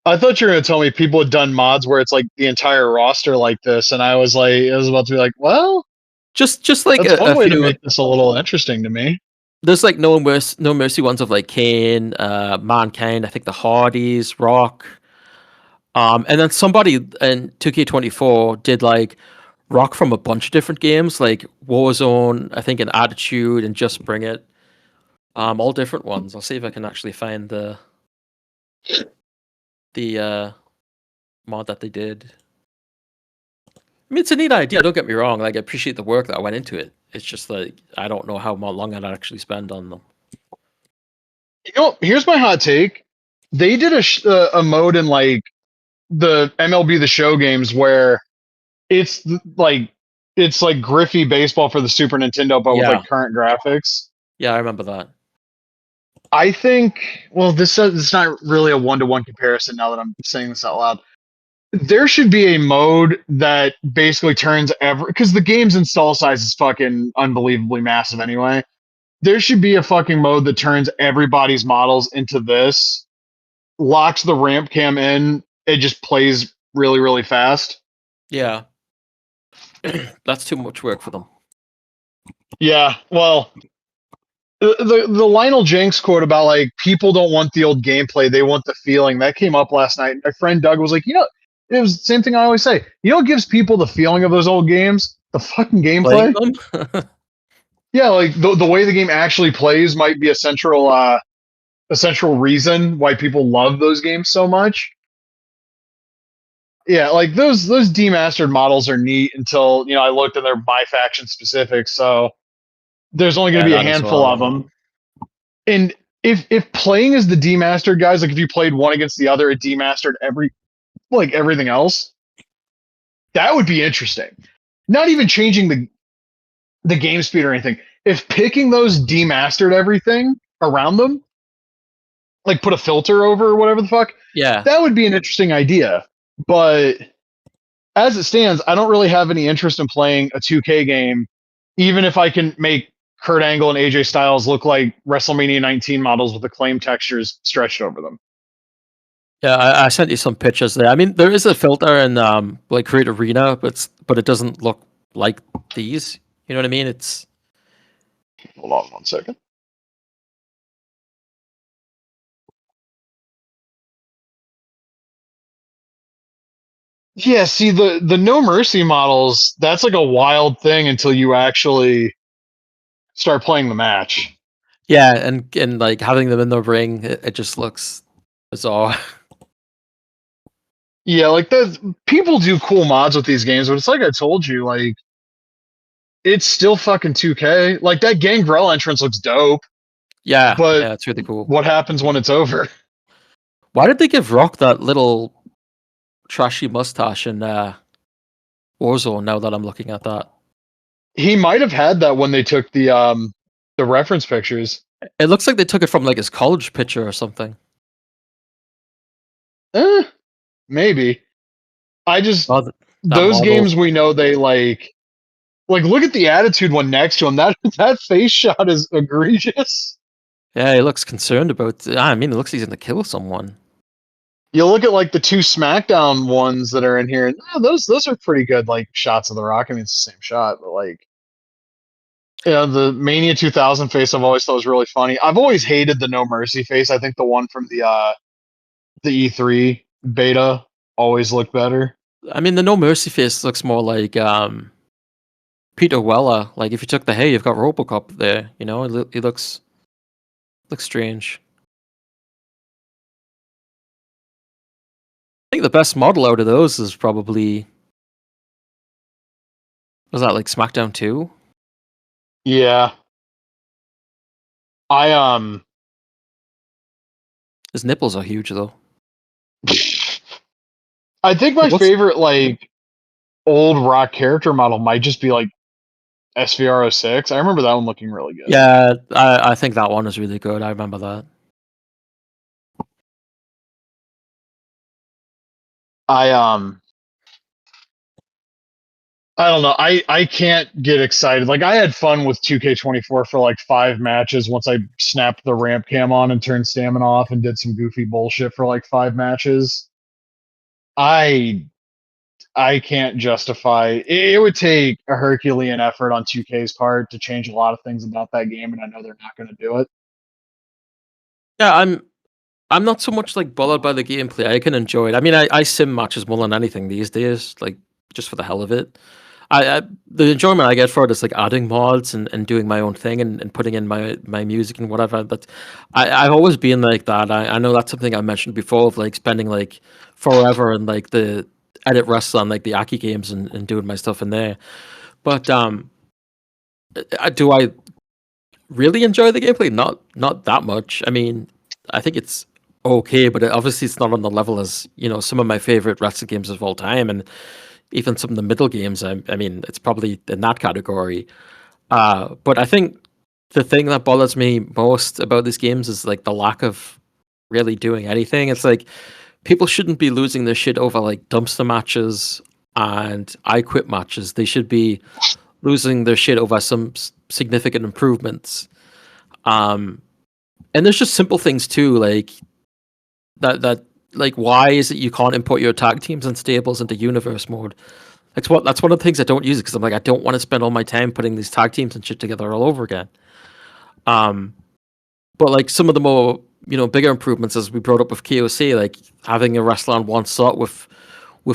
I thought you were gonna tell me people had done mods where it's like the entire roster like this, and I was about to be like, well, Just like that's one a way to few. make this a little interesting to me. There's like No Mercy ones of like Kane, Mankind. I think the Hardys, Rock. And then somebody in 2K24 did like rock from a bunch of different games, like Warzone, I think, and Attitude, and Just Bring It. All different ones. I'll see if I can actually find the mod that they did. I mean, it's a neat idea. Don't get me wrong. Like, I appreciate the work that went into it. It's just like I don't know how long I'd actually spend on them. You know, here's my hot take. They did a mode in like the MLB The Show games where it's like Griffey baseball for the Super Nintendo, but with Yeah, like current graphics. yeah, I remember that. I think, well, this is not really a one-to-one comparison now that I'm saying this out loud. There should be a mode that basically turns because the game's install size is fucking unbelievably massive anyway. There should be a fucking mode that turns everybody's models into this, locks the ramp cam in, it just plays really, really fast. Yeah, that's too much work for them. Yeah, well, the Lionel Jenks quote about like people don't want the old gameplay, they want the feeling, that came up last night. My friend Doug was like, it was the same thing I always say. You know what gives people the feeling of those old games? The fucking gameplay. Playing them? Yeah, like the way the game actually plays might be a central reason why people love those games so much. Yeah, like those demastered models are neat until I looked and they're by faction specific, so there's only going Yeah, to be a that as handful of well. them. And if playing as the demastered guys, like if you played one against the other, it demastered everything else, that would be interesting. Not even changing the game speed or anything. If picking those demastered everything around them, like put a filter over or whatever the fuck, Yeah, that would be an interesting idea. But as it stands, I don't really have any interest in playing a 2K game, even if I can make Kurt Angle and AJ Styles look like WrestleMania 19 models with the claim textures stretched over them. yeah. I sent you some pictures there. I mean, there is a filter in like Create Arena, but it doesn't look like these. You know what I mean? It's Hold on 1 second. Yeah, see the No Mercy models, that's like a wild thing until you actually start playing the match. yeah, and like having them in the ring, it just looks bizarre. Yeah, like people do cool mods with these games, but it's like I told you, like it's still fucking 2K. Like that Gangrel entrance looks dope, Yeah, but yeah, it's really cool. what happens when it's over? Why did they give Rock that little trashy mustache in Warzone? Now that I'm looking at that, He might have had that when they took the reference pictures. it looks like they took it from like his college picture or something. Eh, maybe. I just Oh, that those model. games we know they like look at the attitude one next to him. That face shot is egregious. Yeah, he looks concerned about. I mean, it looks like he's gonna kill someone. You look at like the two SmackDown ones that are in here, and those are pretty good like shots of the Rock. I mean, it's the same shot, but like the Mania 2000 face I've always thought was really funny. I've always hated the No Mercy face. I think the one from the E3 beta always looked better. I mean, the No Mercy face looks more like Peter Weller. Like if you took the hey, you've got RoboCop there. You know, it looks strange. I think the best model out of those is probably was that like SmackDown 2? Yeah. I His nipples are huge though. I think my What's favorite like old Rock character model might just be like SVR06. I remember that one looking really good. Yeah, I think that one is really good. I remember that. I I don't know. I can't get excited. Like I had fun with 2K24 for like 5 matches once I snapped the ramp cam on and turned stamina off and did some goofy bullshit for like 5 matches. I I can't justify it would take a Herculean effort on 2K's part to change a lot of things about that game, and I know they're not going to do it. Yeah, I'm not so much like bothered by the gameplay. I can enjoy it. I mean, I sim matches more than anything these days, like just for the hell of it. the enjoyment I get for it is like adding mods and doing my own thing and putting in my music and whatever. But I've always been like that. I know that's something I mentioned before of like spending like forever and like the edit wrestle on like the Aki games and doing my stuff in there. But do I really enjoy the gameplay? Not that much. I mean, I think it's okay, but obviously it's not on the level as some of my favorite wrestling games of all time, and even some of the middle games. I mean, it's probably in that category. But I think the thing that bothers me most about these games is like the lack of really doing anything. It's like people shouldn't be losing their shit over like dumpster matches and I quit matches. They should be losing their shit over some significant improvements. Um, and there's just simple things too, like that like why is it you can't import your tag teams and stables into universe mode? That's one of the things I don't use because I'm like I don't want to spend all my time putting these tag teams and shit together all over again. But like some of the more bigger improvements as we brought up with KOC, like having a wrestler on one slot with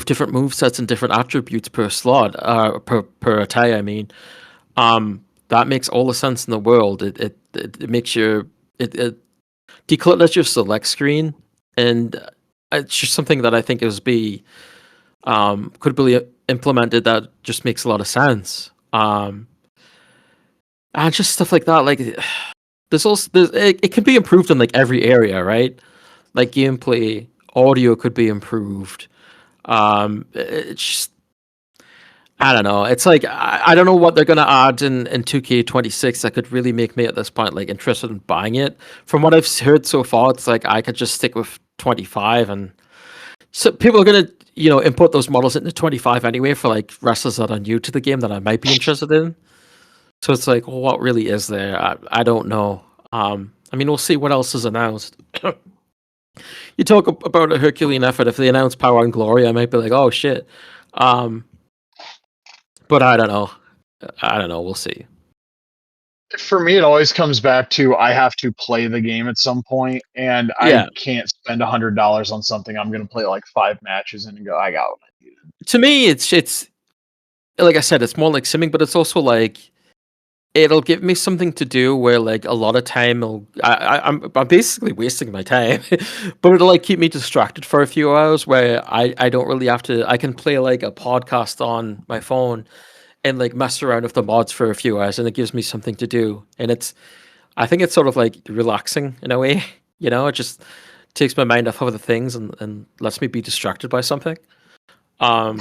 different move sets and different attributes per slot, per attire. I mean, that makes all the sense in the world. It makes it declutters your select screen, and it's just something that I think could be implemented that just makes a lot of sense. And just stuff like that. Like it can be improved in like every area, right? Like gameplay, audio could be improved. It's just I don't know. It's like I don't know what they're gonna add in 2K26 that could really make me at this point like interested in buying it. From what I've heard so far, it's like I could just stick with 25, and so people are gonna input those models into 25 anyway for like wrestlers that are new to the game that I might be interested in. So it's like, well, what really is there? I don't know. I mean, we'll see what else is announced. You talk about a Herculean effort. If they announce Power and Glory, I might be like, oh shit. Um, but I don't know. I don't know. We'll see. For me, it always comes back to I have to play the game at some point, and I Yeah. can't spend $100 on something I'm going to play like 5 matches and go, I got what I needed. To me, it's like I said, it's more like simming, but it's also like it'll give me something to do where like a lot of time I'm basically wasting my time, but it'll like keep me distracted for a few hours where I don't really have to. I can play like a podcast on my phone and like mess around with the mods for a few hours, and it gives me something to do. And I think it's sort of like relaxing in a way. It just takes my mind off other things and lets me be distracted by something. Um,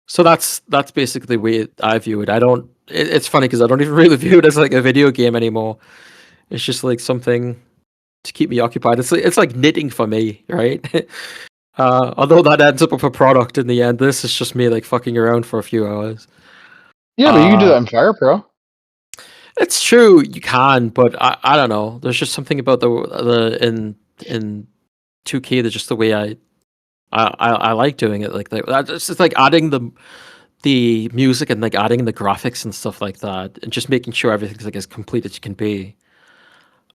so that's basically the way I view it. I don't. It's funny because I don't even really view it as like a video game anymore. It's just like something to keep me occupied. It's like knitting for me, right? Although that ends up with a product in the end, this is just me like fucking around for a few hours. Yeah, but you can do that in Fire Pro. It's true, you can, but I don't know. There's just something about the in 2K that's just the way I like doing it. Like that. It's just like adding the music and like adding the graphics and stuff like that, and just making sure everything's like as complete as you can be.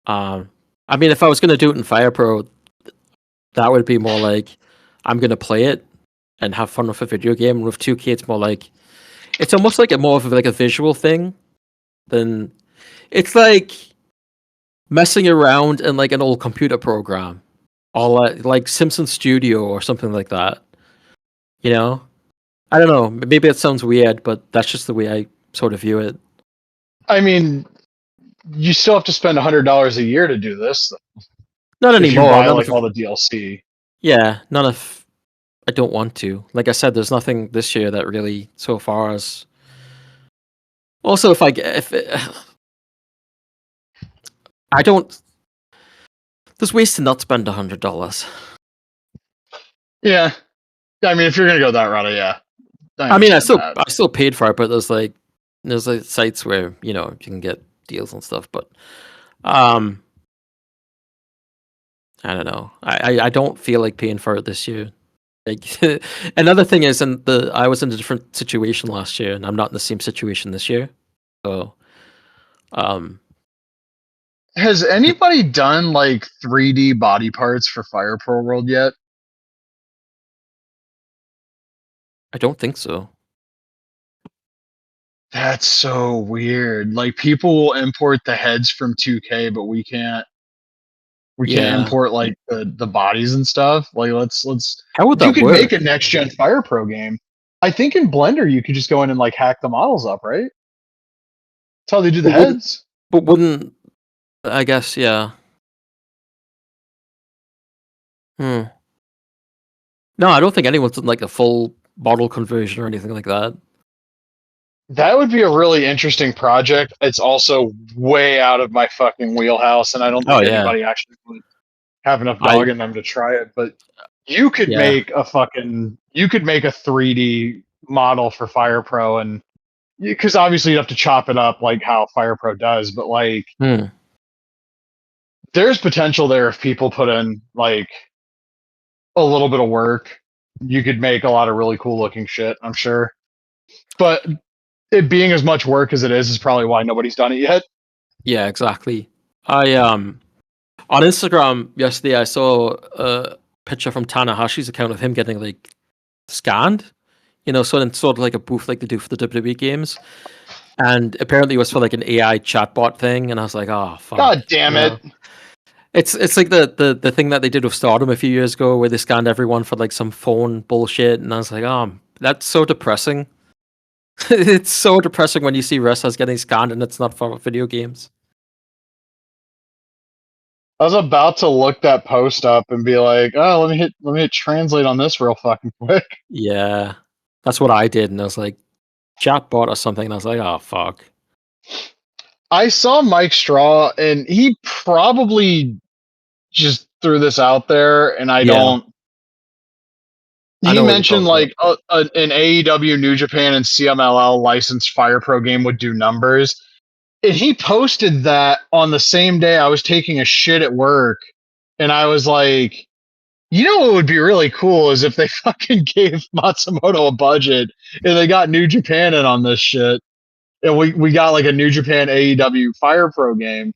Um, I mean, if I was gonna do it in Fire Pro, that would be more like I'm gonna play it and have fun with a video game. And with 2K, it's more like it's almost like more of like a visual thing than it's like messing around in like an old computer program, or like Simpson Studio or something like that. You know, I don't know. Maybe it sounds weird, but that's just the way I sort of view it. I mean, you still have to spend $100 a year to do this Not if you anymore. buy None like of all the DLC. yeah, none of. I don't want to. Like I said, there's nothing this year that really so far as. Also, if I get if it, I don't. There's ways to not spend $100. Yeah, I mean, if you're gonna go that route, yeah, I I mean, understand that. I still paid for it, but there's like sites where you can get deals and stuff. But um, I don't know. I don't feel like paying for it this year. Like another thing is, I was in a different situation last year, and I'm not in the same situation this year. So um, Has anybody done like 3D body parts for Fire Pro World yet? I don't think so. That's so weird. Like people will import the heads from 2K, but we can't. We can't Yeah. import like the bodies and stuff. Like let's. How would You that could make work? a next gen Fire Pro game. I think in Blender you could just go in and like hack the models up, right? That's how they do the But wouldn't heads. but wouldn't I guess, yeah. Hmm. No, I don't think anyone's done like a full model conversion or anything like that. That would be a really interesting project. It's also way out of my fucking wheelhouse, and I don't Oh think yeah. anybody actually would have enough I dog in them to try it. But you could yeah. make a 3D model for Fire Pro, and because obviously you have to chop it up like how Fire Pro does, but like Hmm. there's potential there if people put in like a little bit of work. You could make a lot of really cool looking shit, I'm sure. But it being as much work as it is probably why nobody's done it yet. Yeah, exactly. I on Instagram yesterday I saw a picture from Tanahashi's account of him getting like scanned. Sort of like a booth like they do for the WWE games. And apparently it was for like an AI chatbot thing, and I was like, oh fuck. God damn it. It's like the thing that they did with Stardom a few years ago where they scanned everyone for like some phone bullshit, and I was like, oh, that's so depressing. It's so depressing when you see wrestlers getting scanned and it's not for video games. I was about to look that post up and be like, oh, let me hit translate on this real fucking quick. Yeah. That's what I did, and I was like, chatbot or something, and I was like, oh fuck. I saw Mike Straw and he probably just threw this out there and I Yeah. don't I he know what you're mentioned talking about. like an AEW New Japan and CMLL licensed Fire Pro game would do numbers. And he posted that on the same day I was taking a shit at work and I was like, you know what would be really cool is if they fucking gave Matsumoto a budget and they got New Japan in on this shit. And we got like a New Japan AEW Fire Pro game.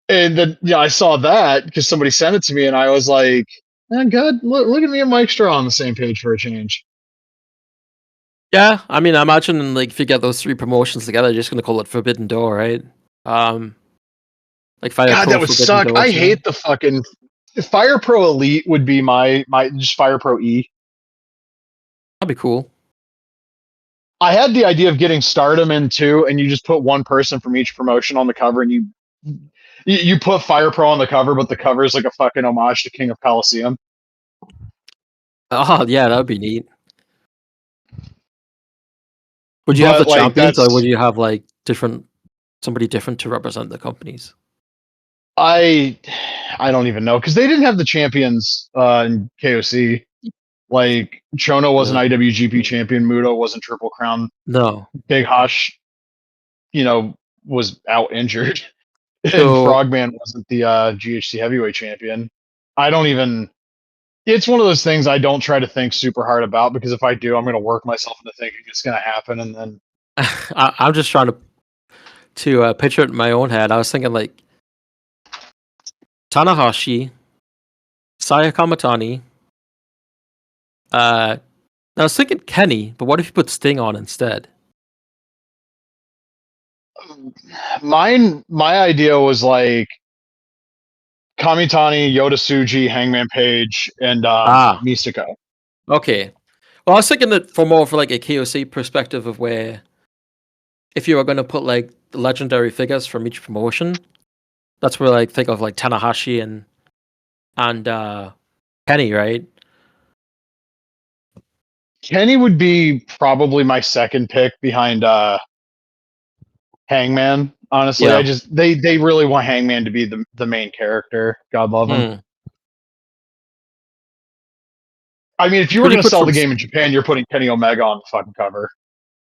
And then I saw that because somebody sent it to me and I was like, oh, good. Look at me and Mike Straw on the same page for a change. Yeah, I mean, I imagine like if you get those three promotions together, you're just gonna call it Forbidden Door, right? Um, like Fire God, Pro that would Forbidden suck. Door I 2. hate the fucking Fire Pro Elite would be my just Fire Pro E. That'd be cool. I had the idea of getting Stardom in too, and you just put one person from each promotion on the cover, and you put Fire Pro on the cover, but the cover is like a fucking homage to King of Colosseum. Oh yeah, that'd be neat. Would you have the But like champions, or would that's you have like somebody different to represent the companies? I I don't even know because they didn't have the champions in KOC. Like Chono wasn't Really? IWGP champion, Muto wasn't Triple Crown, No. Big Hush, was out injured, and So Frogman wasn't the GHC heavyweight champion. I don't even. It's one of those things I don't try to think super hard about because if I do, I'm going to work myself into thinking it's going to happen, and then I'm just trying to picture it in my own head. I was thinking like Tanahashi, Saya Kamatani. I was thinking Kenny, but what if you put Sting on instead? my idea was like Kamitani, Yoda Tsuji, Hangman Page, and Ah, Místico. okay. Well, I was thinking that from more of like a KOC perspective of where if you were going to put like the legendary figures from each promotion, that's where like think of like Tanahashi and Kenny, right? Kenny would be probably my second pick behind Hangman. Honestly, I Yeah. just they really want Hangman to be the main character. God love him. Hmm. I mean, if you Who were do you going to put sell from? the game in Japan, you're putting Kenny Omega on the fucking cover.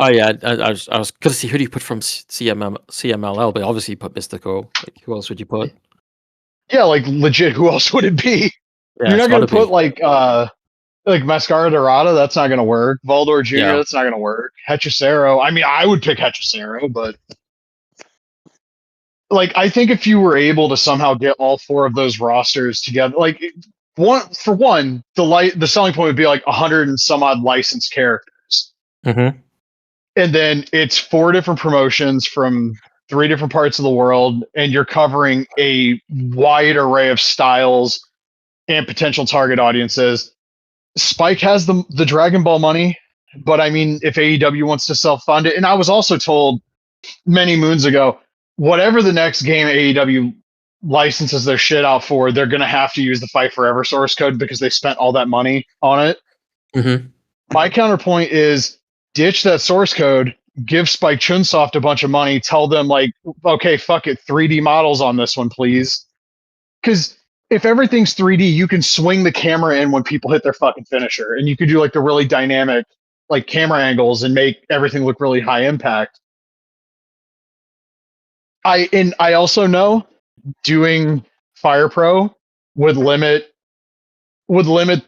Oh yeah, I was gonna see who do you put from CMLL, but obviously you put Mystico. Like who else would you put? Yeah, like legit. Who else would it be? Yeah, You're it's not got going to to put be. like Mascara Dorada. That's not going to work. Valdor Jr. Yeah. That's not going to work. Hechicero. I mean, I would pick Hechicero, but like I think if you were able to somehow get all four of those rosters together, like the selling point would be like 100 and some odd licensed characters. Mm-hmm. and then it's 4 different promotions from 3 different parts of the world, and you're covering a wide array of styles and potential target audiences. Spike has the Dragon Ball money, but I mean, if AEW wants to self fund it, and I was also told many moons ago, whatever the next game AEW licenses their shit out for, they're going to have to use the Fight Forever source code because they spent all that money on it. Mm-hmm. My counterpoint is ditch that source code, give Spike Chunsoft a bunch of money, tell them, like, okay, fuck it, 3D models on this one, please. Because if everything's 3D, you can swing the camera in when people hit their fucking finisher, and you could do like the really dynamic like camera angles and make everything look really high impact. I also know doing Fire Pro would limit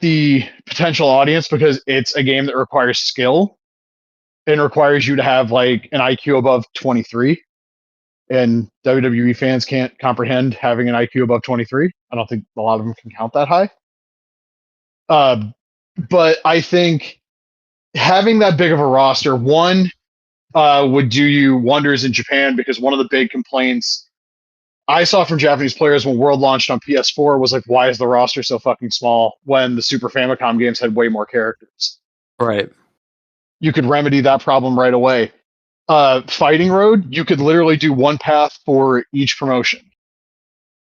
the potential audience because it's a game that requires skill and requires you to have like an IQ above 23. And WWE fans can't comprehend having an IQ above 23. I don't think a lot of them can count that high. But I think having that big of a roster, one, would do you wonders in Japan, because one of the big complaints I saw from Japanese players when World launched on PS4 was like, why is the roster so fucking small when the Super Famicom games had way more characters? Right. You could remedy that problem right away. Fighting Road, you could literally do one path for each promotion.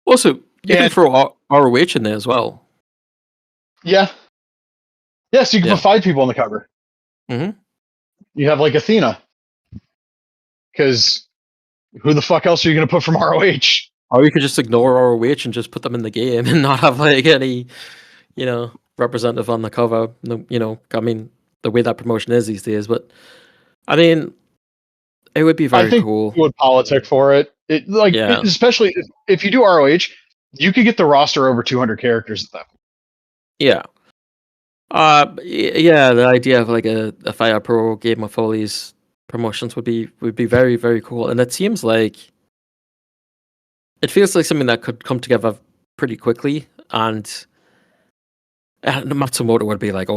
Also, you can throw ROH in there as well. Yeah. Yes, you can put 5 people on the cover. Mm-hmm. You have like Athena. Because who the fuck else are you going to put from ROH? Or you could just ignore ROH and just put them in the game and not have like any, representative on the cover. I mean, the way that promotion is these days. But I mean, it would be very cool. You would politic for it. Especially if you do ROH, you could get the roster over 200 characters at that point. Yeah. Yeah, the idea of like a Fire Pro game of Foley's promotions would be very, very cool. And it seems like it feels like something that could come together pretty quickly, and Matsumoto would be like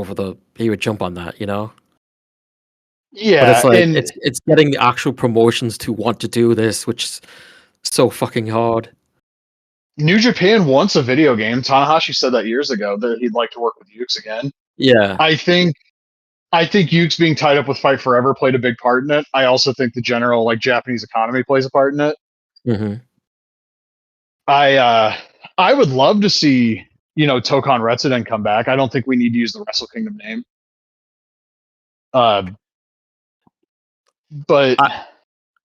he would jump on that, Yeah, but it's like it's getting the actual promotions to want to do this, which is so fucking hard. New Japan wants a video game. Tanahashi said that years ago that he'd like to work with Yuke's again. Yeah, I think Yuke's being tied up with Fight Forever played a big part in it. I also think the general like Japanese economy plays a part in it. Mm-hmm. I would love to see Tokon Retsuden come back. I don't think we need to use the Wrestle Kingdom name. But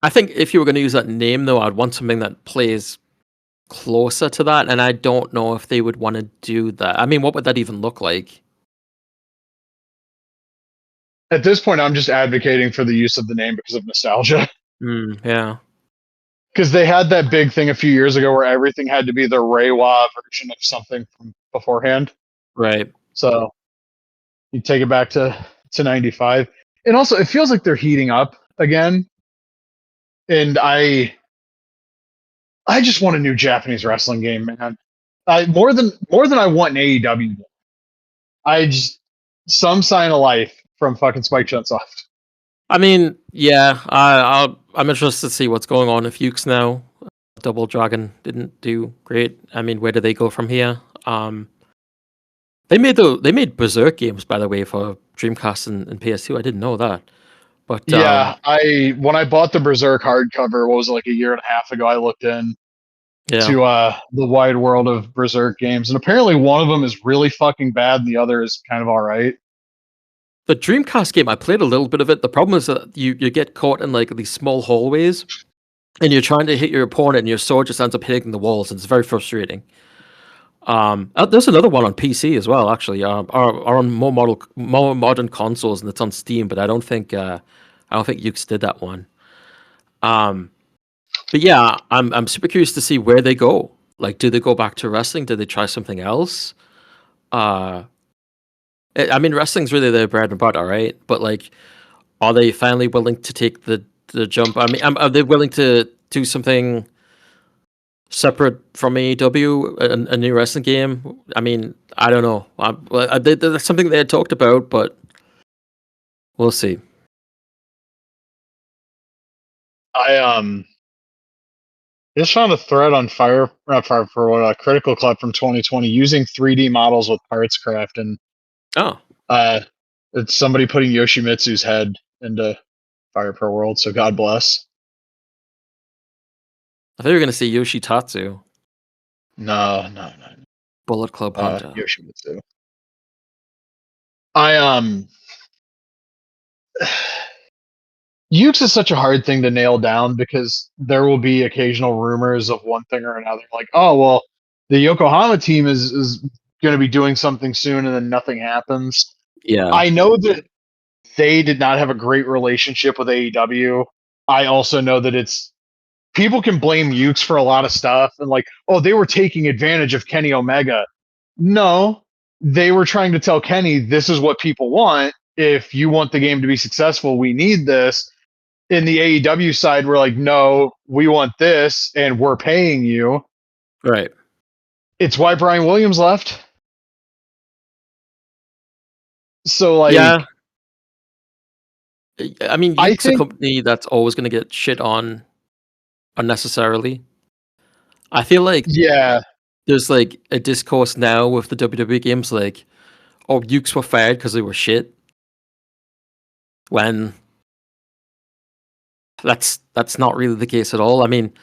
I think if you were going to use that name, though, I'd want something that plays closer to that, and I don't know if they would want to do that. I mean, what would that even look like? At this point, I'm just advocating for the use of the name because of nostalgia. Yeah. Because they had that big thing a few years ago where everything had to be the Reiwa version of something from beforehand. Right. So you take it back to 95. And also, it feels like they're heating up again. And I just want a new Japanese wrestling game, man. More than I want an AEW. Some sign of life from fucking Spike Chunsoft. I mean, yeah, I'm interested to see what's going on with Fuchs now. Double Dragon didn't do great. I mean, where do they go from here? They made Berserk games, by the way, for Dreamcast and PS2. I didn't know that. But yeah, when I bought the Berserk hardcover, what was it, like a year and a half ago, I looked in to the wide world of Berserk games, and apparently one of them is really fucking bad, and the other is kind of all right. The Dreamcast game, I played a little bit of it. The problem is that you get caught in like these small hallways, and you're trying to hit your opponent, and your sword just ends up hitting the walls, and it's very frustrating. There's another one on PC as well, actually, or on more modern consoles, and it's on Steam. But I don't think Yuke's did that one. But yeah, I'm super curious to see where they go. Like, do they go back to wrestling? Do they try something else? I mean, wrestling's really their bread and butter, right? But like, are they finally willing to take the jump? I mean, are they willing to do something separate from AEW, a new wrestling game? I mean, I don't know. That's something they had talked about, but we'll see. I just found a thread on Critical Club from 2020 using 3D models with parts craft, and Oh, it's somebody putting Yoshimitsu's head into Fire Pro World. So God bless. I thought you were gonna say Yoshitatsu, No. Bullet Club Hunter. Yoshimitsu. I Ukes is such a hard thing to nail down because there will be occasional rumors of one thing or another. Like, oh well, the Yokohama team is going to be doing something soon, and then nothing happens. Yeah, I know that they did not have a great relationship with AEW. I also know that it's people can blame Ukes for a lot of stuff, and like, oh, they were taking advantage of Kenny Omega. No, they were trying to tell Kenny, this is what people want. If you want the game to be successful, we need this. In the AEW side, we're like, no, we want this, and we're paying you. right. It's why Brian Williams left. So, like, Yeah, I mean, I Yuke's a think, company that's always gonna get shit on unnecessarily. I feel like yeah, there's like a discourse now with the WWE games, like, oh, Ukes were fired because they were shit. When that's not really the case at all. I mean,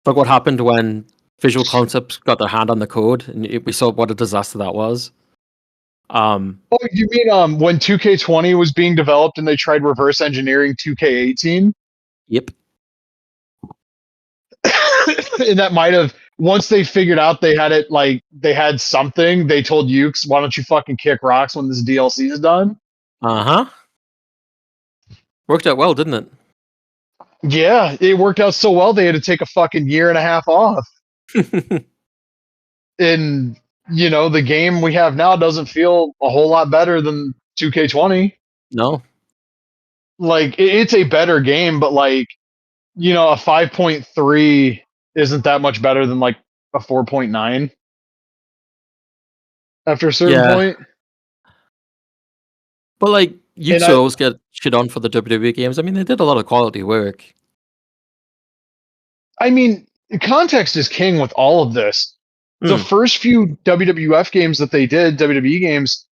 look what happened when Visual Concepts got their hand on the code, and we saw what a disaster that was. oh, you mean when 2K20 was being developed and they tried reverse engineering 2K18? Yep. And that might have, once they figured out they had it, like, they had something, they told Ukes, why don't you fucking kick rocks when this DLC is done? Uh huh. Worked out well, didn't it? Yeah, it worked out so well they had to take a fucking year and a half off. And the game we have now doesn't feel a whole lot better than 2K20. No. Like it's a better game, but like a 5.3 isn't that much better than like a 4.9 after a certain Yeah, point. but like And Ukes always get shit on for the WWE games. I mean, they did a lot of quality work. I mean, context is king with all of this. The Hmm. first few WWF games that they did, WWE games,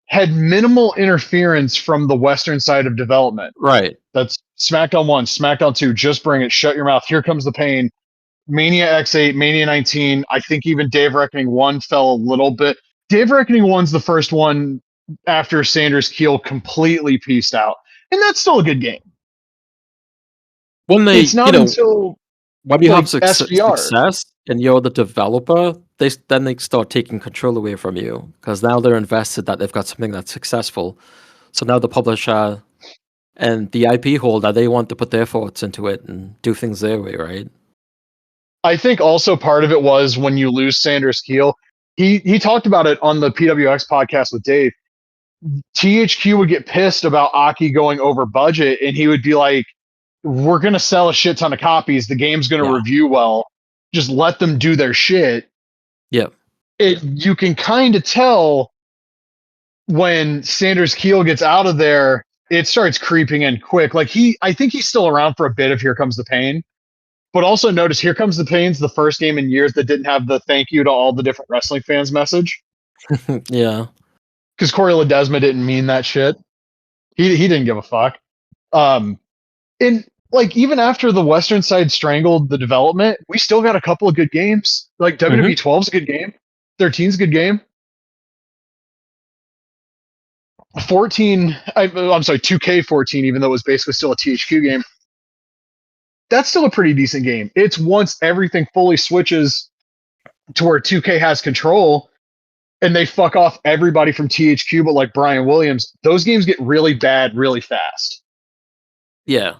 had minimal interference from the Western side of development. Right. That's SmackDown 1, SmackDown 2, just bring it, shut your mouth, here comes the pain. Mania X8, Mania 19, I think even Dave Reckoning 1 fell a little bit. Dave Reckoning 1's the first one after Sanders Keel completely pieced out. And that's still a good game. When they, It's not until when you have like SVR. success and you're the developer, then they start taking control away from you because now they're invested that they've got something that's successful. So now the publisher and the IP holder, they want to put their thoughts into it and do things their way, right? I think also part of it was when you lose Sanders Keel, he talked about it on the PWX podcast with Dave. THQ would get pissed about Aki going over budget, and he would be like, we're going to sell a shit ton of copies. The game's going to Yeah. review well. Just let them do their shit. Yep. You can kind of tell when Sanders Keel gets out of there, it starts creeping in quick. Like I think he's still around for a bit of Here Comes the Pain. But also notice Here Comes the Pain's the first game in years that didn't have the thank you to all the different wrestling fans message. Yeah. Because Corey Ledesma didn't mean that shit. He didn't give a fuck. And like even after the Western side strangled the development, we still got a couple of good games. Like WWE 12's a good game. 13's a good game. 14, I'm sorry, 2K14, even though it was basically still a THQ game, that's still a pretty decent game. It's once everything fully switches to where 2K has control and they fuck off everybody from THQ but like Brian Williams, those games get really bad really fast. Yeah.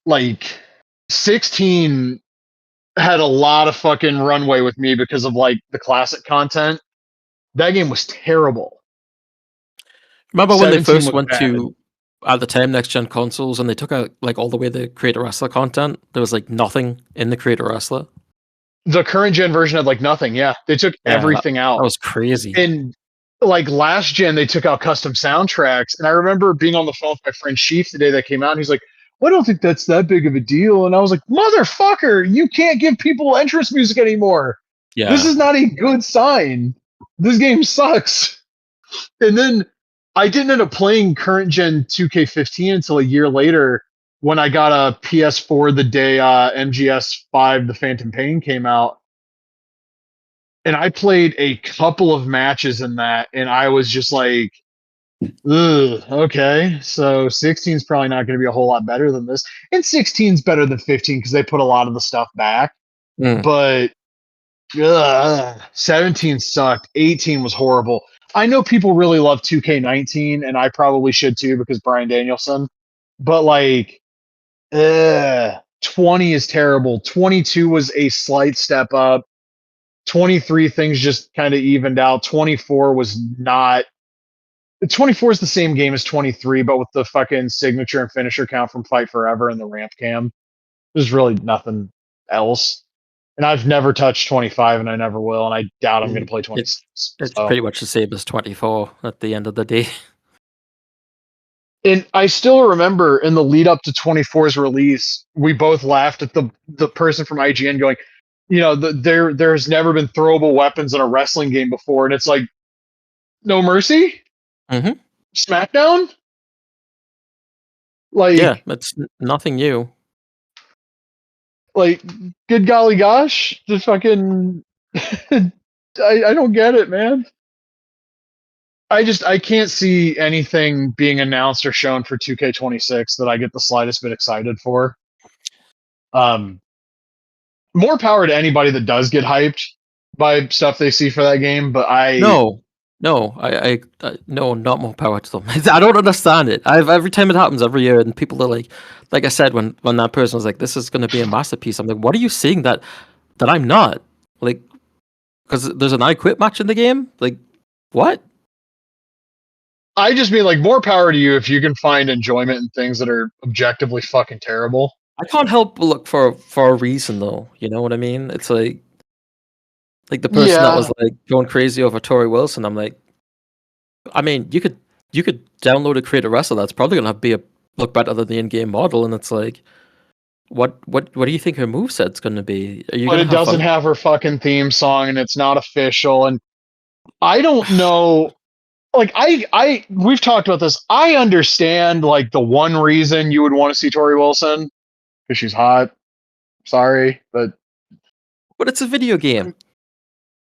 Like 16 had a lot of fucking runway with me because of like the classic content. That game was terrible. Remember when they 17 first was went bad. to, at the time, next gen consoles and they took out like all the way the Creator Wrestler content? There was like nothing in the Creator Wrestler. The current gen version had like nothing. Yeah, they took everything out. That was crazy. And like last gen, they took out custom soundtracks. And I remember being on the phone with my friend Sheaf the day that came out. And he's like, I don't think that's that big of a deal. And I was like, motherfucker, you can't give people entrance music anymore. This Yeah. is not a good sign. This game sucks. And then I didn't end up playing current gen 2K15 until a year later when I got a PS4 the day MGS5 The Phantom Pain came out. And I played a couple of matches in that, and I was just like, ugh, okay, so 16 is probably not going to be a whole lot better than this. And 16 is better than 15 because they put a lot of the stuff back. Mm. But 17 sucked. 18 was horrible. I know people really love 2K19, and I probably should too because Brian Danielson. But like, 20 is terrible. 22 was a slight step up. 23 things just kind of evened out. 24 was not. 24 is the same game as 23, but with the fucking signature and finisher count from Fight Forever and the ramp cam. There's really nothing else. And I've never touched 25, and I never will, and I doubt I'm going to play 26. It's So. pretty much the same as 24 at the end of the day. And I still remember in the lead up to 24's release, we both laughed at the person from IGN going, there's never been throwable weapons in a wrestling game before, and it's like, No Mercy, Mm-hmm. SmackDown, Yeah, like, it's nothing new. like, good golly gosh, the fucking, I don't get it, man. I can't see anything being announced or shown for 2K26 that I get the slightest bit excited for. More power to anybody that does get hyped by stuff they see for that game, but No, no, not more power to them. I don't understand it. Every time it happens every year, and people are like I said, when that person was like, "This is going to be a masterpiece," I'm like, "What are you seeing that I'm not?" Like, because there's an I Quit match in the game. Like, what? I just mean like more power to you if you can find enjoyment in things that are objectively fucking terrible. I can't help but look for a reason though. You know what I mean? It's like the person that was Yeah, like going crazy over Tori Wilson. I'm like, I mean, you could download a Create a Wrestler that's probably gonna be a look better than the in-game model, and it's like, what do you think her moveset's gonna be? Are you but gonna it have doesn't fun? have her fucking theme song and it's not official. And I don't know. Like I we've talked about this. I understand like the one reason you would want to see Tori Wilson because she's hot. Sorry, but But it's a video game.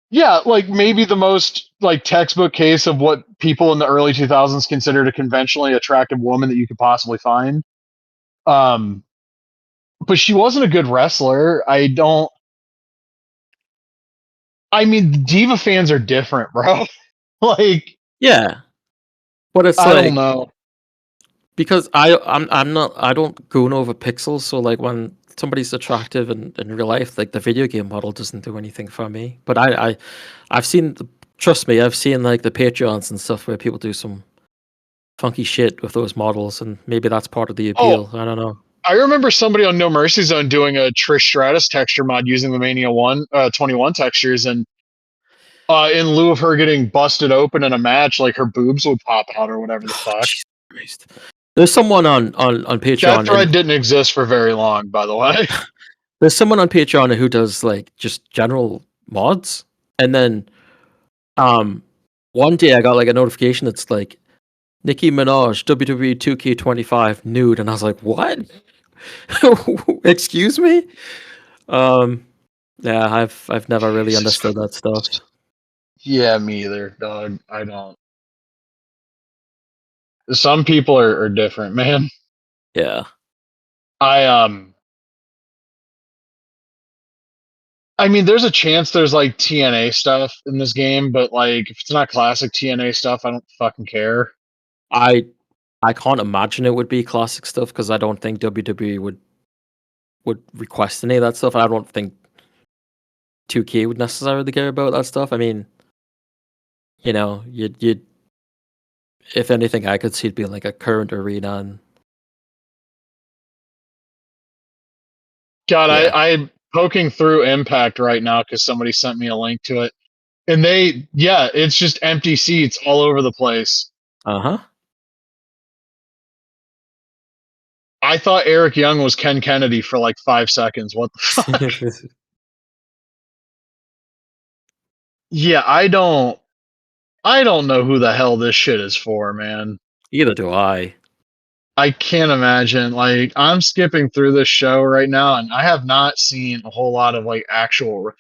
yeah, like maybe the most like textbook case of what people in the early 2000s considered a conventionally attractive woman that you could possibly find. Um, but she wasn't a good wrestler. I mean, Diva fans are different, bro. Like, Yeah, but it's I don't like know. because I'm not I don't goon over pixels, so like when somebody's attractive in real life, like the video game model doesn't do anything for me. But I've seen trust me, I've seen like the Patreons and stuff where people do some funky shit with those models, and maybe that's part of the Oh, appeal. I don't know. I remember somebody on No Mercy Zone doing a Trish Stratus texture mod using the Mania 21 textures, and in lieu of her getting busted open in a match, like her boobs would pop out or whatever the fuck. Jesus Christ. There's someone on That Patreon, thread and didn't exist for very long, by the way. there's someone on Patreon who does like just general mods, and then um one day I got like a notification that's like Nicki Minaj WWE 2K25 nude, and I was like, what? Excuse me? Um, yeah, I've never really Jesus understood that stuff. Christ. Yeah, me either, dog. I don't. Some people are different, man. Yeah, I I mean, there's a chance there's like TNA stuff in this game, but like if it's not classic TNA stuff, I don't fucking care. I I can't imagine it would be classic stuff because I don't think WWE would request any of that stuff. I don't think 2K would necessarily care about that stuff. I mean, you'd if anything, I could see it being like a current arena, and God, yeah, I'm poking through Impact right now because somebody sent me a link to it, and yeah, it's just empty seats all over the place. uh huh. I thought Eric Young was Ken Kennedy for like 5 seconds. What the fuck? Yeah, I don't know who the hell this shit is for, man. Either do I. I can't imagine. Like, I'm skipping through this show right now, and I have not seen a whole lot of like actual.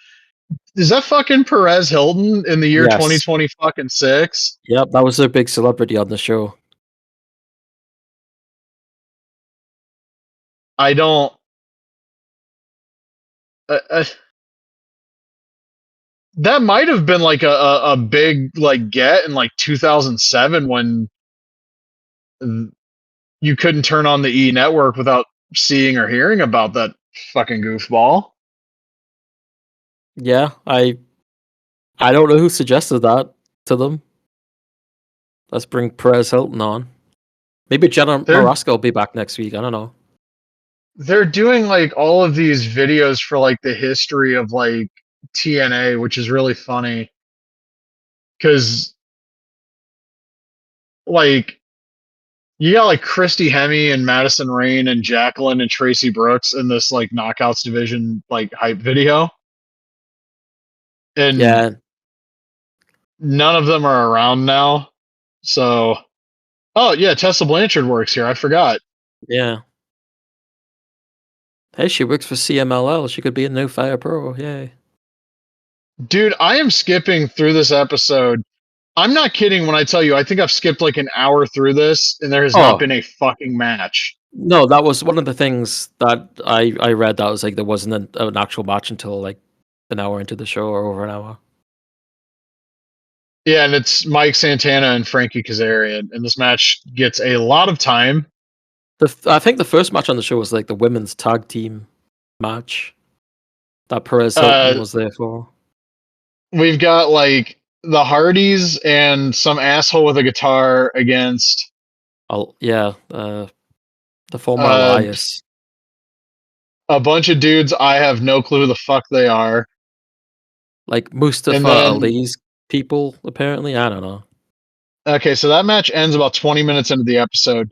Is that fucking Perez Hilton in the year Yes. 2020 fucking six? Yep, that was their big celebrity on the show. I don't. Uh, uh, that might have been like a big like get in like 2007 when you couldn't turn on the E network without seeing or hearing about that fucking goofball. Yeah, I don't know who suggested that to them. Let's bring Perez Hilton on. Maybe Jenna They're Morasca will be back next week. I don't know. they're doing like all of these videos for like the history of like TNA, which is really funny because like you got like Christy Hemme and Madison Rain and Jacqueline and Tracy Brooks in this like knockouts division like hype video, and Yeah, none of them are around now. So, oh yeah, Tessa Blanchard works here. I forgot. yeah. Hey, she works for CMLL. She could be a new Fire Pro. Yay. Dude, I am skipping through this episode. I'm not kidding when I tell you I think I've skipped like an hour through this and there has not Oh, been a fucking match. no, that was one of the things that I read that was like there wasn't an actual match until like an hour into the show or over an hour. Yeah, and it's Mike Santana and Frankie Kazarian, and this match gets a lot of time. I think the first match on the show was like the women's tag team match that Perez Hilton Uh, was there for. we've got like the Hardys and some asshole with a guitar against Yeah, the former uh, Elias. a bunch of dudes. I have no clue who the fuck they are. Like And Mustafa then, Ali's people, apparently. I don't know. okay, so that match ends about 20 minutes into the episode.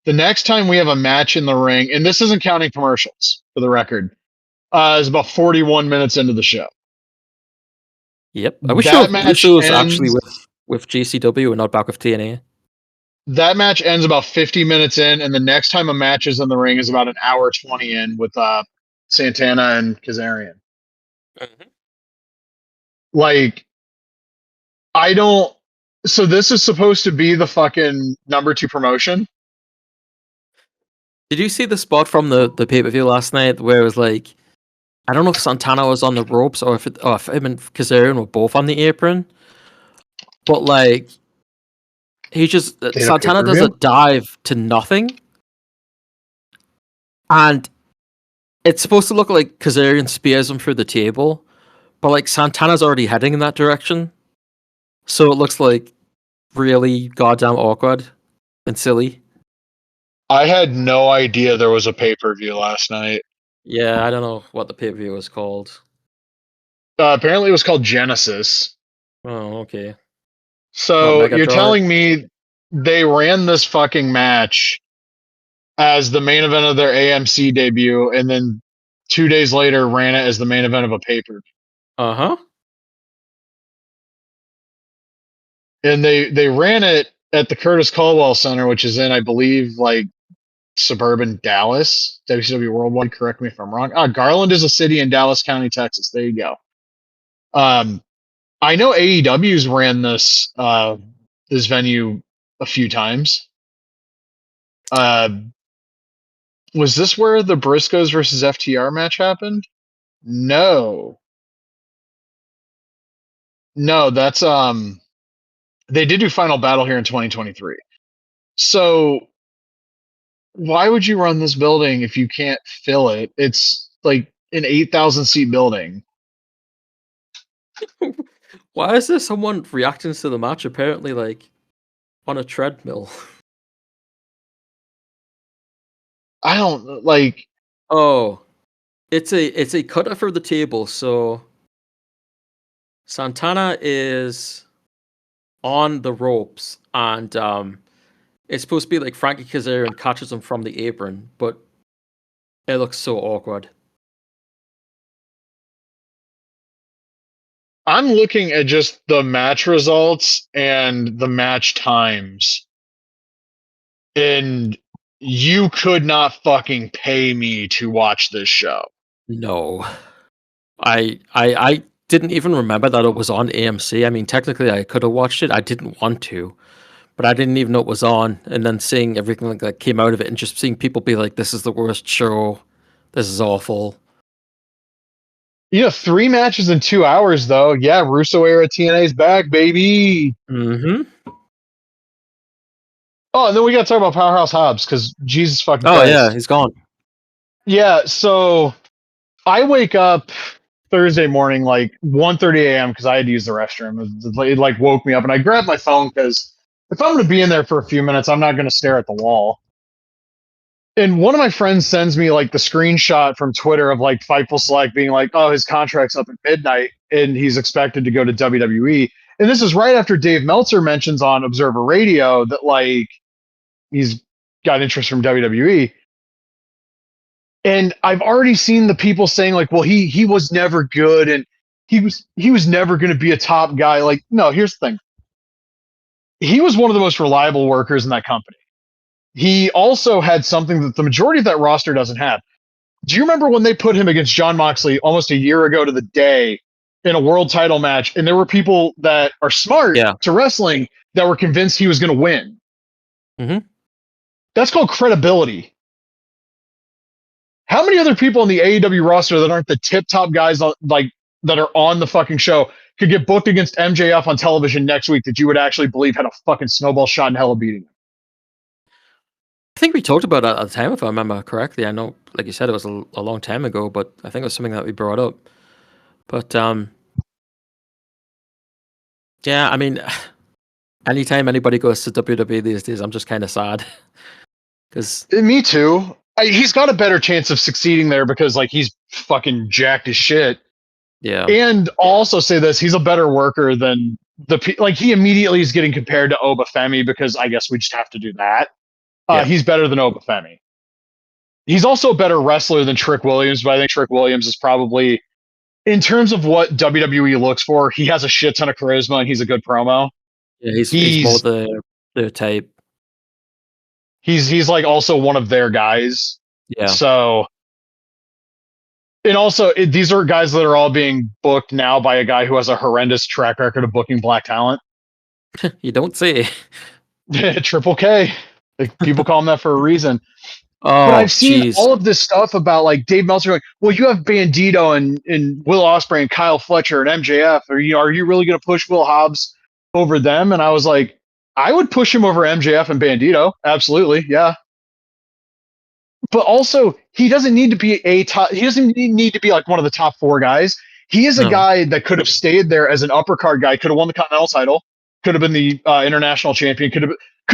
The next time we have a match in the ring, and this isn't counting commercials for the record, is about 41 minutes into the show. Yep. I wish That match Uso was actually ends. with GCW and not back with TNA. That match ends about 50 minutes in, and the next time a match is in the ring is about an hour 20 in with Santana and Kazarian. Mhm. Like, I don't. So this is supposed to be the fucking number two promotion. Did you see the spot from the pay per view last night where it was like, I don't know if Santana was on the ropes or if him and Kazarian were both on the apron, but like he just They had a pay Santana per does a view. dive to nothing, and it's supposed to look like Kazarian spears him through the table, but like Santana's already heading in that direction, so it looks like really goddamn awkward and silly. I had no idea there was a pay per view last night. Yeah, I don't know what the pay per view was called. Apparently, it was called Genesis. Oh, okay. Not So Mega you're Drive. telling me they ran this fucking match as the main event of their AMC debut, and then 2 days later ran it as the main event of a pay per view. Uh huh. And they ran it at the Curtis Caldwell Center, which is in, I believe, like suburban Dallas, WCW Worldwide. Correct me if I'm wrong. Garland is a city in Dallas County, Texas. There you go. Um, I know AEW's ran this venue a few times. Uh, was this where the Briscoes versus FTR match happened? No, no, that's they did do Final Battle here in 2023. So why would you run this building if you can't fill it? It's like an 8,000 seat building. Why is there someone reacting to the match apparently like on a treadmill? I don't like. Oh, it's a cutter for the table. So Santana is on the ropes, and It's supposed to be like Frankie Kazarian catches him from the apron, but it looks so awkward. I'm looking at just the match results and the match times, and you could not fucking pay me to watch this show. No. I didn't even remember that it was on AMC. I mean, technically I could have watched it. I didn't want to, but I didn't even know it was on. And then seeing everything like that came out of it, and just seeing people be like, "This is the worst show. This is awful." You know, 3 matches in 2 hours, though. Yeah, Russo era TNA's back, baby. Mm-hmm. Oh, and then we got to talk about Powerhouse Hobbs because Jesus fucking Oh Christ. yeah, he's gone. Yeah, so I wake up Thursday morning like 1:30 a.m. because I had to use the restroom. It like woke me up, and I grabbed my phone because if I'm going to be in there for a few minutes, I'm not going to stare at the wall. And one of my friends sends me like the screenshot from Twitter of like Fightful Select being like, "Oh, his contract's up at midnight and he's expected to go to WWE." And this is right after Dave Meltzer mentions on Observer Radio that like he's got interest from WWE. And I've already seen the people saying like, "Well, he was never good and he was never going to be a top guy." Like, no, here's the thing. He was one of the most reliable workers in that company. He also had something that the majority of that roster doesn't have. Do you remember when they put him against John Moxley almost a year ago to the day in a world title match? And there were people that are smart to wrestling that were convinced he was going to win. Mm-hmm. That's called credibility. How many other people on the AEW roster that aren't the tip top guys like that are on the fucking show could get booked against MJF on television next week that you would actually believe had a fucking snowball shot in hell of beating him? I think we talked about it at the time, if I remember correctly. I know, like you said, it was a long time ago, but I think it was something that we brought up. But yeah, I mean, anytime anybody goes to WWE these days, I'm just kind of sad because Me too. He's got a better chance of succeeding there because like he's fucking jacked as shit. yeah, And I'll also say this: he's a better worker than like he immediately is getting compared to Obafemi because I guess we just have to do that. yeah, He's better than Obafemi. He's also a better wrestler than Trick Williams, but I think Trick Williams is probably, in terms of what WWE looks for, he has a shit ton of charisma and he's a good promo. yeah. He's more the type. He's like also one of their guys. Yeah, So, and also these are guys that are all being booked now by a guy who has a horrendous track record of booking black talent. you don't say. Triple K. Like, people call him that for a reason. But Oh, I've seen jeez. all of this stuff about like Dave Meltzer going, "Well, you have Bandito and Will Ospreay and Kyle Fletcher and MJF. Are you really going to push Will Hobbs over them?" And I was like, I would push him over MJF and Bandito. Absolutely. Yeah. But also, he doesn't need to be a top. He doesn't need to be like one of the top 4 guys. He is a No. guy that could have stayed there as an upper card guy. Could have won the Continental title. Could have been the international champion. Could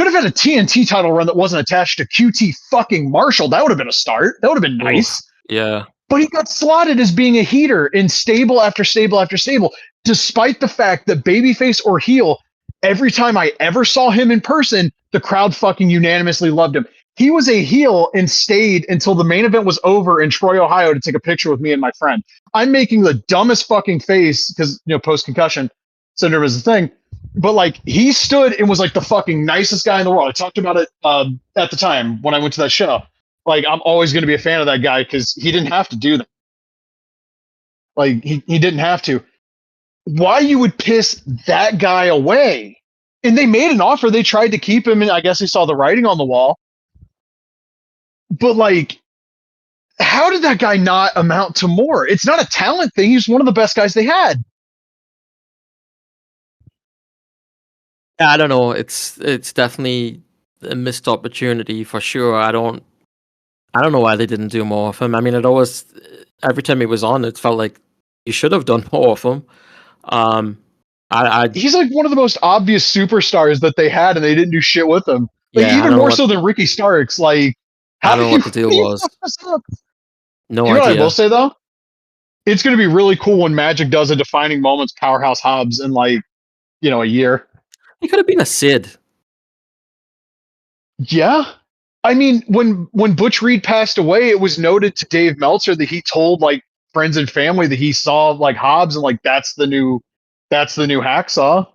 have had a TNT title run that wasn't attached to QT fucking Marshall. That would have been a start. That would have been nice. Oof. Yeah. But he got slotted as being a heater in stable after stable after stable, despite the fact that babyface or heel, every time I ever saw him in person, the crowd fucking unanimously loved him. He was a heel and stayed until the main event was over in Troy, Ohio to take a picture with me and my friend. I'm making the dumbest fucking face because, post-concussion syndrome is the thing. But like he stood and was like the fucking nicest guy in the world. I talked about it at the time when I went to that show. Like, I'm always going to be a fan of that guy because he didn't have to do that. Like, he didn't have to. Why you would piss that guy away? And they made an offer. They tried to keep him, and I guess he saw the writing on the wall. But, like, how did that guy not amount to more? It's not a talent thing. He's one of the best guys they had. I don't know. It's definitely a missed opportunity for sure. I don't know why they didn't do more of him. I mean, it always every time he was on, it felt like you should have done more of him. He's like one of the most obvious superstars that they had, and they didn't do shit with him. Like, yeah, even more so than Ricky Starks. Like, I don't know what the deal was. No You know what I will idea. say though? It's going to be really cool when Magic does a defining moments Powerhouse Hobbs in like, a year. He could have been a Sid. Yeah. I mean, when Butch Reed passed away, it was noted to Dave Meltzer that he told like friends and family that he saw like Hobbs and like that's the new hacksaw.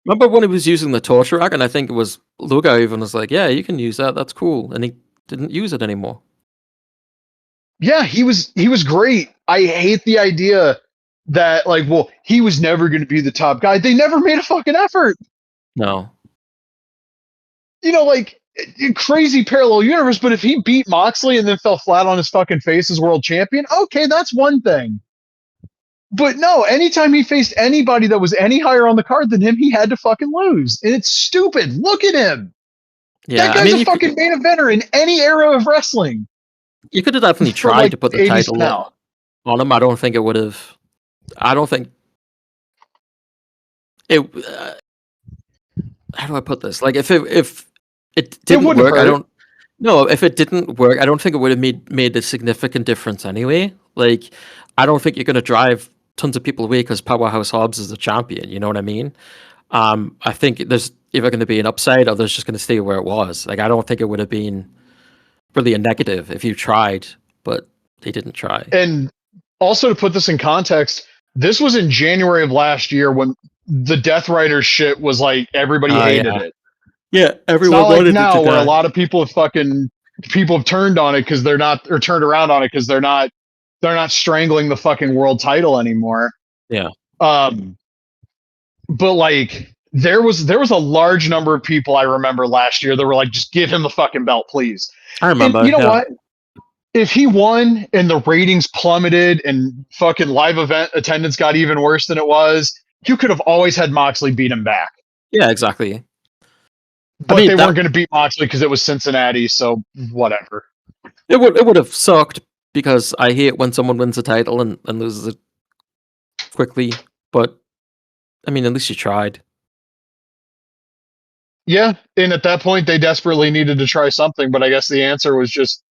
Remember when he was using the torture rack, and I think it was Lugo even was like, "Yeah, you can use that. That's cool," and he didn't use it anymore. Yeah, he was great. I hate the idea that like, well, he was never going to be the top guy. They never made a fucking effort. No. Like crazy parallel universe. But if he beat Moxley and then fell flat on his fucking face as world champion, okay, that's one thing. But no, anytime he faced anybody that was any higher on the card than him, he had to fucking lose. And it's stupid. Look at him. Yeah, That I guy's mean, a fucking main eventer in any era of wrestling you could have definitely from tried like to put the 80s to title now. on him. I don't think it would have. I don't think it. How do I put this? Like, if it didn't wouldn't have work, I hurt. don't. No, if it didn't work, I don't think it would have made a significant difference anyway. Like, I don't think you're going to drive tons of people away because Powerhouse Hobbs is the champion. You know what I mean? I think there's either going to be an upside or there's just going to stay where it was. Like, I don't think it would have been really a negative if you tried, but they didn't try. And also to put this in context, this was in January of last year when the Death Riders shit was like everybody hated Yeah. it. Yeah, It's not everyone like wanted it to now where a die. lot of people have turned on it because they're not, or turned around on it because they're not strangling the fucking world title anymore. Yeah. Um, but like there was a large number of people I remember last year that were like, just give him the fucking belt, please. I And remember. you know Yeah. what? If he won and the ratings plummeted and fucking live event attendance got even worse than it was, you could have always had Moxley beat him back. Yeah, exactly. I But mean, they that weren't going to beat Moxley because it was Cincinnati, so whatever. it would have sucked because I hate when someone wins a title and loses it quickly. But I mean, at least you tried. Yeah, and at that point they desperately needed to try something, but I guess the answer was just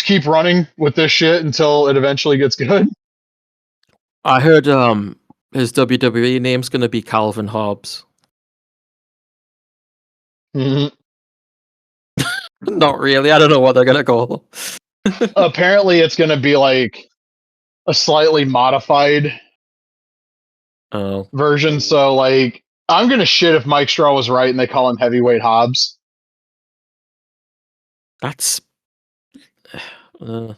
keep running with this shit until it eventually gets good. I heard his WWE name's gonna be Calvin Hobbs. Mhm. Not really. I don't know what they're gonna call. Apparently it's going to be like a slightly modified Oh, version, so like I'm going to shit if Mike Straw was right and they call him Heavyweight Hobbs. that's. Uh,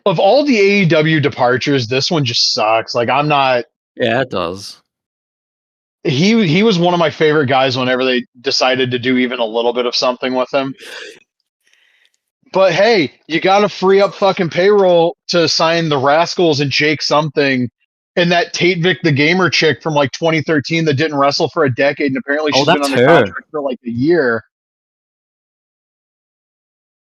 Of all the AEW departures, this one just sucks. Like I'm not yeah, it does. he was one of my favorite guys whenever they decided to do even a little bit of something with him. But hey, you got to free up fucking payroll to sign the Rascals and Jake something, and that Tate Vic the gamer chick from like 2013 that didn't wrestle for a decade, and apparently Oh, she's been that's on the her. contract for like a year.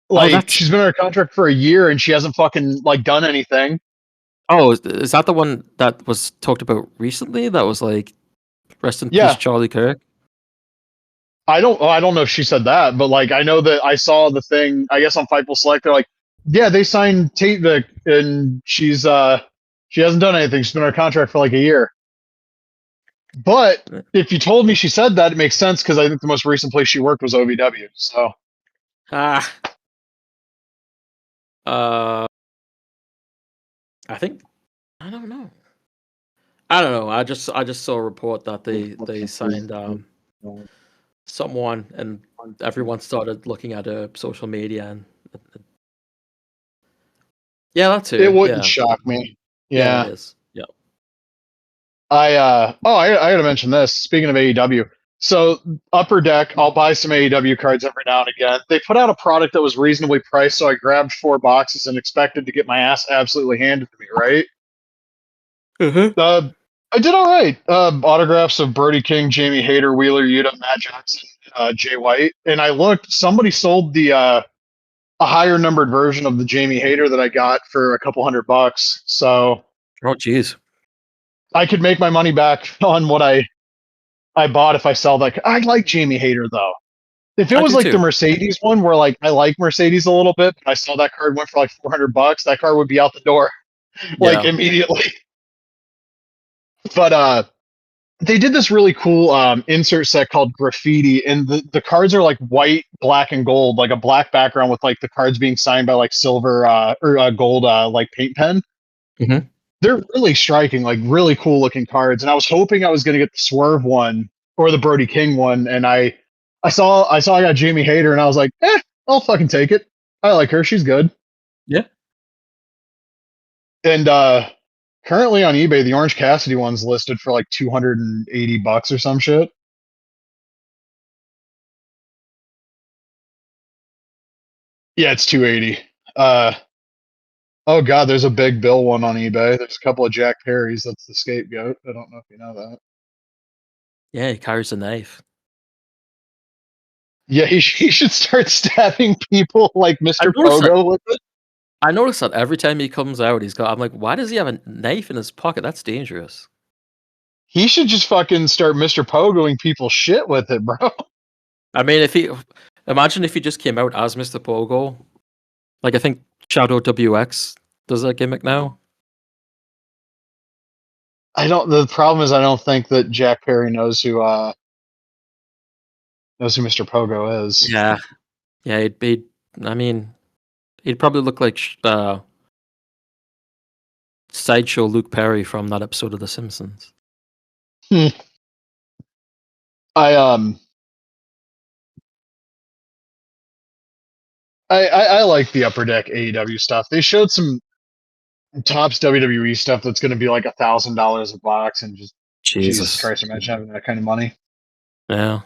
Oh, Like that's. she's been on her contract for a year and she hasn't fucking like done anything. Oh, is that the one that was talked about recently? That was like, rest in peace, Yeah, Charlie Kirk. I don't know if she said that, but like I know that I saw the thing. I guess on Fightful Select, they're like, yeah, they signed Tate Vic and she hasn't done anything. She's been on her contract for like a year. But if you told me she said that, it makes sense because I think the most recent place she worked was OVW. So Ah. Uh, I think I don't know. I don't know. I just saw a report that they signed someone, and everyone started looking at her social media, and yeah, that's it her. wouldn't Yeah, shock me. yeah, it Yeah. is. Yeah. I gotta mention this. Speaking of AEW, so Upper Deck, I'll buy some AEW cards every now and again. They put out a product that was reasonably priced, so I grabbed 4 boxes and expected to get my ass absolutely handed to me. Right? Uh-huh. I did all right. Autographs of Brody King, Jamie Hayter, Wheeler Yuta, Matt Jackson, Jay White, and I looked. Somebody sold a higher numbered version of the Jamie Hayter that I got for a couple $100. So Oh, jeez. I could make my money back on what I bought if I sell that. I like Jamie Hayter though. If it I was do like the too. Mercedes one, where like I like Mercedes a little bit, but I saw that card went for like $400, that card would be out the door like Yeah. immediately. But they did this really cool insert set called Graffiti, and the cards are like white, black, and gold, like a black background with like the cards being signed by like silver or gold like paint pen. Mm-hmm. They're really striking, like really cool looking cards. And I was hoping I was going to get the Swerve one or the Brody King one, and I saw I got Jamie Hayter, and I was like, I'll fucking take it. I like her; she's good. Yeah. And currently on eBay, the Orange Cassidy one's listed for like $280 or some shit. Yeah, it's 280. Oh god, there's a Big Bill one on eBay. There's a couple of Jack Perrys. That's the scapegoat. I don't know if you know that. Yeah, he carries a knife. Yeah, he should start stabbing people like I Mr. noticed that. Pogo with it. I noticed that every time he comes out, he's got. I'm like, why does he have a knife in his pocket? That's dangerous. He should just fucking start Mr. Pogoing people's shit with it, bro. I mean, imagine if he just came out as Mr. Pogo. Like I think Shadow WX does that gimmick now. The problem is I don't think that Jack Perry knows who Mr. Pogo is. Yeah, yeah. I mean, he'd probably look like sideshow Luke Perry from that episode of The Simpsons. Hmm. I like the Upper Deck AEW stuff. They showed some Tops WWE stuff that's going to be like $1,000 a box, and just Jesus Christ, imagine having that kind of money. Yeah.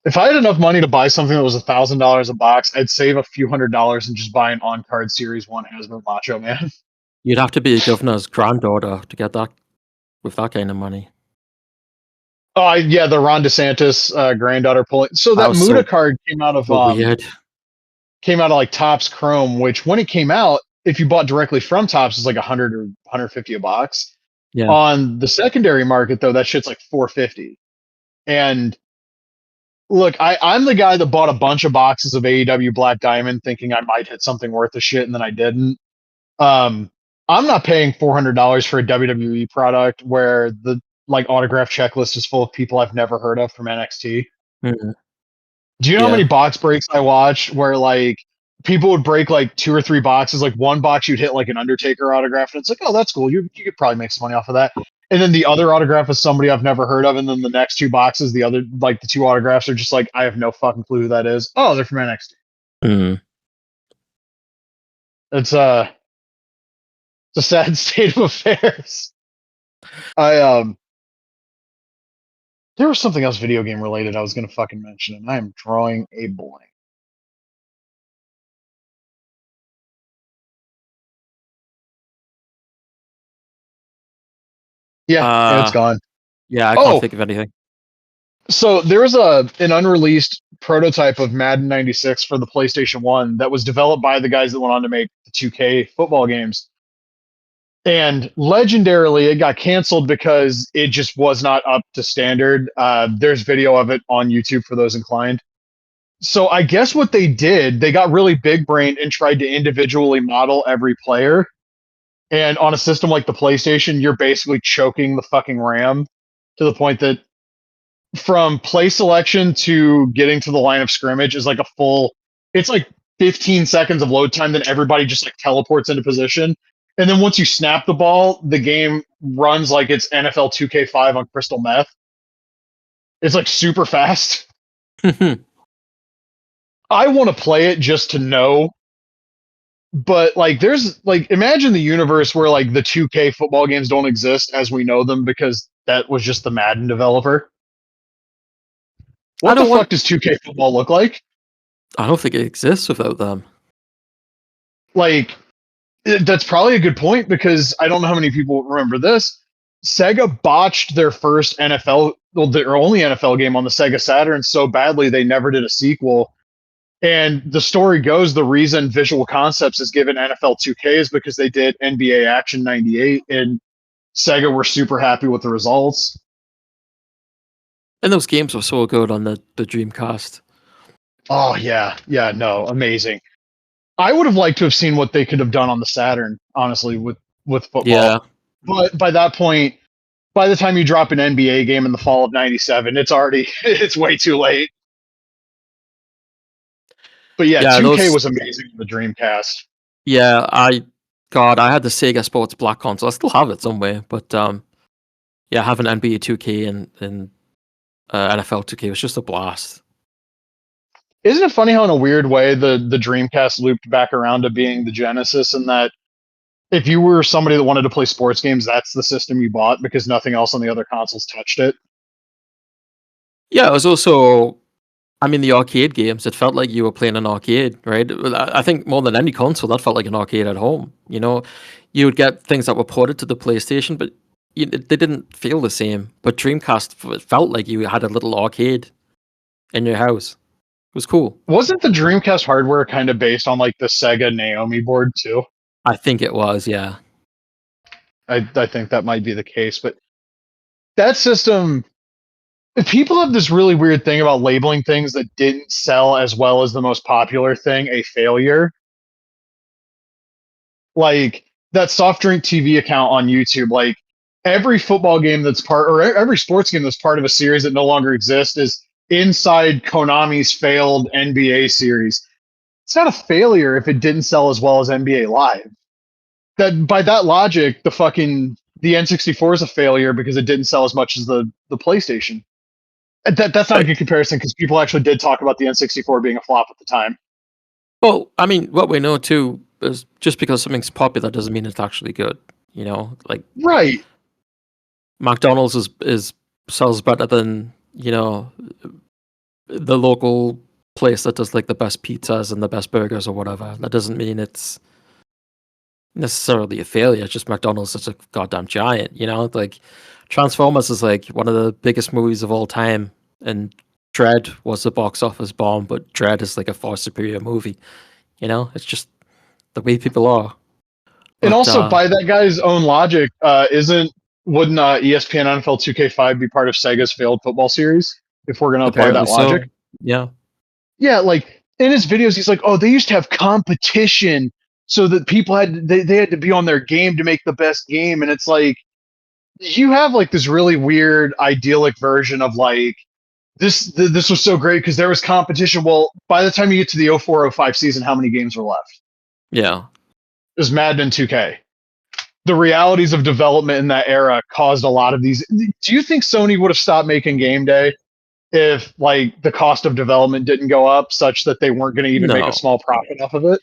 If I had enough money to buy something that was $1,000 a box, I'd save a few $100s and just buy an on-card Series 1 Hasbro Macho Man. You'd have to be a governor's granddaughter to get that with that kind of money. Oh, yeah, the Ron DeSantis granddaughter pulling. So that Muda card came out of weird. Came out of like Topps Chrome, which when it came out, if you bought directly from Topps, it's like 100 or 150 a box. Yeah. On the secondary market, though, that shit's like 450. And look, I'm the guy that bought a bunch of boxes of AEW Black Diamond thinking I might hit something worth a shit, and then I didn't. I'm not paying $400 for a WWE product where the like autograph checklist is full of people I've never heard of from NXT. Mm-hmm. Do you know how many box breaks I watched where like people would break like 2 or 3 boxes? Like one box you'd hit like an Undertaker autograph, and it's like, oh, that's cool. You could probably make some money off of that. And then the other autograph is somebody I've never heard of, and then the next 2 boxes, the other like the 2 autographs are just like I have no fucking clue who that is. Oh, they're from NXT. Mm-hmm. It's a sad state of affairs. There was something else video game related I was going to fucking mention, and I am drawing a blank. Yeah, it's gone. Yeah, I can't think of anything. So there was an unreleased prototype of Madden 96 for the PlayStation 1 that was developed by the guys that went on to make the 2K football games. And legendarily, it got canceled because it just was not up to standard. There's video of it on YouTube for those inclined. So I guess what they did, they got really big brained and tried to individually model every player. And on a system like the PlayStation, you're basically choking the fucking RAM to the point that from play selection to getting to the line of scrimmage is like it's like 15 seconds of load time. Then everybody just like teleports into position. And then once you snap the ball, the game runs like it's NFL 2K5 on crystal meth. It's like super fast. I want to play it just to know. But like there's like imagine the universe where like the 2K football games don't exist as we know them because that was just the Madden developer. What the fuck does 2K football look like? I don't think it exists without them. Like that's probably a good point because I don't know how many people remember this. Sega botched their first their only NFL game on the Sega Saturn so badly they never did a sequel. And the story goes the reason Visual Concepts is given NFL 2K is because they did NBA Action 98 and Sega were super happy with the results. And those games were so good on the Dreamcast. Oh, yeah. Yeah, no, amazing. I would have liked to have seen what they could have done on the Saturn, honestly, with football. Yeah. But by that point, by the time you drop an NBA game in the fall of '97, it's already it's way too late. But yeah, Yeah, 2K those. was amazing on the Dreamcast. Yeah, I had the Sega Sports Black console. I still have it somewhere, but yeah, having NBA 2K and NFL 2K was just a blast. Isn't it funny how, in a weird way, the Dreamcast looped back around to being the Genesis, and that if you were somebody that wanted to play sports games, that's the system you bought because nothing else on the other consoles touched it. Yeah, it was also, I mean, the arcade games. It felt like you were playing an arcade, right? I think more than any console, that felt like an arcade at home. You know, you would get things that were ported to the PlayStation, but they didn't feel the same. But Dreamcast felt like you had a little arcade in your house. It was cool. Wasn't the Dreamcast hardware kind of based on like the Sega Naomi board too? I think it was, yeah. I think that might be the case, but that system, people have this really weird thing about labeling things that didn't sell as well as the most popular thing a failure. Like that soft drink TV account on YouTube, like every football game that's part, or every sports game that's part of a series that no longer exists, is inside Konami's failed NBA series. It's not a failure if it didn't sell as well as NBA Live. That by that logic, the N64 is a failure because it didn't sell as much as the PlayStation. That's not a Right. good comparison because people actually did talk about the N64 being a flop at the time. Well, I mean, what we know too is just because something's popular doesn't mean it's actually good. You know, like Right. McDonald's is sells better than, you know, the local place that does like the best pizzas and the best burgers or whatever. That doesn't mean it's necessarily a failure. It's just McDonald's is a goddamn giant, you know? Like Transformers is like one of the biggest movies of all time, and Dread was a box office bomb, but Dread is like a far superior movie. You know, it's just the way people are. And But also, by that guy's own logic, wouldn't ESPN NFL 2K5 be part of Sega's failed football series? If we're going to apply apparently that logic, so. Yeah. yeah. Like in his videos, he's like, "Oh, they used to have competition, so that people they had to be on their game to make the best game." And it's like you have like this really weird idyllic version of like this was so great because there was competition. Well, by the time you get to the 04-05 season, how many games were left? Yeah. It was Madden and 2K. The realities of development in that era caused a lot of these. Do you think Sony would have stopped making Game Day if like the cost of development didn't go up such that they weren't going to even make a No. small profit off of it?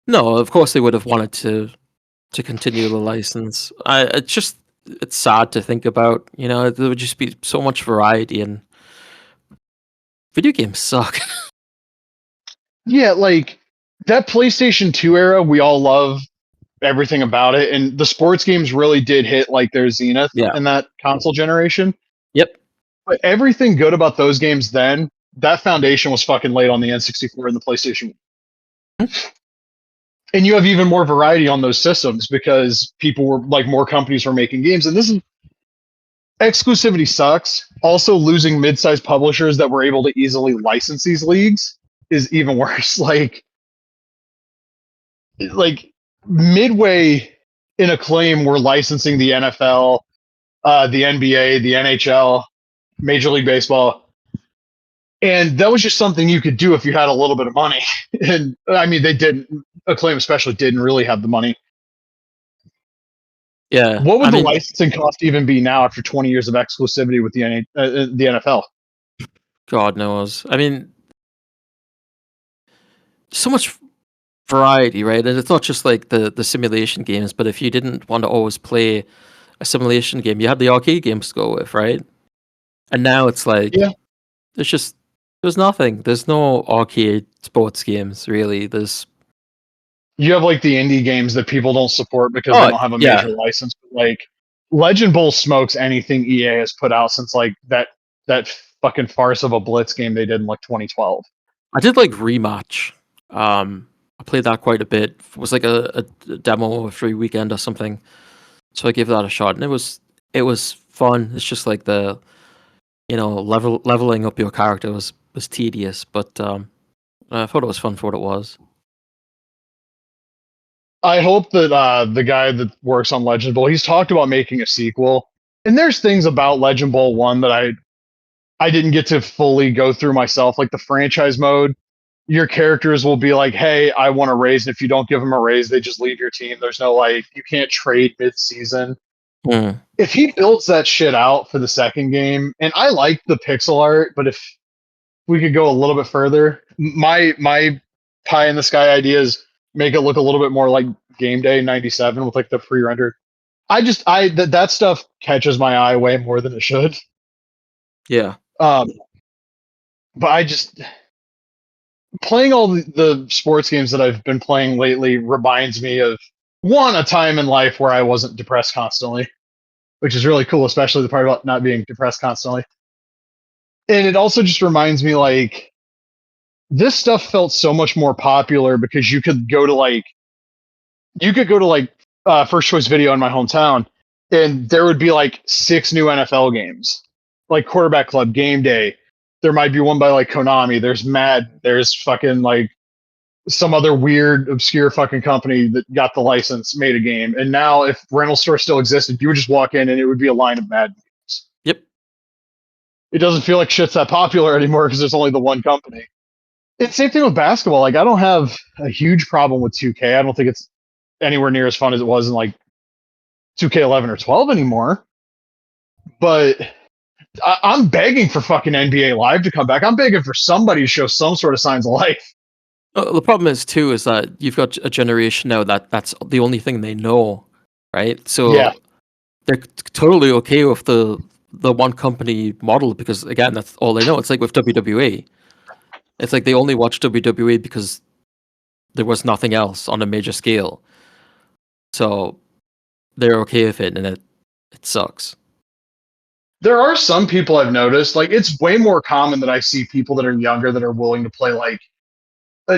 No, of course they would have wanted to continue the license. It's sad to think about, you know, there would just be so much variety, and video games suck. Yeah, like that PlayStation 2 era, we all love everything about it, and the sports games really did hit like their zenith Yeah. in that console generation. Yep. But everything good about those games then, that foundation was fucking laid on the N64 and the PlayStation. And you have even more variety on those systems because people were like more companies were making games. And this is exclusivity sucks. Also, losing mid-sized publishers that were able to easily license these leagues is even worse. Like Midway in Acclaim were licensing the NFL, the NBA, the NHL, Major League Baseball. And that was just something you could do if you had a little bit of money. And I mean, they didn't, Acclaim especially didn't really have the money. Yeah. What I would the mean, licensing cost even be now after 20 years of exclusivity with the NFL? God knows. I mean, so much variety, right? And it's not just like the simulation games, but if you didn't want to always play a simulation game, you had the arcade games to go with, right? And now it's like Yeah. there's nothing. There's no arcade sports games really. There's You have like the indie games that people don't support because they oh don't have a yeah, major license. But like Legend Bowl smokes anything EA has put out since like that fucking farce of a Blitz game they did in like 2012. I did like Rematch. I played that quite a bit. It was like a demo, a free weekend or something. So I gave that a shot, and it was fun. It's just like the leveling up your character was tedious, but I thought it was fun for what it was. I hope that the guy that works on Legend Bowl, he's talked about making a sequel. And there's things about Legend Bowl 1 that I didn't get to fully go through myself, like the franchise mode. Your characters will be like, "Hey, I want a raise." And if you don't give them a raise, they just leave your team. There's no like, you can't trade mid-season. Mm. If he builds that shit out for the second game, and I like the pixel art, but if we could go a little bit further, my pie in the sky idea is make it look a little bit more like Game Day '97 with like the pre-rendered. That stuff catches my eye way more than it should. Yeah. Um, but I just playing all the sports games that I've been playing lately reminds me of one, a time in life where I wasn't depressed constantly, which is really cool, especially the part about not being depressed constantly. And it also just reminds me like this stuff felt so much more popular because you could go to First Choice Video in my hometown, and there would be like 6 new NFL games, like Quarterback Club, Game Day. There might be one by like Konami. There's Madden. There's fucking like some other weird, obscure fucking company that got the license, made a game. And now, if rental store still existed, you would just walk in and it would be a line of Madden games. Yep. It doesn't feel like shit's that popular anymore because there's only the one company. It's same thing with basketball. Like I don't have a huge problem with 2K. I don't think it's anywhere near as fun as it was in like 2K11 or 12 anymore. But I'm begging for fucking NBA Live to come back. I'm begging for somebody to show some sort of signs of life. The problem is too is that you've got a generation now that's the only thing they know, right? So Yeah. they're totally okay with the one company model because again, that's all they know. It's like with WWE. It's like they only watch WWE because there was nothing else on a major scale. So they're okay with it, and it sucks. There are some people I've noticed, like it's way more common that I see people that are younger that are willing to play like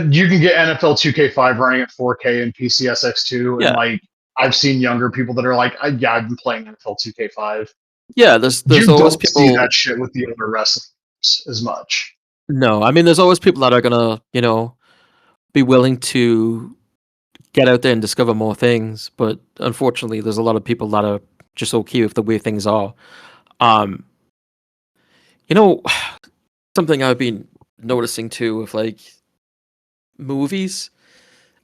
you can get NFL 2K5 running at 4K and PCSX2, and Yeah, like I've seen younger people that are like, yeah, I've been playing NFL 2K5. yeah. There's You always don't see people. that shit with the older wrestlers as much. No, I mean, there's always people that are gonna, be willing to get out there and discover more things. But unfortunately, there's a lot of people that are just okay with the way things are. Um, you know, something I've been noticing too with like movies.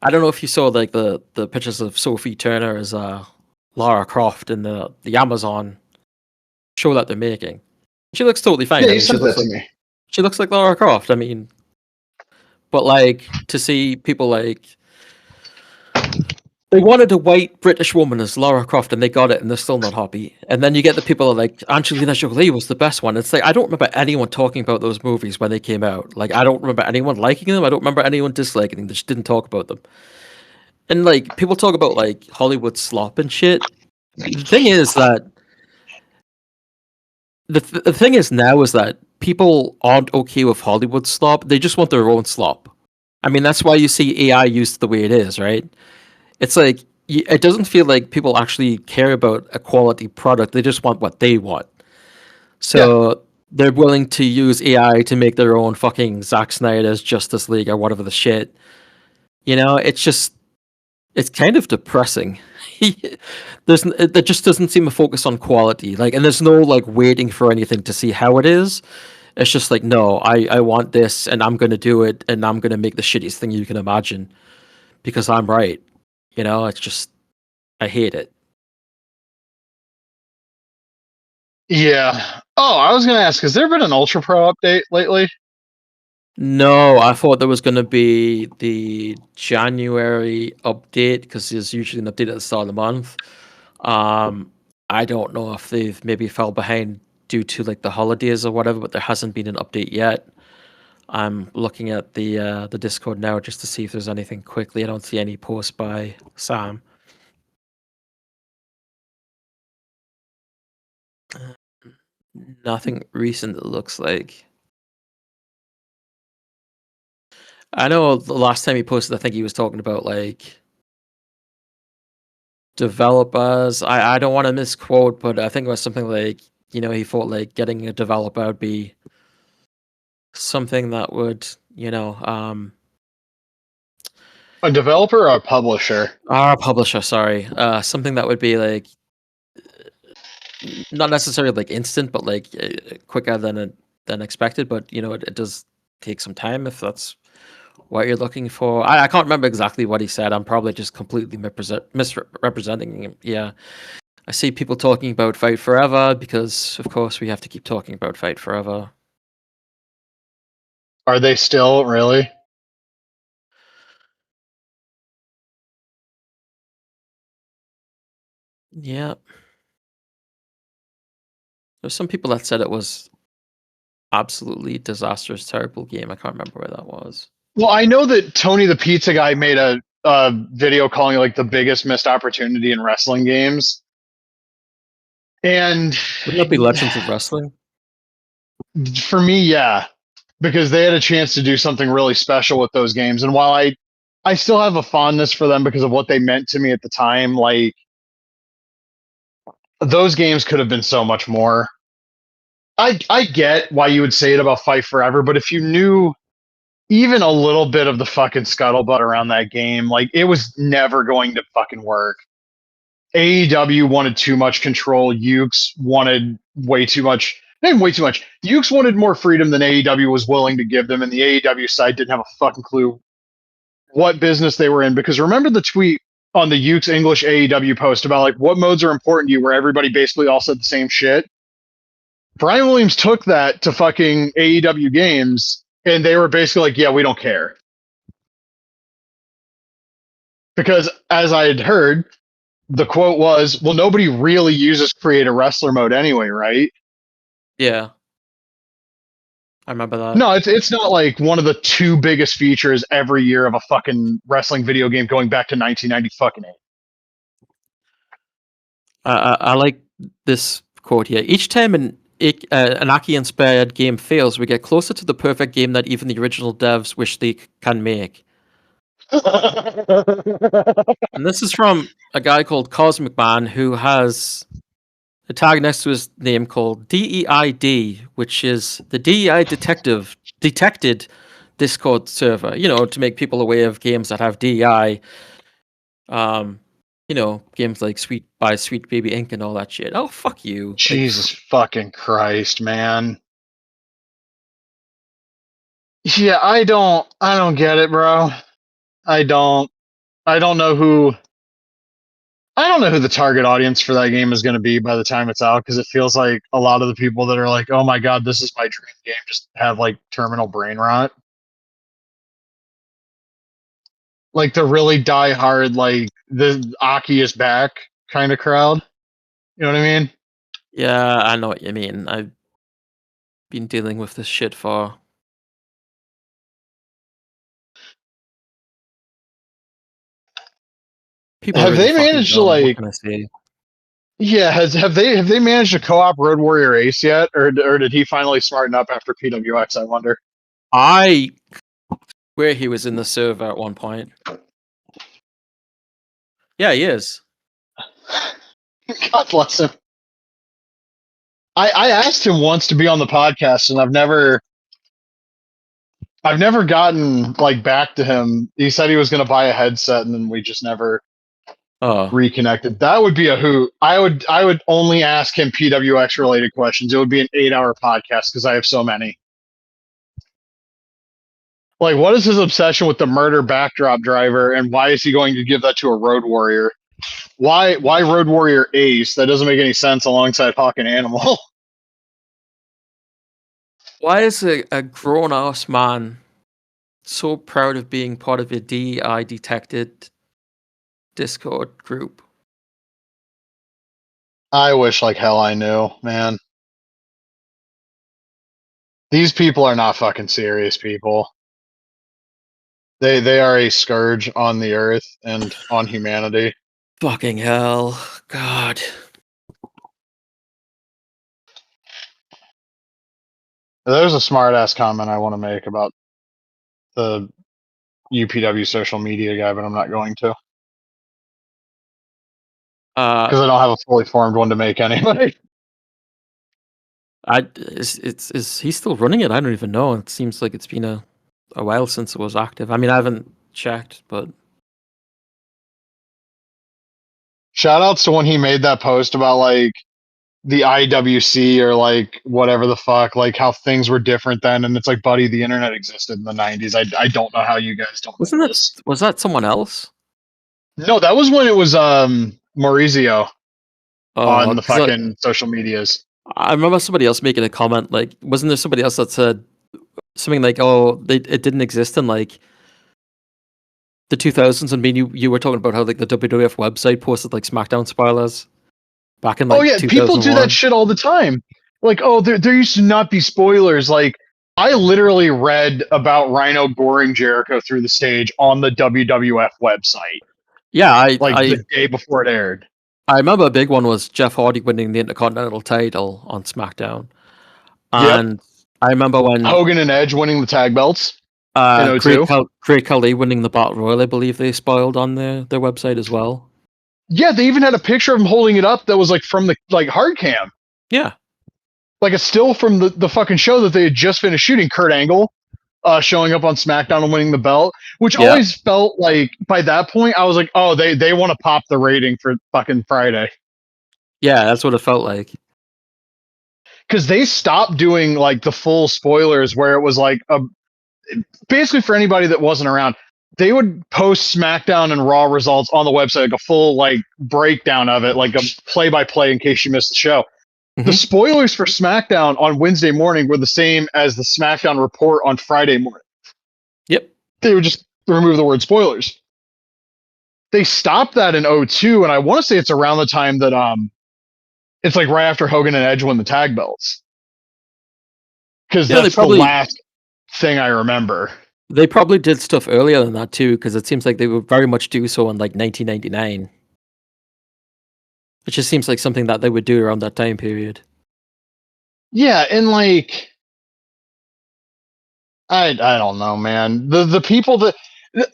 I don't know if you saw like the pictures of Sophie Turner as Lara Croft in the Amazon show that they're making. She looks totally fine. Yeah, I you mean, sent that to me. she looks like Lara Croft. I mean, but like to see people like they wanted a white British woman as Lara Croft and they got it and they're still not happy. And then you get the people like Angelina Jolie was the best one. It's like I don't remember anyone talking about those movies when they came out. Like I don't remember anyone liking them. I don't remember anyone disliking them. They just didn't talk about them. And like people talk about like Hollywood slop and shit. The thing is that the thing is now is that people aren't okay with Hollywood slop. They just want their own slop. I mean, that's why you see AI used the way it is, right? It's like it doesn't feel like people actually care about a quality product. They just want what they want. Yeah. So they're willing to use AI to make their own fucking Zack Snyder's Justice League or whatever the shit. It's kind of depressing. There just doesn't seem to focus on quality. Like, and there's no like waiting for anything to see how it is. It's just like, no, I want this and I'm gonna do it and I'm gonna make the shittiest thing you can imagine because I'm right. It's just I hate it. Yeah. Oh, I was gonna ask, has there been an Ultra Pro update lately? No, I thought there was gonna be the January update because there's usually an update at the start of the month. Um, I don't know if they've maybe fell behind due to like the holidays or whatever, but there hasn't been an update yet. I'm looking at the Discord now just to see if there's anything quickly. I don't see any posts by Sam. Nothing recent, it looks like. I know the last time he posted, I think he was talking about like developers. I don't want to misquote, but I think it was something like, he thought like getting a developer would be something that would, A developer or a publisher? our publisher, sorry, something that would be like not necessarily like instant, but like quicker than expected. But it does take some time if that's what you're looking for. I can't remember exactly what he said. I'm probably just completely misrepresenting him. Yeah. I see people talking about Fight Forever because, of course, we have to keep talking about Fight Forever. Are they still really? Yeah. There's some people that said it was absolutely disastrous, terrible game. I can't remember where that was. Well, I know that Tony the Pizza Guy made a video calling it like the biggest missed opportunity in wrestling games. And Wouldn't that be Legends of Wrestling? for me, yeah, because they had a chance to do something really special with those games. And while I still have a fondness for them because of what they meant to me at the time, like those games could have been so much more. I get why you would say it about Fight Forever, but if you knew even a little bit of the fucking scuttlebutt around that game, like it was never going to fucking work. AEW wanted too much control. Ukes wanted way too much. Not even way too much. Ukes wanted more freedom than AEW was willing to give them, and the AEW side didn't have a fucking clue what business they were in. Because remember the tweet on the Ukes English AEW post about like what modes are important to you, where everybody basically all said the same shit. Brian Williams took that to fucking AEW games, and they were basically like, "Yeah, we don't care." Because as I had heard, the quote was, "Well, nobody really uses create a wrestler mode anyway, right?" Yeah. I remember that. No, it's not like one of the two biggest features every year of a fucking wrestling video game going back to 1990 fucking 8. I like this quote here. Each time an Aki-inspired game fails, we get closer to the perfect game that even the original devs wish they can make. And this is from a guy called Cosmic Man who has a tag next to his name called DEID, which is the DEI detected Discord server, to make people aware of games that have DEI. Games like Sweet Baby Inc. and all that shit. Oh, fuck you. Jesus fucking Christ, man. Yeah, I don't get it, bro. I don't know who the target audience for that game is going to be by the time it's out, because it feels like a lot of the people that are like, "Oh my god, this is my dream game," just have like terminal brain rot. Like the really die hard, like the Aki is back kind of crowd. You know what I mean? Yeah, I know what you mean. I've been dealing with this shit for people are Have really they fucking managed to dumb. What like? can I say? Yeah, have they managed to co-op Road Warrior Ace yet, or did he finally smarten up after PWX? I wonder. I swear he was in the server at one point. Yeah, he is. God bless him. I asked him once to be on the podcast, and I've never gotten like back to him. He said he was going to buy a headset, and then we just never Oh, reconnected. That would be a hoot. I would only ask him PWX related questions. It would be an 8-hour podcast because I have so many. Like, what is his obsession with the murder backdrop driver, and why is he going to give that to a Road Warrior? Why Road Warrior Ace? That doesn't make any sense alongside Hawk and Animal. why is a grown ass man so proud of being part of a DEI detected Discord group? I wish like hell I knew, man. These people are not fucking serious people. They are a scourge on the earth and on humanity. Fucking hell. God. There's a smart ass comment I want to make about the UPW social media guy, but I'm not going to because I don't have a fully formed one to make anyway. Is he still running it? I don't even know. It seems like it's been a while since it was active. I mean, I haven't checked, but Shout outs to when he made that post about like the IWC or like whatever the fuck, like how things were different then, and it's like, buddy, the internet existed in the '90s. I don't know how you guys don't Wasn't know that this. was that someone else? No, that was when it was Maurizio on the Because fucking social medias. I remember somebody else making a comment. Like, wasn't there somebody else that said something like, "Oh, it didn't exist in like the 2000s," and you were talking about how like the WWF website posted like SmackDown spoilers back in Oh like yeah, people do that 2001. shit all the time. Like, oh, there used to not be spoilers. Like, I literally read about Rhino goring Jericho through the stage on the WWF website, Yeah, like the day before it aired. I remember a big one was Jeff Hardy winning the Intercontinental title on SmackDown, Yep. and I remember when Hogan and Edge winning the tag belts in '02. Great Khali winning the Battle Royal. I believe they spoiled on their website as well. Yeah, they even had a picture of him holding it up that was like from the like hard cam. Yeah, Like it's still from the fucking show that they had just finished shooting. Kurt Angle showing up on SmackDown and winning the belt, which yeah, always felt like by that point I was like, oh, they want to pop the rating for fucking Friday. yeah. That's what it felt like. Because they stopped doing like the full spoilers where it was like basically for anybody that wasn't around, they would post SmackDown and Raw results on the website, like a full like breakdown of it, like a play by play in case you missed the show. The spoilers for SmackDown on Wednesday morning were the same as the SmackDown report on Friday morning. Yep. They would just remove the word spoilers. They stopped that in '02, and I want to say it's around the time that it's like right after Hogan and Edge won the tag belts. Because Yeah, that's the last thing I remember. They probably did stuff earlier than that too, because it seems like they would very much do so in like 1999. It just seems like something that they would do around that time period. Yeah, and like I don't know, man. The people that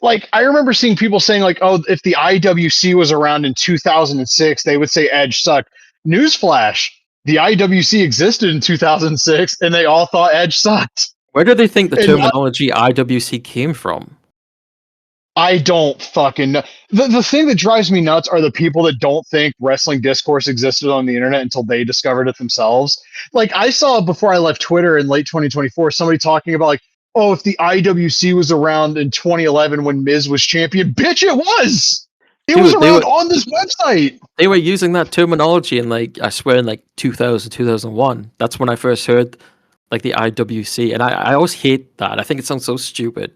like I remember seeing people saying like, oh, if the IWC was around in 2006, they would say Edge sucked. Newsflash: the IWC existed in 2006, and they all thought Edge sucked. Where do they think the And terminology IWC came from? I don't fucking know. The thing that drives me nuts are the people that don't think wrestling discourse existed on the internet until they discovered it themselves. Like I saw before I left Twitter in late 2024, somebody talking about like, oh, if the IWC was around in 2011 when Miz was champion, bitch, it was. It was around on this website. They were using that terminology in like I swear in like 2000, 2001. That's when I first heard like the IWC, and I always hate that. I think it sounds so stupid.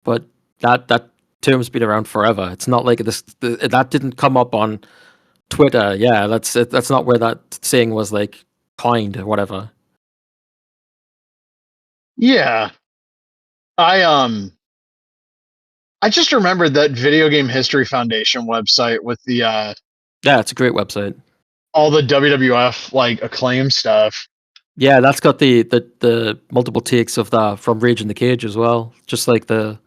But that term's been around forever. It's not like that didn't come up on Twitter. Yeah, that's not where that saying was like coined or whatever. Yeah. I just remembered that Video Game History Foundation website with the yeah, it's a great website. All the WWF like acclaim stuff. Yeah, that's got the multiple takes of that from Rage in the Cage as well. Just like the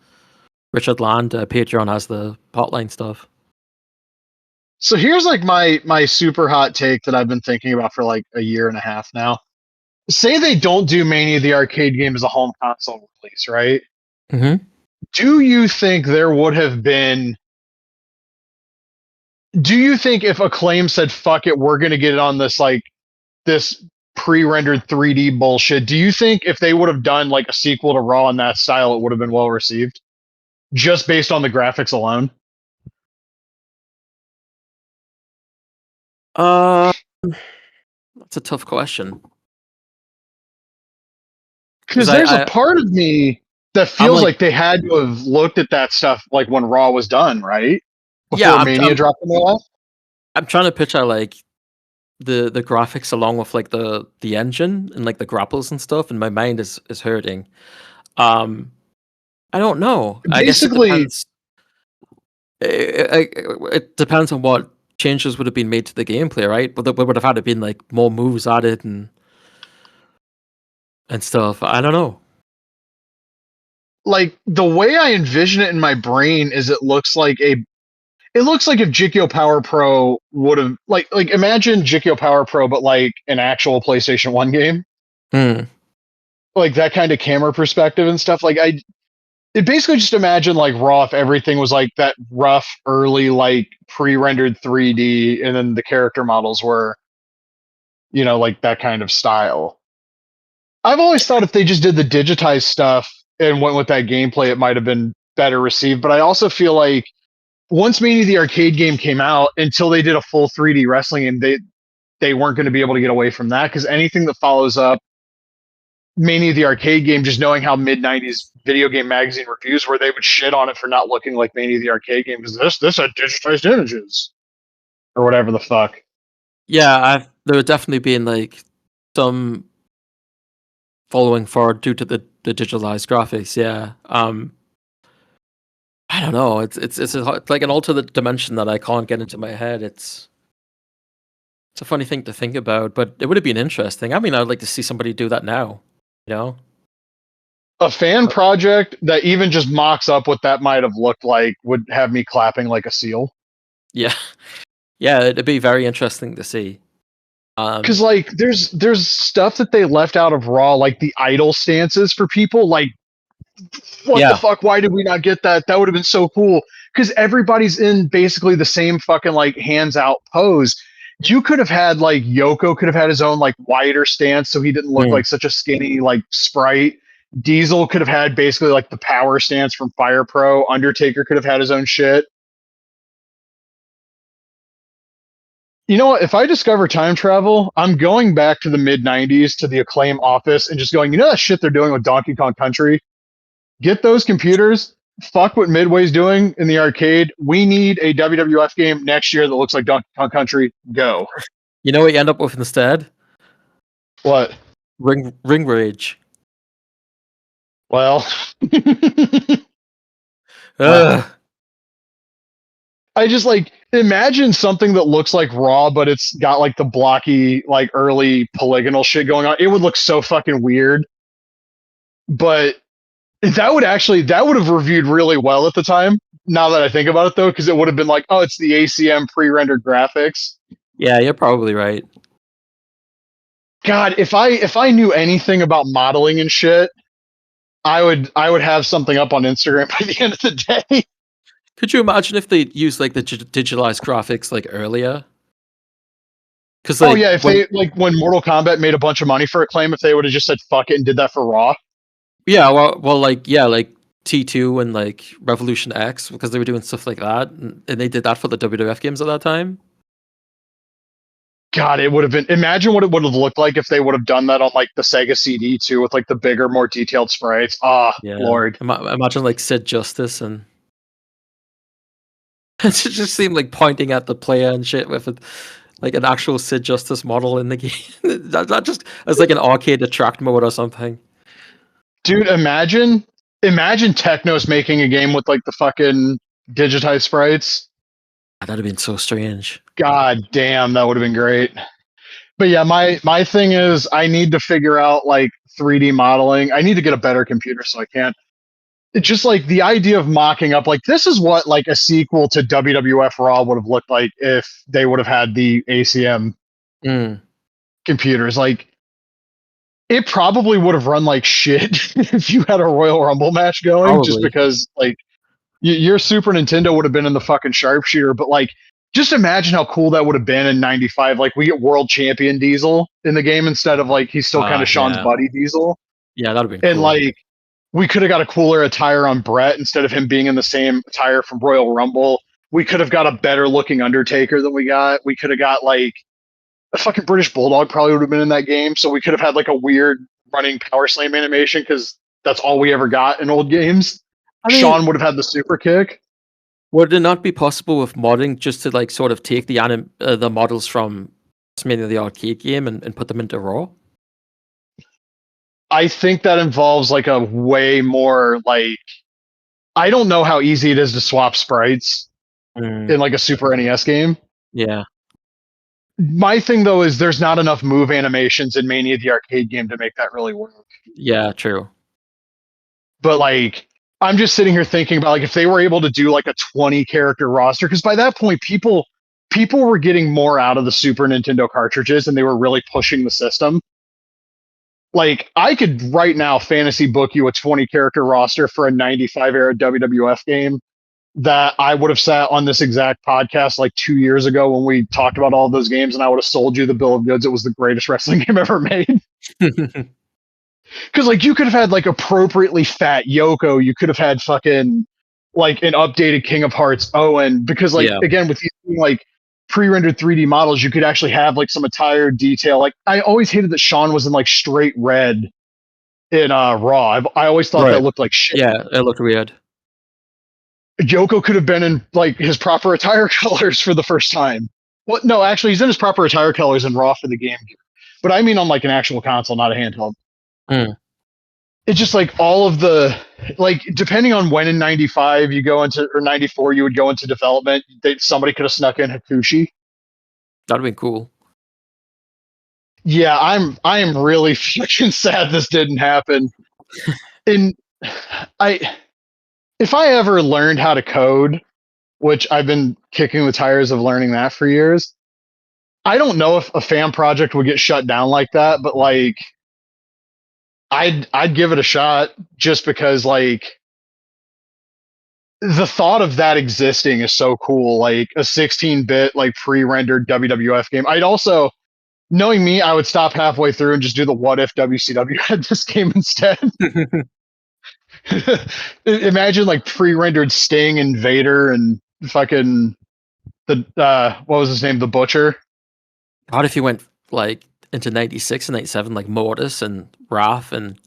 Richard Land Patreon has the hotline stuff. So here's like my super hot take that I've been thinking about for like a year and a half now. Say they don't do Mania the arcade game as a home console release, right? Mm-hmm. Do you think there would have been? Do you think if Acclaim said "fuck it, we're gonna get it on this like this pre-rendered 3D bullshit"? Do you think if they would have done like a sequel to Raw in that style, it would have been well received, just based on the graphics alone? That's a tough question. Because there's a part of me that feels like they had to have looked at that stuff like when Raw was done, right? Before Mania dropped in their life. I'm trying to picture like the graphics along with like the engine and like the grapples and stuff, and my mind is hurting. I don't know. Basically, I guess it depends on what changes would have been made to the gameplay, right? But there would have had to been like more moves added and stuff. I don't know. Like the way I envision it in my brain is it looks like if Jikyo Power Pro would have like imagine Jikyo Power Pro but like an actual PlayStation 1 game. Like that kind of camera perspective and stuff. Like it basically just imagine like Raw if everything was like that rough early like pre-rendered 3D and then the character models were like that kind of style. I've always thought if they just did the digitized stuff and went with that gameplay, it might have been better received. But I also feel like once Mania the arcade game came out, until they did a full 3D wrestling game, they weren't going to be able to get away from that, because anything that follows up Mania the arcade game, just knowing how mid '90s video game magazine reviews were, they would shit on it for not looking like Mania the arcade game, because this had digitized images or whatever the fuck. Yeah, there would definitely been like some following forward due to the digitalized graphics. Yeah. I don't know. It's like an alternate dimension that I can't get into my head. It's a funny thing to think about, but it would have been interesting. I mean, I'd like to see somebody do that now. You know? A fan project that even just mocks up what that might have looked like would have me clapping like a seal. Yeah, yeah, it'd be very interesting to see. Because like there's stuff that they left out of Raw, like the idle stances for people. Like, what the fuck? Why did we not get that? That would have been so cool. Because everybody's in basically the same fucking like hands out pose. You could have had like Yoko could have had his own like wider stance, so he didn't look like such a skinny like sprite. Diesel could have had basically like the power stance from Fire Pro. Undertaker could have had his own shit. You know what? If I discover time travel, I'm going back to the mid '90s to the Acclaim office and just going, you know that shit they're doing with Donkey Kong Country? Get those computers. Fuck what Midway's doing in the arcade. We need a WWF game next year that looks like Donkey Kong Country. Go. You know what you end up with instead? What? Ring Rage. Well, Ugh. I just like imagine something that looks like Raw, but it's got like the blocky, like early polygonal shit going on. It would look so fucking weird. But that would have reviewed really well at the time. Now that I think about it, though, because it would have been like, oh, it's the ACM pre-rendered graphics. Yeah, you're probably right. God, if I knew anything about modeling and shit, I would have something up on Instagram by the end of the day. Could you imagine if they used like the digitalized graphics like earlier? Because oh yeah, if they like when Mortal Kombat made a bunch of money for Acclaim, if they would have just said fuck it and did that for Raw. Yeah, well, like like T2 and like Revolution X, because they were doing stuff like that, and they did that for the WWF games at that time. God, it would have been. Imagine what it would have looked like if they would have done that on like the Sega CD too, with like the bigger, more detailed sprites. Ah, Yeah, Lord. Imagine like Sid Justice and it just seemed like pointing at the player and shit with it, like an actual Sid Justice model in the game. that just as like an arcade attract mode or something. Dude, imagine Technos making a game with like the fucking digitized sprites. That'd have been so strange. God damn, that would have been great. But yeah, my thing is I need to figure out like 3D modeling. I need to get a better computer so I can. It's just like the idea of mocking up like this is what like a sequel to WWF Raw would have looked like if they would have had the ACM computers. Like it probably would have run like shit if you had a Royal Rumble match going, probably. Just because like your Super Nintendo would have been in the fucking sharpshooter. But like, just imagine how cool that would have been in '95. Like we get world champion Diesel in the game instead of like he's still kind of Sean's buddy Diesel. Yeah, that'd have been and cool. Like we could have got a cooler attire on Brett instead of him being in the same attire from Royal Rumble. We could have got a better looking Undertaker than we got. We could have got like a fucking British Bulldog probably would have been in that game. So we could have had like a weird running power slam animation because that's all we ever got in old games. I mean, Sean would have had the super kick. Would it not be possible with modding just to like sort of take the models from maybe the arcade game and put them into Raw? I think that involves like a way more like I don't know how easy it is to swap sprites in like a Super NES game. Yeah. My thing though is there's not enough move animations in Mania the arcade game to make that really work. Yeah, true. But like I'm just sitting here thinking about like if they were able to do like a 20 character roster, because by that point people were getting more out of the Super Nintendo cartridges and they were really pushing the system. Like I could right now fantasy book you a 20 character roster for a 95 era WWF game that I would have sat on this exact podcast like 2 years ago when we talked about all those games, and I would have sold you the bill of goods. It was the greatest wrestling game ever made. Because like you could have had like appropriately fat Yoko, you could have had fucking like an updated King of Hearts Owen. Because like Yeah. again with these like pre-rendered 3D models, you could actually have like some attire detail. Like I always hated that Sean was in like straight red in Raw. I always thought that Right. looked like shit. Yeah, it looked weird. Yoko could have been in like his proper attire colors for the first time. Well, no, actually, he's in his proper attire colors in Raw for the Game Gear. But I mean on like an actual console, not a handheld. Mm. It's just like all of the like depending on when in '95 you go into or '94 you would go into development. Somebody could have snuck in Hakushi. That'd be cool. Yeah, I am really fucking sad this didn't happen. And I if I ever learned how to code, which I've been kicking the tires of learning that for years, I don't know if a fan project would get shut down like that, but like I'd give it a shot just because like the thought of that existing is so cool. Like a 16-bit like pre-rendered WWF game. I'd also knowing me, I would stop halfway through and just do the what if WCW had this game instead. Imagine like pre-rendered Sting and Vader and fucking the what was his name, the Butcher. What if you went like into 96 and 97, like Mortis and Wrath, and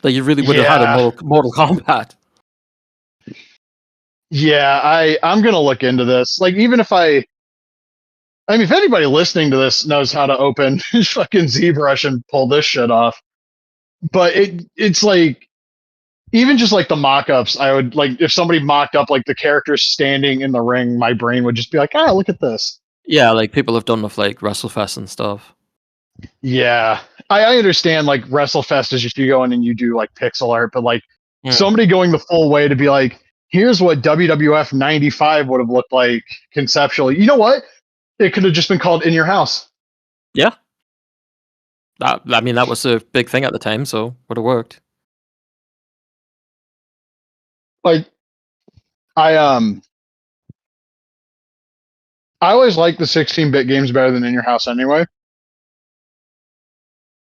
like you really would have had a Mortal Kombat. Yeah, I'm gonna look into this. Like even if I mean if anybody listening to this knows how to open fucking ZBrush and pull this shit off. But it's like even just like the mock-ups, I would like if somebody mocked up like the characters standing in the ring, my brain would just be like, look at this. Yeah, like people have done with like WrestleFest and stuff. Yeah. I understand like WrestleFest is just you go in and you do like pixel art, but like somebody going the full way to be like, here's what WWF 95 would have looked like conceptually. You know what? It could have just been called In Your House. Yeah. I mean, that was a big thing at the time, so would have worked. Like, I always like the 16-bit games better than In Your House anyway.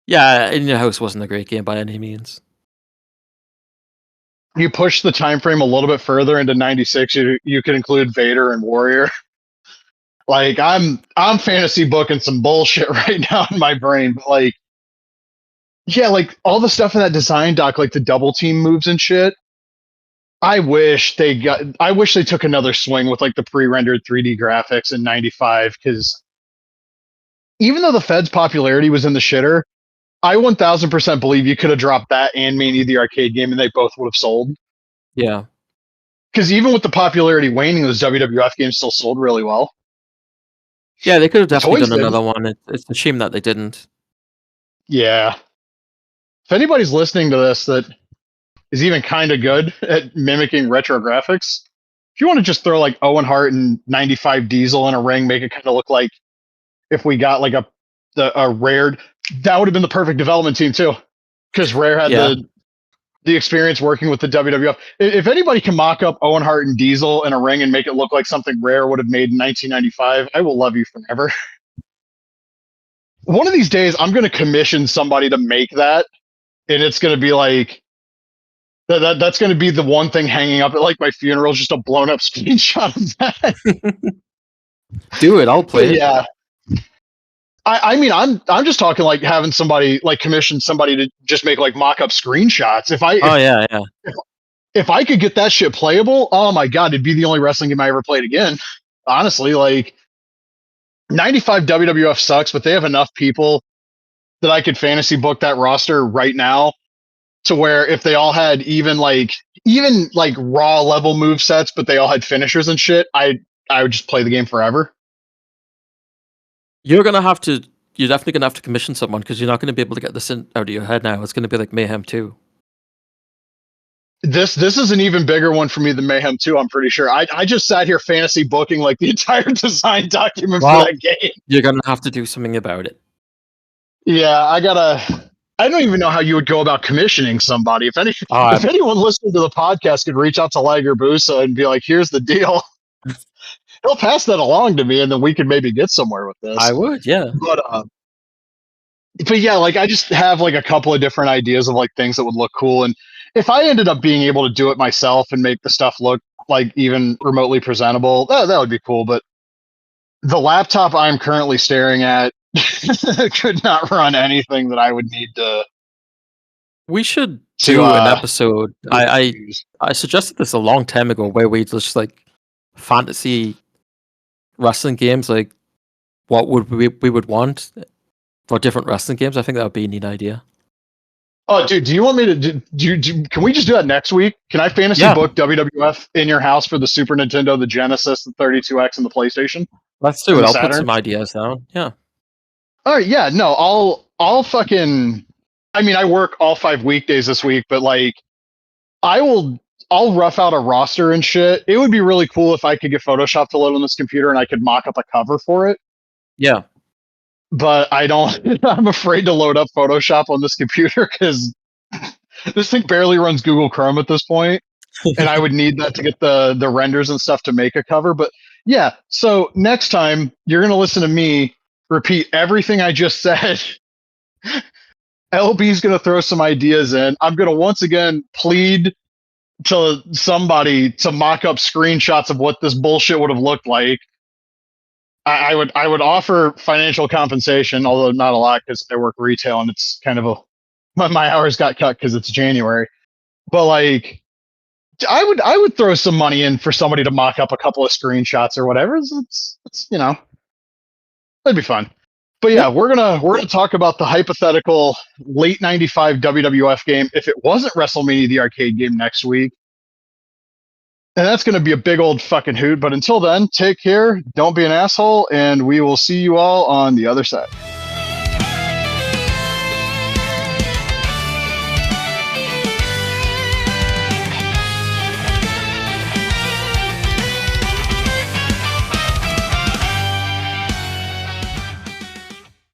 Yeah, In Your House wasn't a great game by any means. You push the time frame a little bit further into 96, you could include Vader and Warrior. Like I'm fantasy booking some bullshit right now in my brain, but like yeah, like all the stuff in that design doc, like the double team moves and shit. I wish they took another swing with like the pre-rendered 3D graphics in 95, because even though the Fed's popularity was in the shitter, I 1000% believe you could have dropped that and Mania the arcade game and they both would have sold. Yeah. Because even with the popularity waning, those WWF games still sold really well. Yeah, they could have definitely done another one. It's a shame that they didn't. Yeah. If anybody's listening to this that is even kind of good at mimicking retro graphics, if you want to just throw like Owen Hart and 95 Diesel in a ring, make it kind of look like if we got like a Rare, that would have been the perfect development team too. Because Rare had the experience working with the WWF. If anybody can mock up Owen Hart and Diesel in a ring and make it look like something Rare would have made in 1995, I will love you forever. One of these days, I'm going to commission somebody to make that, and it's going to be like that's going to be the one thing hanging up at like my funeral, just a blown up screenshot of that. Do it. I'll play it. Yeah. I mean, I'm just talking like having somebody like commission somebody to just make like mock up screenshots. If I could get that shit playable, oh my god, it'd be the only wrestling game I ever played again. Honestly, like 95 WWF sucks, but they have enough people that I could fantasy book that roster right now to where if they all had even like raw level move sets, but they all had finishers and shit, I would just play the game forever. You're definitely gonna have to commission someone, because you're not gonna be able to get this out of your head now. It's gonna be like Mayhem 2. This is an even bigger one for me than Mayhem 2, I'm pretty sure. I just sat here fantasy booking like the entire design document for that game. You're gonna have to do something about it. Yeah, I gotta I don't even know how you would go about commissioning somebody. Uh, If anyone listening to the podcast could reach out to Liger Busa and be like, "Here's the deal," he'll pass that along to me, and then we could maybe get somewhere with I this. would, yeah. But yeah, like I just have like a couple of different ideas of like things that would look cool, and if I ended up being able to do it myself and make the stuff look like even remotely presentable, that would be cool. But the laptop I'm currently staring at could not run anything that I would need We should to do an episode. use. I suggested this a long time ago where we just like fantasy wrestling games, like what would we would want for different wrestling games. I think that would be a neat idea. Oh, dude, do you want me to can we just do that next week? Can I fantasy Yeah. book WWF in your house for the Super Nintendo, the Genesis, the 32X, and the PlayStation? Let's do And it. the I'll put Saturn? some ideas down. Yeah. All right, yeah, no, I'll fucking. I mean, I work all 5 weekdays this week, but like, I'll rough out a roster and shit. It would be really cool if I could get Photoshop to load on this computer and I could mock up a cover for it. Yeah. But I don't. I'm afraid to load up Photoshop on this computer because this thing barely runs Google Chrome at this point, and I would need that to get the renders and stuff to make a cover. But yeah, so next time you're gonna listen to me repeat everything I just said. LB's gonna throw some ideas in. I'm gonna once again plead to somebody to mock up screenshots of what this bullshit would have looked like. I would offer financial compensation, although not a lot because I work retail and it's kind of my hours got cut because it's January. But like, I would throw some money in for somebody to mock up a couple of screenshots or whatever. It's you know, that'd be fun. But yeah, we're gonna talk about the hypothetical late '95 WWF game if it wasn't WrestleMania the arcade game next week. And that's going to be a big old fucking hoot. But until then, take care, don't be an asshole, and we will see you all on the other side.